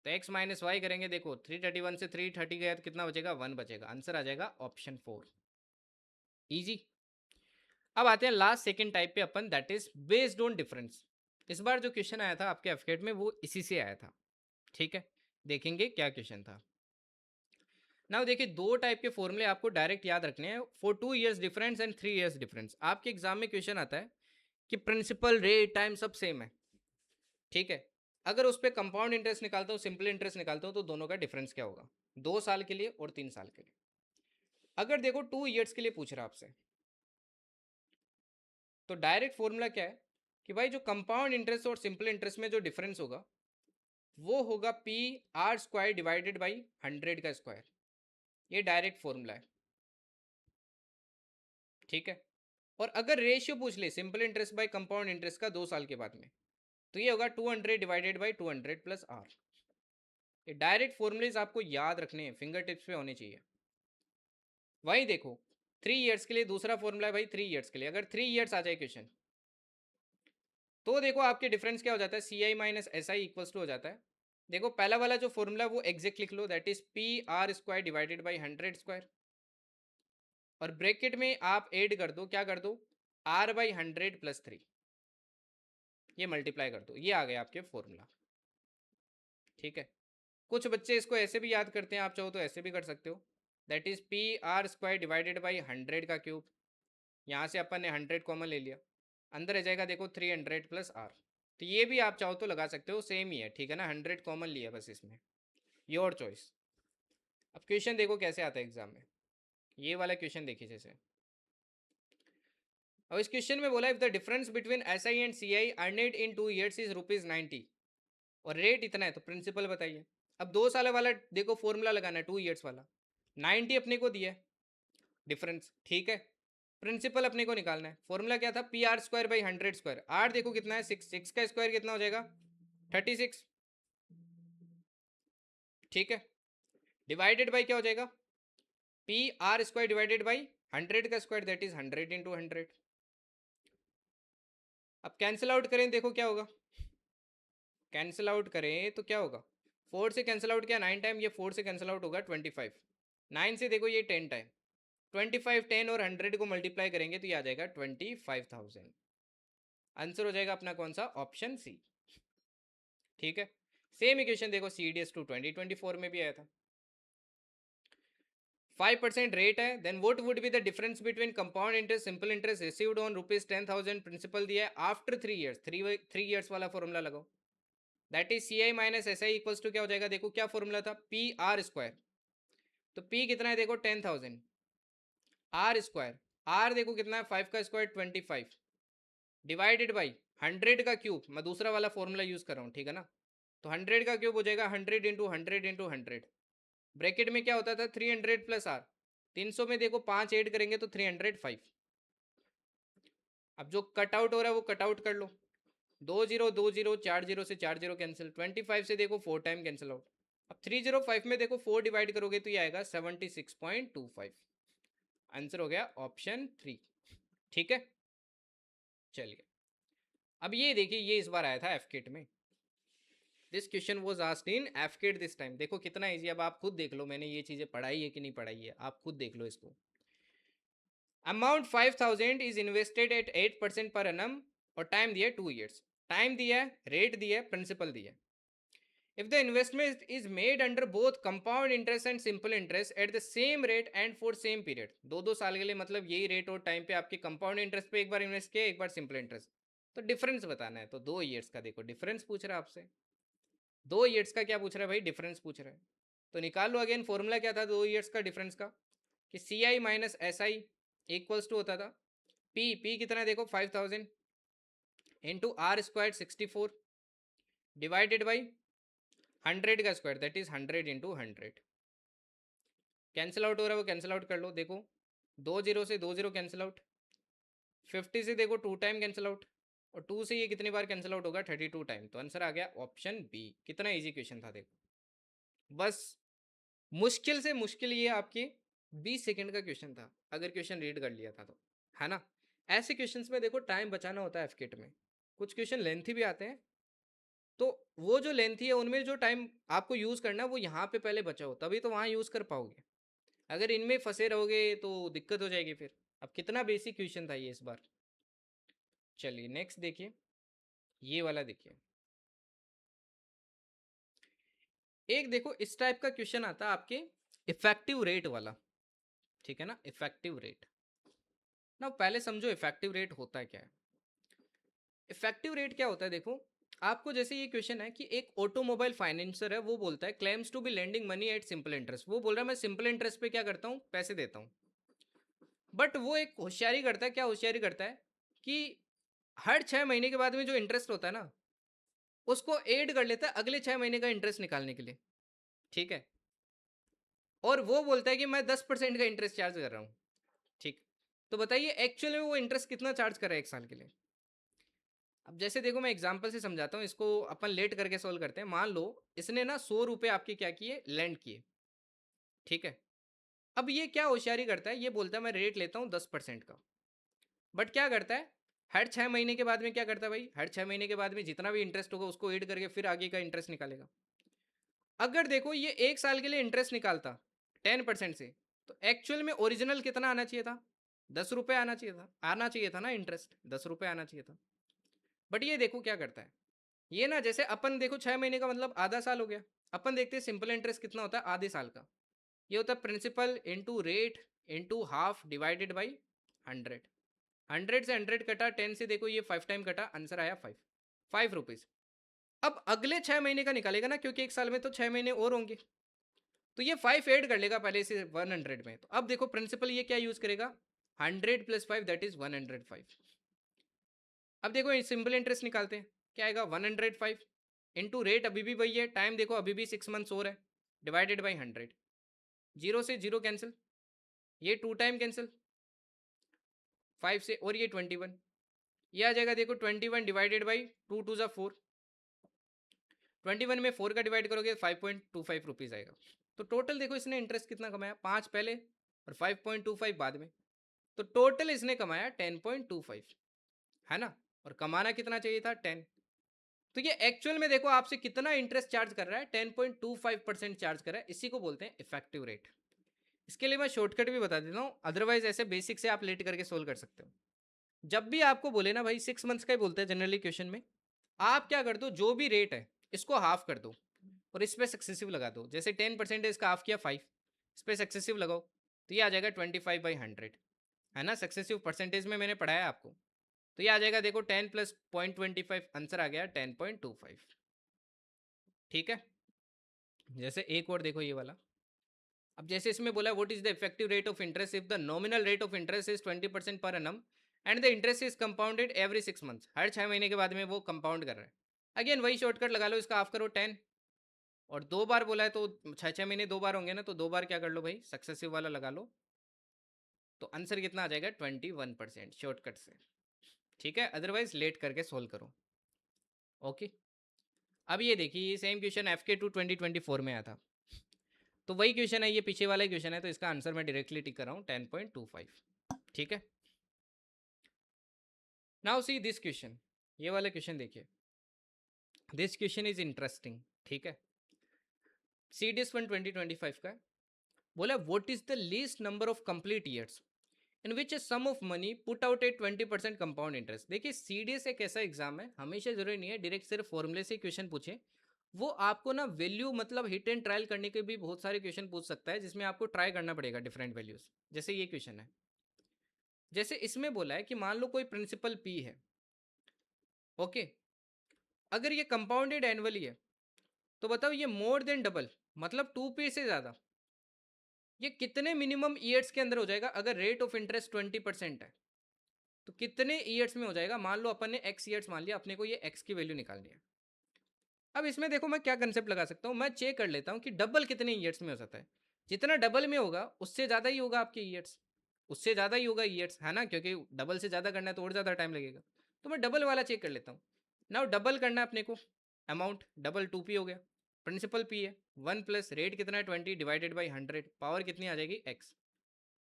तो x माइनस वाई करेंगे, देखो 331 से 330 गया तो कितना बचेगा 1 बचेगा, आंसर आ जाएगा ऑप्शन 4, इजी। अब आते हैं लास्ट सेकंड टाइप पे अपन, that is based on difference. इस बार जो क्वेश्चन आया था आपके एफकेट में वो इसी से आया था। ठीक है, देखेंगे क्या क्वेश्चन था। नाउ देखिए, दो टाइप के फॉर्मूले आपको डायरेक्ट याद रखने हैं, for 2 years difference and 3 years difference. आपके एग्जाम में क्वेश्चन आता है कि प्रिंसिपल रेट टाइम सब सेम है। ठीक है, अगर उस पर कंपाउंड इंटरेस्ट निकालता हूँ, सिंपल इंटरेस्ट निकालता हूँ, तो दोनों का डिफरेंस क्या होगा, 2 साल के लिए और 3 साल के लिए। अगर देखो 2 years के लिए पूछ रहा आपसे, तो डायरेक्ट फॉर्मूला क्या है कि भाई जो कंपाउंड इंटरेस्ट और सिंपल इंटरेस्ट में जो डिफरेंस होगा वो होगा PR² डिवाइडेड बाई 100 का स्क्वायर, ये डायरेक्ट फॉर्मूला है। ठीक है, और अगर रेशियो पूछ ले simple interest by compound interest का 2 साल के बाद में, तो ये होगा 200 डिवाइडेड बाई 200 प्लस R। ये डायरेक्ट फॉर्मूलेज आपको याद रखने हैं, फिंगर टिप्स पे होने चाहिए। वहीं देखो 3 years के लिए दूसरा फॉर्मूला है भाई, 3 years के लिए अगर 3 years आ जाए क्वेश्चन, तो देखो आपके डिफरेंस क्या हो जाता है, CI minus SI equals to हो जाता है, देखो पहला वाला जो फॉर्मूला वो एग्जैक्ट लिख लो, that is PR² divided by 100 और ब्रैकेट में आप ऐड कर दो, क्या कर दो, R/100 प्लस 3, ये मल्टीप्लाई कर दो, ये आ गया आपके फॉर्मूला। ठीक है, कुछ बच्चे इसको ऐसे भी याद करते हैं, आप चाहो तो ऐसे भी कर सकते हो, that is PR² divided by 100 का क्यूब, यहाँ से अपन ने 100 कॉमन ले लिया, अंदर आ जाएगा देखो 300 प्लस R। तो ये भी आप चाहो तो लगा सकते हो, सेम ही है। ठीक है ना, 100 कॉमन लिया बस इसमें, योर चॉइस। अब क्वेश्चन देखो कैसे आता है एग्जाम में, ये वाला क्वेश्चन देखिए जैसे। अब इस क्वेश्चन में बोला if the difference between S I and C I earned in 2 years is ₹90 और रेट इतना है तो प्रिंसिपल बताइए। अब 2 साल वाला देखो फॉर्मूला लगाना है, 2 years वाला 90 अपने को दिया है डिफरेंस, ठीक है। प्रिंसिपल अपने को निकालना है, फॉर्मूला क्या था, PR² / 100²। आर देखो कितना है 6, 6 का स्क्वायर कितना हो जाएगा 36, ठीक है। डिवाइडेड बाई क्या हो जाएगा PR² डिवाइडेड बाई 100 का स्क्वायर दैट इज 100 × 100। अब कैंसिल आउट करें देखो क्या होगा, कैंसिल आउट करें तो क्या होगा, 4 से कैंसिल आउट किया 9 टाइम, ये 4 से कैंसिल आउट होगा 25, 9 से देखो ये 10 टाइम, 25 10 और 100 को मल्टीप्लाई करेंगे तो ये आ जाएगा 25,000। आंसर हो जाएगा अपना कौन सा, ऑप्शन सी, ठीक है। सेम इक्वेशन देखो CDS 2 2024 में भी आया था। 5% रेट है, then what would be the difference between compound interest simple interest received on ₹10,000 principal दिया है आफ्टर 3 years, 3 years वाला फॉर्मूला लगाओ, that is CI minus SI equals to क्या हो जाएगा, देखो क्या फॉर्मूला था PR², तो P कितना है देखो 10,000, R², R देखो कितना है 5 का स्क्वायर 25 डिवाइडेड बाई 100 का क्यूब, मैं दूसरा वाला फॉर्मूला यूज कर रहा हूँ, ठीक है ना। तो 100 का क्यूब हो जाएगा 100 × 100 × 100, ब्रैकेट में क्या होता था 300 प्लस R, 300 में देखो 5 ऐड करेंगे तो 305। अब जो कट आउट हो रहा है वो कट आउट कर लो, 2 0 2 0, 4 0 से 4 0 कैंसिल, 25 से देखो 4 टाइम कैंसिल आउट। अब 305 में देखो 4 डिवाइड करोगे तो ये आएगा 76.25। आंसर हो गया ऑप्शन 3, ठीक है। चलिए अब ये देखिए, ये इस बार आया था एफकेट में, this question was asked in AFCAT this time. देखो कितना इजी, अब आप खुद देख लो मैंने ये चीजें पढ़ाई है कि नहीं पढ़ाई है, आप खुद देख लो इसको। Amount 5,000 is invested at 8% per annum और टाइम दिया 2 years, टाइम दिया है, रेट दिया है, प्रिंसिपल दिया है। If the investment is made under both compound interest and simple interest at the same rate and for same period, 2 साल के लिए मतलब यही रेट और टाइम पे आपके कंपाउंड इंटरेस्ट पे एक बार इन्वेस्ट किया, एक बार सिंपल इंटरेस्ट, तो डिफरेंस बताना है। तो 2 years का देखो डिफरेंस पूछ रहा है आपसे, 2 years का क्या पूछ रहा है भाई, डिफरेंस पूछ रहा है। तो निकाल लो अगेन, फॉर्मूला क्या था 2 years का डिफरेंस का, कि CI minus SI equals to होता था P कितना है देखो 5,000 इंटू R² 64 डिवाइडेड बाई 100 का square that is 100 × 100। Cancel out हो रहा है वो कैंसिल आउट कर लो, देखो 2 0 से 2 0 कैंसिल आउट, 50 से देखो 2 टाइम कैंसिल आउट, और 2 से ये कितनी बार कैंसिल आउट होगा 32 टाइम। तो आंसर आ गया ऑप्शन बी। कितना इजी क्वेश्चन था देखो, बस मुश्किल से मुश्किल ये आपके 20 सेकंड का क्वेश्चन था अगर क्वेश्चन रीड कर लिया था तो, है ना। ऐसे क्वेश्चंस में देखो टाइम बचाना होता है एफकेट में, कुछ क्वेश्चन लेंथी भी आते हैं, तो वो जो लेंथी है उनमें जो टाइम आपको यूज़ करना है वो यहाँ पे पहले बचा हो, तभी तो वहाँ यूज़ कर पाओगे। अगर इनमें फंसे रहोगे तो दिक्कत हो जाएगी फिर। अब कितना बेसिक क्वेश्चन था ये इस बार। चलिए नेक्स्ट देखिए, ये वाला देखिए, एक देखो इस टाइप का क्वेश्चन आता है आपके इफेक्टिव रेट वाला, ठीक है ना, इफेक्टिव रेट ना। पहले समझो इफेक्टिव रेट होता है क्या है। इफेक्टिव रेट क्या होता है देखो, आपको जैसे ये क्वेश्चन है कि एक ऑटोमोबाइल फाइनेंसर है, वो बोलता है claims to be lending money at simple interest, वो बोल रहा है मैं सिंपल इंटरेस्ट पे क्या करता हूँ, पैसे देता हूँ। बट वो एक होशियारी करता है, क्या होशियारी करता है कि हर 6 महीने के बाद में जो इंटरेस्ट होता है ना, उसको ऐड कर लेता है अगले 6 महीने का इंटरेस्ट निकालने के लिए, ठीक है। और वो बोलता है कि मैं 10% का इंटरेस्ट चार्ज कर रहा हूँ, ठीक। तो बताइए एक्चुअल में वो इंटरेस्ट कितना चार्ज कर रहा है 1 साल के लिए। अब जैसे देखो मैं एग्जांपल से समझाता हूँ इसको, अपन लेट करके सॉल्व करते हैं। मान लो इसने ना 100 रुपये आपके क्या किए, लैंड किए, ठीक है। अब ये क्या होशियारी करता है, ये बोलता है मैं रेट लेता हूँ 10% का, बट क्या करता है हर 6 महीने के बाद में क्या करता है भाई, हर 6 महीने के बाद में जितना भी इंटरेस्ट होगा उसको ऐड करके फिर आगे का इंटरेस्ट निकालेगा। अगर देखो ये 1 साल के लिए इंटरेस्ट निकालता 10% से, तो एक्चुअल में ओरिजिनल कितना आना चाहिए था, 10 रुपये आना चाहिए था ना, इंटरेस्ट 10 रुपये आना चाहिए था। बट ये देखो क्या करता है, ये ना जैसे अपन देखो 6 महीने का मतलब आधा साल हो गया, अपन देखते हैं सिंपल इंटरेस्ट कितना होता है आधे साल का, ये होता है principal into rate into half divided by 100। 100 से 100 कटा, 10 से देखो ये 5 टाइम कटा, आंसर आया 5 रुपीज़। अब अगले 6 महीने का निकालेगा ना, क्योंकि 1 साल में तो 6 महीने और होंगे, तो ये 5 ऐड कर लेगा पहले से 100 में। तो अब देखो प्रिंसिपल ये क्या यूज करेगा, 100 + 5 दैट इज 105। अब देखो सिंपल इंटरेस्ट निकालते हैं, क्या आएगा 105 इंटू रेट अभी भी वही है, टाइम देखो अभी भी 6 मंथ्स और है, डिवाइडेड बाई 100। जीरो से जीरो कैंसिल, ये 2 टाइम कैंसिल 5 से, और ये 21, ये आ जाएगा देखो 21 डिवाइडेड बाई 2 2 ज़ा 4, 21 में 4 का डिवाइड करोगे 5.25 रुपीज़ आएगा। तो टोटल देखो इसने इंटरेस्ट कितना कमाया, 5 पहले और 5.25 बाद में, तो टोटल इसने कमाया 10.25, है ना। और कमाना कितना चाहिए था 10। तो ये एक्चुअल में देखो आपसे कितना इंटरेस्ट चार्ज कर रहा है, 10.25% चार्ज कर रहा है, इसी को बोलते हैं इफेक्टिव रेट। इसके लिए मैं शॉर्टकट भी बता देता हूँ, अदरवाइज ऐसे बेसिक से आप लेट करके सोल्व कर सकते हो। जब भी आपको बोले ना भाई 6 मंथ्स का ही बोलते हैं जनरली क्वेश्चन में, आप क्या कर दो, जो भी रेट है इसको हाफ कर दो और इस पर सक्सेसिव लगा दो। जैसे 10% इसका हाफ किया 5, इस पर सक्सेसिव लगाओ तो ये आ जाएगा 25/100, है ना। सक्सेसिव परसेंटेज में मैंने पढ़ाया आपको, तो ये आ जाएगा देखो 10 + 0.25, आंसर आ गया 10.25। ठीक है। जैसे एक और देखो ये वाला, अब जैसे इसमें बोला what is the effective rate of interest if the nominal rate of interest is 20% per annum and the interest is compounded every 6 months, हर 6 महीने के बाद में वो कंपाउंड कर रहा है। अगेन वही शॉर्टकट लगा लो, इसका हाफ करो 10, और 2 बार बोला है तो 6 महीने 2 बार होंगे ना, तो 2 बार क्या कर लो भाई, सक्सेसिव वाला लगा लो, तो आंसर कितना आ जाएगा 21% शॉर्टकट से। ठीक है, अदरवाइज लेट करके सोल्व करो। ओके। अब ये देखिए ये सेम क्वेश्चन FK2 2024 में आया था, तो वही क्वेश्चन है, ये पीछे वाला क्वेश्चन है, तो इसका आंसर मैं डायरेक्टली टिक कर रहा हूँ 10.25। ठीक है। नाउ सी दिस क्वेश्चन, ये वाला क्वेश्चन देखिए, दिस क्वेश्चन इज इंटरेस्टिंग। ठीक है, CDS1 2025 का है। बोला what is the least number of complete years in which a sum of money put out at 20% compound interest. देखिए CDS एक ऐसा एग्जाम है, हमेशा जरूरी नहीं है डायरेक्ट सिर्फ फॉर्मूले से क्वेश्चन पूछे, वो आपको ना वैल्यू मतलब हिट एंड ट्रायल करने के भी बहुत सारे क्वेश्चन पूछ सकता है, जिसमें आपको ट्राई करना पड़ेगा डिफरेंट वैल्यूज। जैसे ये क्वेश्चन है, जैसे इसमें बोला है कि मान लो कोई प्रिंसिपल P है, ओके, अगर ये कंपाउंडेड एनुअली है तो बताओ ये मोर देन डबल मतलब 2P से ज़्यादा, ये कितने मिनिमम ईयर्स के अंदर हो जाएगा। अगर रेट ऑफ इंटरेस्ट 20% है तो कितने ईयर्स में हो जाएगा। मान लो अपन ने x ईयर्स मान लिया, अपने को ये x की वैल्यू निकालनी है। अब इसमें देखो मैं क्या कंसेप्ट लगा सकता हूँ, मैं चेक कर लेता हूँ कि डबल कितने ईयर्स में हो सकता है। जितना डबल में होगा उससे ज़्यादा ही होगा आपके ईयर्स, उससे ज़्यादा ही होगा ईयर्स, है ना, क्योंकि डबल से ज़्यादा करना है तो और ज़्यादा टाइम लगेगा। तो मैं डबल वाला चेक कर लेता हूँ। नाउ डबल करना है अपने को, अमाउंट डबल 2P हो गया, प्रिंसिपल P है 1 प्लस रेट कितना है 20 डिवाइडेड बाई 100, पावर कितनी आ जाएगी x।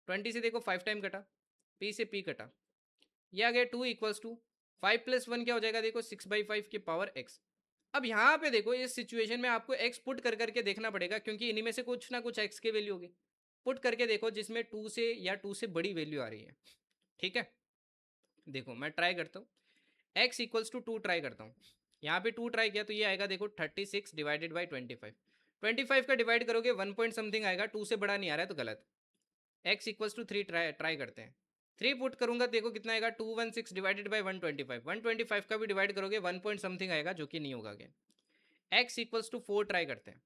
20 से देखो 5 टाइम कटा, P से P कटा, ये आ गया 2 इक्वल्स टू 5 + 1 क्या हो जाएगा देखो 6/5 की पावर x। अब यहाँ पे देखो इस सिचुएशन में आपको x पुट कर करके देखना पड़ेगा, क्योंकि इन्हीं में से कुछ ना कुछ x की वैल्यू होगी। पुट करके देखो जिसमें 2 से या 2 से बड़ी वैल्यू आ रही है। ठीक है, देखो मैं ट्राई करता हूँ, x इक्वल्स टू 2 ट्राई करता हूँ। यहाँ पे 2 ट्राई किया तो ये आएगा देखो 36 डिवाइडेड बाई 25। 25 का डिवाइड करोगे 1 पॉइंट समथिंग आएगा, 2 से बड़ा नहीं आ रहा है तो गलत। x इक्वल्स टू 3 ट्राई करते हैं। 3 पुट करूंगा देखो कितना आएगा 216 डिवाइडेड बाई 125। 125 का भी डिवाइड करोगे 1 पॉइंट समथिंग आएगा, जो कि नहीं होगा again. x equals to 4 try करते हैं।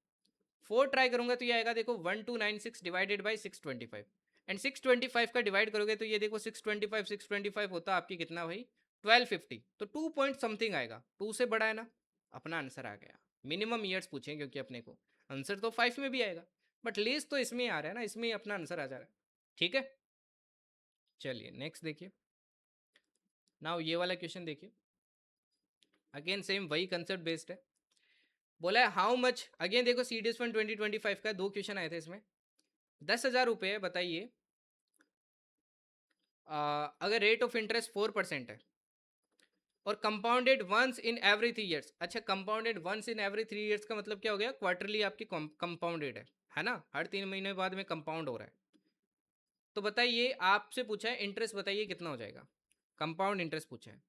4 ट्राई करूंगा तो ये आएगा देखो 1296 डिवाइडेड बाई 625, एंड 625 का डिवाइड करोगे तो ये देखो 625 होता आपकी कितना भाई 1250। तो 2 पॉइंट समथिंग आएगा, 2 से बड़ा है ना, अपना आंसर आ गया। मिनिमम ईयर्स पूछें क्योंकि अपने को आंसर तो 5 में भी आएगा, बट लेस तो इसमें ही आ रहा है ना, इसमें ही अपना आंसर आ जा रहा है। ठीक है, चलिए नेक्स्ट देखिए। नाउ ये वाला क्वेश्चन देखिए, अगेन सेम वही कंसेप्ट बेस्ड है। बोला है हाउ मच, अगेन देखो CDS1 2025 का 2 क्वेश्चन आए थे इसमें। 10,000 रुपये बताइए, अगर रेट ऑफ इंटरेस्ट 4% है और compounded once in every 3 years. अच्छा, compounded once in every 3 years का मतलब क्या हो गया, क्वार्टरली आपकी कंपाउंडेड है ना, हर 3 महीने बाद में कंपाउंड हो रहा है। तो बताइए आपसे पूछा है इंटरेस्ट बताइए कितना हो जाएगा, कंपाउंड इंटरेस्ट पूछा है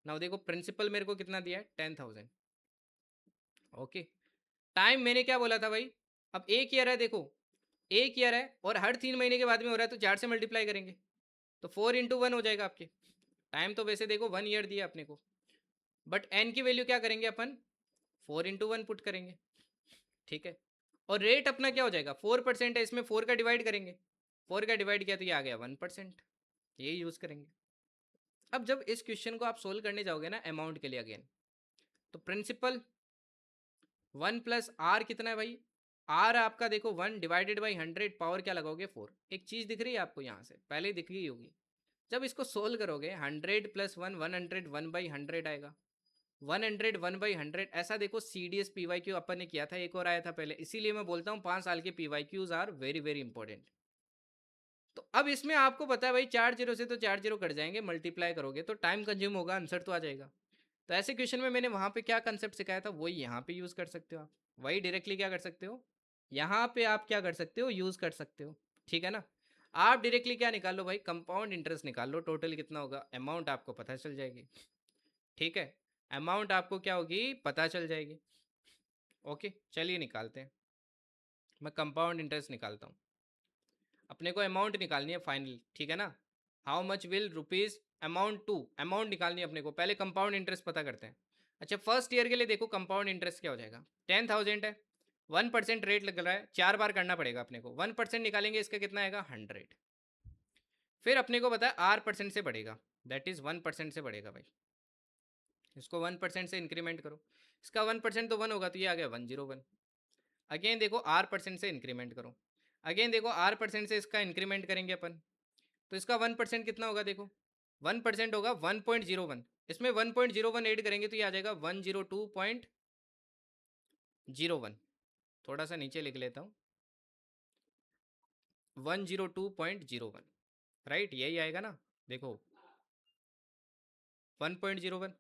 ना। देखो प्रिंसिपल मेरे को कितना दिया है 10,000, ओके। टाइम मैंने क्या बोला था भाई, अब एक ईयर है, देखो एक ईयर है और हर 3 महीने के बाद में हो रहा है, तो 4 से मल्टीप्लाई करेंगे तो 4 × 1 हो जाएगा आपके। टाइम तो वैसे देखो 1 ईयर दिया अपने को, बट एन की वैल्यू क्या करेंगे अपन 4 × 1 पुट करेंगे। ठीक है, और रेट अपना क्या हो जाएगा, 4% है, इसमें 4 का डिवाइड करेंगे, 4 का डिवाइड किया तो ये आ गया 1%, ये यूज़ करेंगे। अब जब इस क्वेश्चन को आप सोल्व करने जाओगे ना अमाउंट के लिए अगेन, तो प्रिंसिपल 1 प्लस आर कितना है भाई, आर आपका देखो 1 डिवाइडेड बाई 100, पावर क्या लगाओगे 4। एक चीज़ दिख रही है आपको यहाँ से, पहले ही दिख गई होगी। जब इसको सोल्व करोगे 100 प्लस 1 100 1 बाई 100 आएगा, 100 1 बाई 100। ऐसा देखो C D S P Y Q अपन ने किया था, एक और आया था पहले, इसीलिए मैं बोलता हूँ 5 साल के P Y Qs are very very important. तो अब इसमें आपको पता है भाई 4 जीरो से तो 4 जीरो कट जाएंगे, मल्टीप्लाई करोगे तो टाइम कंज्यूम होगा, आंसर तो आ जाएगा। तो ऐसे क्वेश्चन में मैंने वहाँ पे क्या कंसेप्ट सिखाया था वही यहाँ पे यूज़ कर सकते हो आप, वही डायरेक्टली क्या कर सकते हो, यहाँ पे आप क्या कर सकते हो, यूज़ कर सकते हो। ठीक है ना। आप डायरेक्टली क्या निकाल लो भाई, कंपाउंड इंटरेस्ट निकाल लो, टोटल कितना होगा, अमाउंट आपको पता चल जाएगी। ठीक है, अमाउंट आपको क्या होगी पता चल जाएगी। ओके चलिए निकालते हैं, मैं कंपाउंड इंटरेस्ट निकालता हूँ। अपने को अमाउंट निकालनी है फाइनल, ठीक है ना। How much will rupees amount to, amount निकालनी है अपने को, पहले कंपाउंड इंटरेस्ट पता करते हैं। अच्छा फर्स्ट ईयर के लिए देखो कंपाउंड इंटरेस्ट क्या हो जाएगा, 10,000 है, 1% रेट लग रहा है, 4 बार करना पड़ेगा अपने को, 1% निकालेंगे इसका कितना आएगा 100। फिर अपने को पता है आर परसेंट से बढ़ेगा, दैट इज़ 1% से बढ़ेगा भाई, इसको 1% से इंक्रीमेंट करो, इसका 1% तो 1 होगा तो ये आ गया 101। अगेन देखो आर परसेंट से इंक्रीमेंट करो, अगेन देखो आर परसेंट से इसका इंक्रीमेंट करेंगे अपन, तो इसका 1% कितना होगा देखो, 1% होगा 1.01, इसमें 1.01 ऐड करेंगे तो ये आ जाएगा 102.01। थोड़ा सा नीचे लिख लेता हूँ, 102.01, राइट यही आएगा ना, देखो 1.01।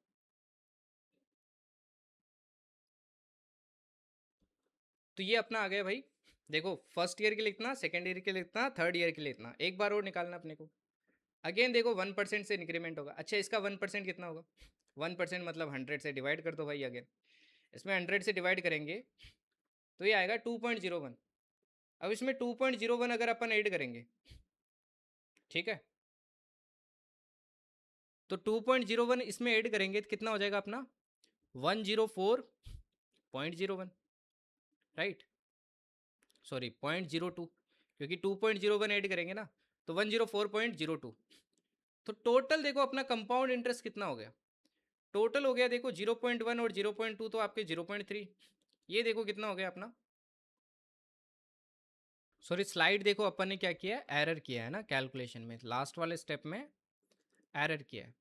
तो ये अपना आ गया भाई, देखो फर्स्ट ईयर के लिए इतना, सेकेंड ईयर के लिए इतना, थर्ड ईयर के लिए इतना, एक बार और निकालना अपने को। अगेन देखो 1% से इंक्रीमेंट होगा, अच्छा इसका 1% कितना होगा, 1% मतलब 100 से डिवाइड कर दो भाई, अगेन इसमें 100 से डिवाइड करेंगे तो ये आएगा 2.01। अब इसमें 2.01 अगर अपन ऐड करेंगे, ठीक है, तो 2.01 इसमें ऐड करेंगे तो कितना हो जाएगा अपना 104.01, राइट, सॉरी 0.02, क्योंकि 2.01 ऐड करेंगे ना तो 104.02। तो टोटल देखो अपना कंपाउंड इंटरेस्ट कितना हो गया, टोटल हो गया देखो 0.1 और 0.2 तो आपके 0.3, ये देखो कितना हो गया अपना, सॉरी स्लाइड देखो अपन ने क्या किया है, एरर किया है ना कैलकुलेशन में, लास्ट वाले स्टेप में एरर किया है।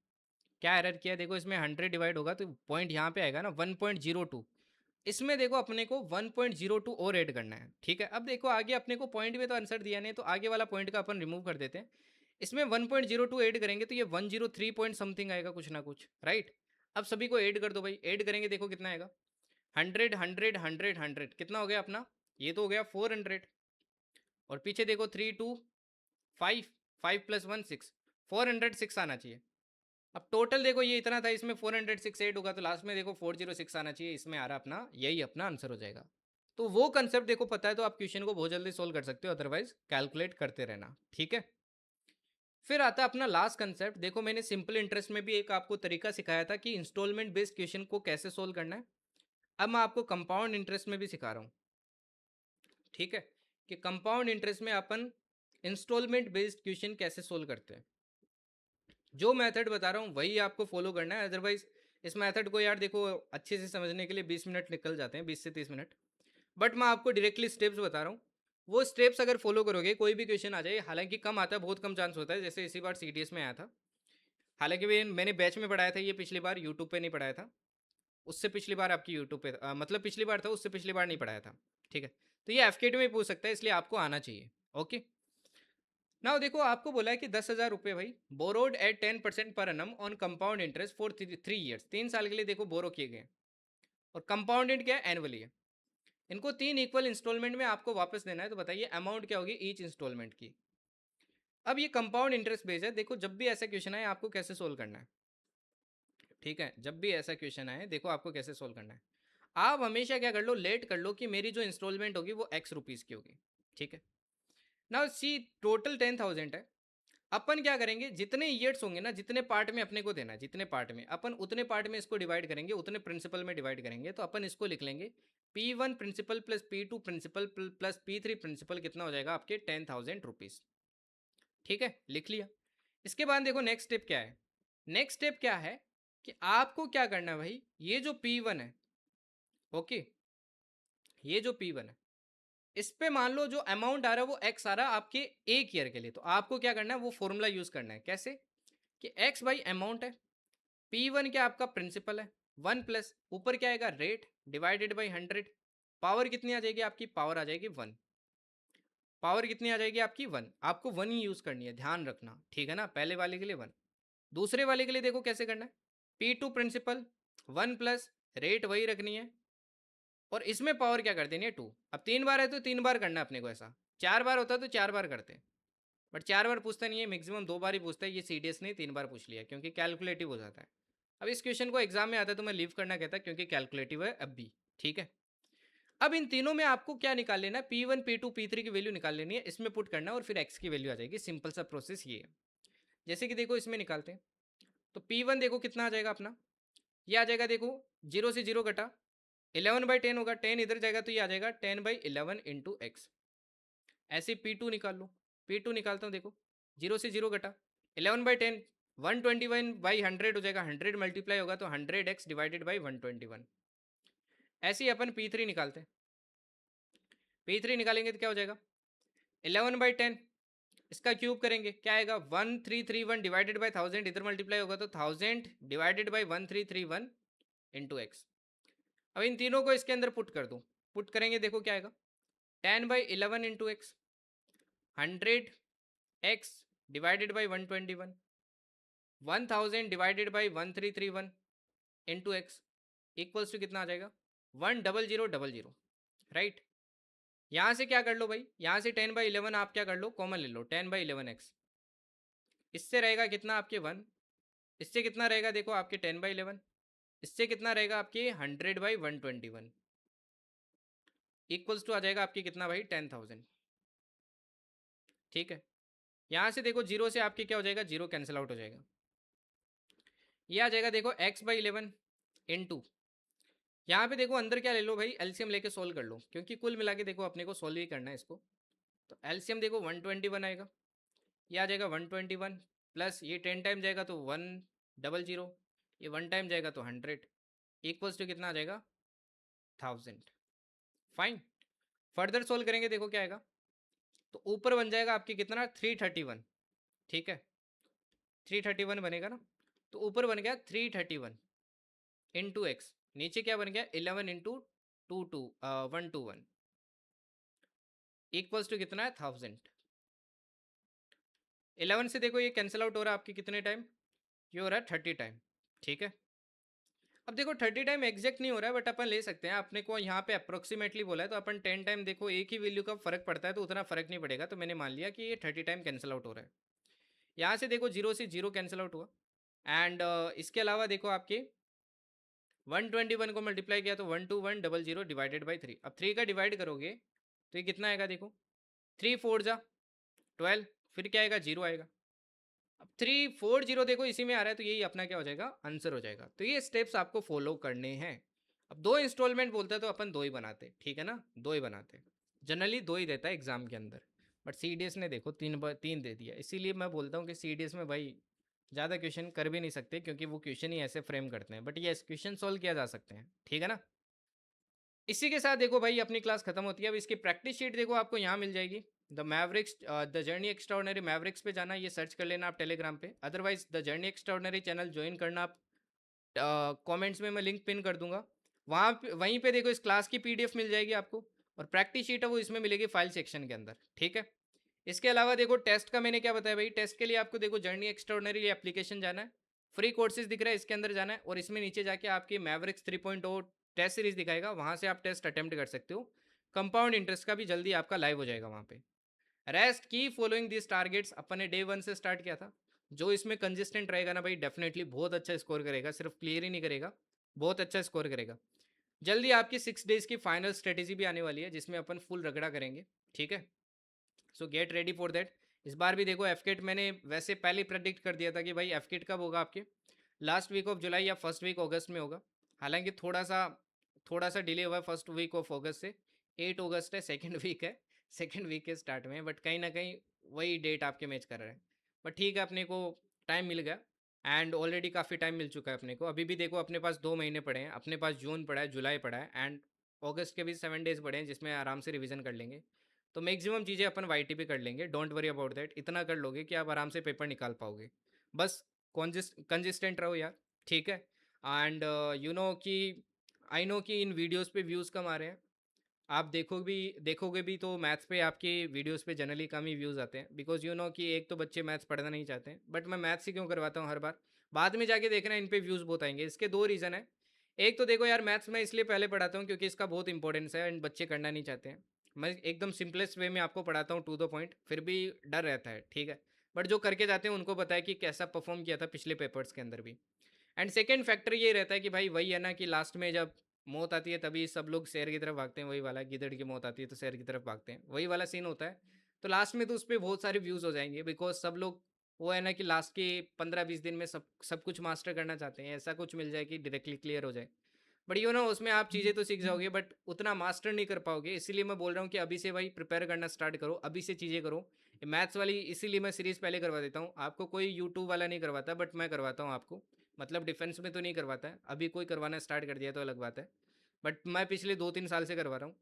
क्या एरर किया है देखो, इसमें 100 डिवाइड होगा तो पॉइंट यहाँ पे आएगा ना 1.02, इसमें देखो अपने को 1.02 और ऐड करना है। ठीक है, अब देखो आगे अपने को पॉइंट में तो आंसर दिया नहीं, तो आगे वाला पॉइंट का अपन रिमूव कर देते हैं, इसमें 1.02 ऐड करेंगे तो ये 103 पॉइंट समथिंग आएगा कुछ ना कुछ, राइट। अब सभी को ऐड कर दो भाई, ऐड करेंगे देखो कितना आएगा, 100 कितना हो गया अपना, ये तो हो गया 400, और पीछे देखो 3 2 5, 5 प्लस 1 6, 406 आना चाहिए। अब टोटल देखो ये इतना था, इसमें 406 ऐड होगा तो लास्ट में देखो 406 आना चाहिए, इसमें आ रहा अपना, यही अपना आंसर हो जाएगा। तो वो कंसेप्ट देखो पता है तो आप क्वेश्चन को बहुत जल्दी सोल्व कर सकते हो, अदरवाइज कैलकुलेट करते रहना, ठीक है। फिर आता है अपना लास्ट कंसेप्ट, देखो मैंने सिंपल इंटरेस्ट में भी एक आपको तरीका सिखाया था कि इंस्टॉलमेंट बेस्ड क्वेश्चन को कैसे सोल्व करना है, अब मैं आपको कंपाउंड इंटरेस्ट में भी सिखा रहा हूँ, ठीक है, कि कंपाउंड इंटरेस्ट में अपन इंस्टॉलमेंट बेस्ड क्वेश्चन कैसे सोल्व करते हैं। जो मेथड बता रहा हूँ वही आपको फॉलो करना है, अदरवाइज इस मेथड को यार देखो अच्छे से समझने के लिए 20 मिनट निकल जाते हैं, 20 से 30 मिनट, बट मैं आपको डायरेक्टली स्टेप्स बता रहा हूँ, वो स्टेप्स अगर फॉलो करोगे कोई भी क्वेश्चन आ जाए, हालांकि कम आता है, बहुत कम चांस होता है, जैसे इसी बार सी में आया था, हालांकि मैंने बैच में पढ़ाया था, ये पिछली बार यूट्यूब पे नहीं पढ़ाया था, उससे पिछली बार आपकी यूट्यूब पे मतलब पिछली बार था, उससे पिछली बार नहीं पढ़ाया था, ठीक है। तो ये एफकेटी में पूछ सकता है, इसलिए आपको आना चाहिए, ओके। नाउ देखो आपको बोला है कि 10,000 रुपये भाई borrowed at 10% per annum on compound interest for 3 years, 3 साल के लिए देखो बोरो किए गए, और कंपाउंडेड क्या है एनुअली है, इनको 3 इक्वल इंस्टॉलमेंट में आपको वापस देना है, तो बताइए अमाउंट क्या होगी ईच इंस्टॉलमेंट की। अब ये कंपाउंड इंटरेस्ट बेस है, देखो जब भी ऐसा क्वेश्चन आए आपको कैसे सोल्व करना है, ठीक है, जब भी ऐसा क्वेश्चन आए देखो आपको कैसे सोल्व करना है, आप हमेशा क्या कर लो, लेट कर लो कि मेरी जो इंस्टॉलमेंट होगी वो एक्स रुपीज़ की होगी, ठीक है। नाउ सी टोटल 10,000 है, अपन क्या करेंगे, जितने ईयर्स होंगे ना, जितने पार्ट में अपने को देना है, जितने पार्ट में अपन, उतने पार्ट में इसको डिवाइड करेंगे, उतने प्रिंसिपल में डिवाइड करेंगे, तो अपन इसको लिख लेंगे P1 principal plus P2 principal plus P3 principal कितना हो जाएगा आपके 10,000 रुपीज़। ठीक है, लिख लिया। इसके बाद देखो नेक्स्ट स्टेप क्या है। नेक्स्ट स्टेप क्या है कि आपको क्या करना है भाई, ये जो P1 है, ओके, ये जो P1 है, इस पे मान लो जो अमाउंट आ रहा है वो x आ रहा है आपके एक ईयर के लिए। तो आपको क्या करना है, वो फॉर्मूला यूज करना है। कैसे कि x बाई अमाउंट है, P1 क्या आपका प्रिंसिपल है, 1 प्लस ऊपर क्या आएगा रेट डिवाइडेड बाई 100। पावर कितनी आ जाएगी आपकी, पावर आ जाएगी 1। पावर कितनी आ जाएगी आपकी 1। आपको 1 ही यूज करनी है, ध्यान रखना, ठीक है ना। पहले वाले के लिए 1, दूसरे वाले के लिए देखो कैसे करना है। P2 प्रिंसिपल 1 प्लस रेट वही रखनी है, और इसमें पावर क्या कर देनी है 2। अब 3 बार है तो 3 बार करना है अपने को, ऐसा 4 बार होता तो 4 बार करते, बट 4 बार पूछता नहीं है, मैक्सिमम 2 बार ही पूछता है। ये CDS ने 3 बार पूछ लिया क्योंकि कैलकुलेटिव हो जाता है। अब इस क्वेश्चन को एग्जाम में आता है तो मैं लीव करना कहता क्योंकि कैलकुलेटिव है अब भी, ठीक है। अब इन तीनों में आपको क्या निकाल लेना है, P1 P2 P3 की वैल्यू निकाल लेनी है, इसमें पुट करना है और फिर x की वैल्यू आ जाएगी। सिंपल सा प्रोसेस ये है। जैसे कि देखो इसमें निकालते हैं तो P1 देखो कितना आ जाएगा अपना, ये आ जाएगा देखो 0 से 0 घटा 11/10 होगा, 10 इधर जाएगा तो ये आ जाएगा 10/11 इंटू एक्स। ऐसे P2 निकाल लो, P2 निकालता हूँ देखो 0 से 0 घटा 11/10 121/100 हो जाएगा, 100 मल्टीप्लाई होगा तो 100x डिवाइडेड बाई 121। ऐसे ही अपन P3 निकालते हैं। P3 निकालेंगे तो क्या हो जाएगा 11/10, इसका क्यूब करेंगे क्या आएगा 1331 डिवाइडेड बाई 1000, इधर मल्टीप्लाई होगा तो 1000 डिवाइडेड बाई 1331 इंटू एक्स। अब इन तीनों को इसके अंदर पुट कर दो, पुट करेंगे देखो क्या आएगा 10/11 into X, 100x divided by 121, 1000 divided by 1331 into X equals to कितना आ जाएगा 10000, राइट। यहाँ से क्या कर लो भाई, यहाँ से 10/11 आप क्या कर लो, कॉमन ले लो 10/11x, इससे रहेगा कितना आपके 1, इससे कितना रहेगा देखो आपके 10/11, इससे कितना रहेगा आपके 100/121 इक्वल्स टू आ जाएगा आपके कितना भाई 10,000, ठीक है। यहाँ से देखो जीरो से आपके क्या हो जाएगा, जीरो कैंसिल आउट हो जाएगा, ये आ जाएगा देखो x/11 इंटू, यहाँ पे देखो अंदर क्या ले लो भाई, एलसीएम लेके सोल्व कर लो क्योंकि कुल मिला के देखो अपने को सोल्व ही करना है इसको। तो एलसीएम देखो 121 आएगा, ये आ जाएगा 121 प्लस ये 10 टाइम जाएगा तो 100, ये 1 टाइम जाएगा तो 100 इक्वल्स टू कितना आ जाएगा 1000। फाइन, फर्दर सोल्व करेंगे देखो क्या आएगा, तो ऊपर बन जाएगा आपके कितना 331, ठीक है 331 बनेगा ना, तो ऊपर बन गया 331 इंटू एक्स, नीचे क्या बन गया 11 इंटू 121 इक्वल्स टू कितना है 1000। 11 से देखो ये कैंसिल आउट हो रहा है आपके कितने टाइम, ये हो रहा है 30 टाइम, ठीक है। अब देखो 30 टाइम एग्जैक्ट नहीं हो रहा है बट अपन ले सकते हैं, अपने को यहाँ पे अप्रोक्सीमेटली बोला है तो अपन 10 टाइम देखो एक ही वैल्यू का फर्क पड़ता है तो उतना फर्क नहीं पड़ेगा, तो मैंने मान लिया कि ये 30 टाइम कैंसिल आउट हो रहा है। यहाँ से देखो जीरो से जीरो कैंसिल आउट हुआ, एंड इसके अलावा देखो आपके 121 को मल्टीप्लाई किया तो 12100 डिवाइडेड बाई 3। अब 3 का डिवाइड करोगे तो ये कितना आएगा देखो 3 4 जा 12, फिर क्या आएगा जीरो आएगा। अब 340 देखो इसी में आ रहा है तो यही अपना क्या हो जाएगा आंसर हो जाएगा। तो ये स्टेप्स आपको फॉलो करने हैं। अब 2 इंस्टॉलमेंट बोलते हैं तो अपन 2 ही बनाते, ठीक है ना, 2 ही बनाते, जनरली 2 ही देता है एग्जाम के अंदर, बट CDS ने देखो 3 दे दिया, इसीलिए मैं बोलता हूँ कि CDS में भाई ज़्यादा क्वेश्चन कर भी नहीं सकते क्योंकि वो क्वेश्चन ही ऐसे फ्रेम करते हैं, बट ये क्वेश्चन सॉल्व किया जा सकते हैं, ठीक है ना। इसी के साथ देखो भाई अपनी क्लास खत्म होती है। अब इसकी प्रैक्टिस शीट देखो आपको यहाँ मिल जाएगी, the Mavericks the journey extraordinary Mavericks पे जाना, ये सर्च कर लेना आप टेलीग्राम पे, otherwise the journey extraordinary channel join करना आप, कमेंट्स में मैं लिंक पिन कर दूंगा, वहीं पे देखो इस क्लास की PDF मिल जाएगी आपको, और प्रैक्टिस शीट है वो इसमें मिलेगी फाइल सेक्शन के अंदर, ठीक है। इसके अलावा देखो टेस्ट का मैंने क्या बताया भाई, टेस्ट के लिए आपको देखो जर्नी एक्स्ट्राऑर्डिनरी एप्लीकेशन जाना है, फ्री कोर्सेज दिख रहा है इसके अंदर जाना है, और इसमें नीचे जाके आपकी मैवरिक्स 3.0 टेस्ट सीरीज दिखाएगा, वहाँ से आप टेस्ट अटेम्प्ट कर सकते हो। कंपाउंड इंटरेस्ट का भी जल्दी आपका लाइव हो जाएगा वहाँ पे। रेस्ट की फॉलोइंग दिस टारगेट्स अपन ने डे 1 से स्टार्ट किया था, जो इसमें कंसिस्टेंट रहेगा ना भाई डेफिनेटली बहुत अच्छा स्कोर करेगा, सिर्फ क्लियर ही नहीं करेगा बहुत अच्छा स्कोर करेगा। जल्दी आपकी 6 डेज की फाइनल स्ट्रेटेजी भी आने वाली है जिसमें अपन फुल रगड़ा करेंगे, ठीक है। सो गेट रेडी फॉर दैट। इस बार भी देखो एफकेट मैंने वैसे पहले प्रेडिक्ट कर दिया था कि भाई एफकेट कब होगा आपके, लास्ट वीक ऑफ जुलाई या फर्स्ट वीक अगस्त में होगा। हालांकि थोड़ा सा थोड़ा सा डिले हुआ है फर्स्ट वीक ऑफ अगस्त से। 8 अगस्त है, सेकेंड वीक है, सेकेंड वीक के स्टार्ट में, बट कहीं ना कहीं वही डेट आपके मैच कर रहे हैं। बट ठीक है, अपने को टाइम मिल गया, एंड ऑलरेडी काफ़ी टाइम मिल चुका है अपने को। अभी भी देखो अपने पास 2 महीने पड़े हैं, अपने पास जून पड़ा है, जुलाई पड़ा है, एंड अगस्त के भी 7 डेज पड़े हैं जिसमें आराम से रिवीजन कर लेंगे। तो मैक्सिमम चीज़ें अपन वाई पे कर लेंगे, डोंट वरी अबाउट दैट। इतना कर लोगे कि आप आराम से पेपर निकाल पाओगे। बस कंजिस्टेंट रहो यार, ठीक है। एंड यू नो कि आई नो कि इन वीडियोस पे व्यूज़ कम आ रहे हैं। आप देखोगे भी तो मैथ्स पे आपके वीडियोस पे जनरली कम ही व्यूज़ आते हैं, बिकॉज यू नो कि एक तो बच्चे मैथ्स पढ़ना नहीं चाहते हैं, बट मैं मैथ्स ही क्यों करवाता हूँ हर बार। बाद में जाके देखना इन पे व्यूज़ बहुत आएंगे। इसके दो रीज़न है। एक तो देखो यार, मैथ्स मैं इसलिए पहले पढ़ाता हूँ क्योंकि इसका बहुत इंपॉर्टेंस है एंड बच्चे करना नहीं चाहते हैं। मैं एकदम सिंपलेस्ट वे में आपको पढ़ाता हूँ, टू द पॉइंट, फिर भी डर रहता है, ठीक है। बट जो करके जाते हैं उनको पता है कि कैसा परफॉर्म किया था पिछले पेपर्स के अंदर भी। एंड सेकेंड फैक्टर ये रहता है कि भाई वही है ना कि लास्ट में जब मौत आती है तभी सब लोग शेर की तरफ भागते हैं, वही वाला गिदड़ की मौत आती है तो शेर की तरफ भागते हैं, वही वाला सीन होता है। तो लास्ट में तो उस पर बहुत सारे व्यूज़ हो जाएंगे, बिकॉज सब लोग वो है ना कि लास्ट के 15-20 दिन में सब सब कुछ मास्टर करना चाहते हैं, ऐसा कुछ मिल जाए कि डायरेक्टली क्लियर हो जाए। बट यू नो उसमें आप चीज़ें तो सीख जाओगे बट उतना मास्टर नहीं कर पाओगे, इसीलिए मैं बोल रहा हूँ कि अभी से भाई प्रिपेयर करना स्टार्ट करो, अभी से चीज़ें करो। मैथ्स वाली इसीलिए मैं सीरीज़ पहले करवा देता हूँ आपको, कोई यूट्यूब वाला नहीं करवाता बट मैं करवाता हूँ आपको। मतलब डिफेंस में तो नहीं करवाता है, अभी कोई करवाना स्टार्ट कर दिया तो अलग बात है। बट मैं पिछले 2-3 साल से करवा रहा हूँ।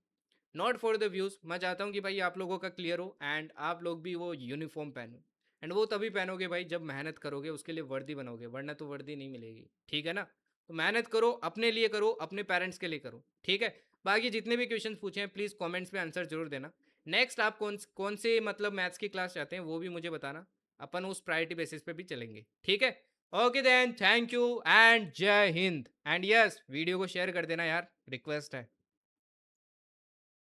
नॉट फॉर द व्यूज़, मैं चाहता हूँ कि भाई आप लोगों का क्लियर हो एंड आप लोग भी वो यूनिफॉर्म पहनो। एंड वो तभी पहनोगे भाई जब मेहनत करोगे, उसके लिए वर्दी बनोगे, वरना तो वर्दी नहीं मिलेगी, ठीक है ना। तो मेहनत करो, अपने लिए करो, अपने पेरेंट्स के लिए करो, ठीक है। बाकी जितने भी क्वेश्चन पूछे हैं प्लीज़ कमेंट्स में आंसर जरूर देना। नेक्स्ट आप कौन कौन से मतलब मैथ्स की क्लास चाहते हैं वो भी मुझे बताना, अपन उस प्रायोरिटी बेसिस पे भी चलेंगे, ठीक है। Okay then, thank you and Jai Hind. And yes, video को शेयर कर देना यार, रिक्वेस्ट है।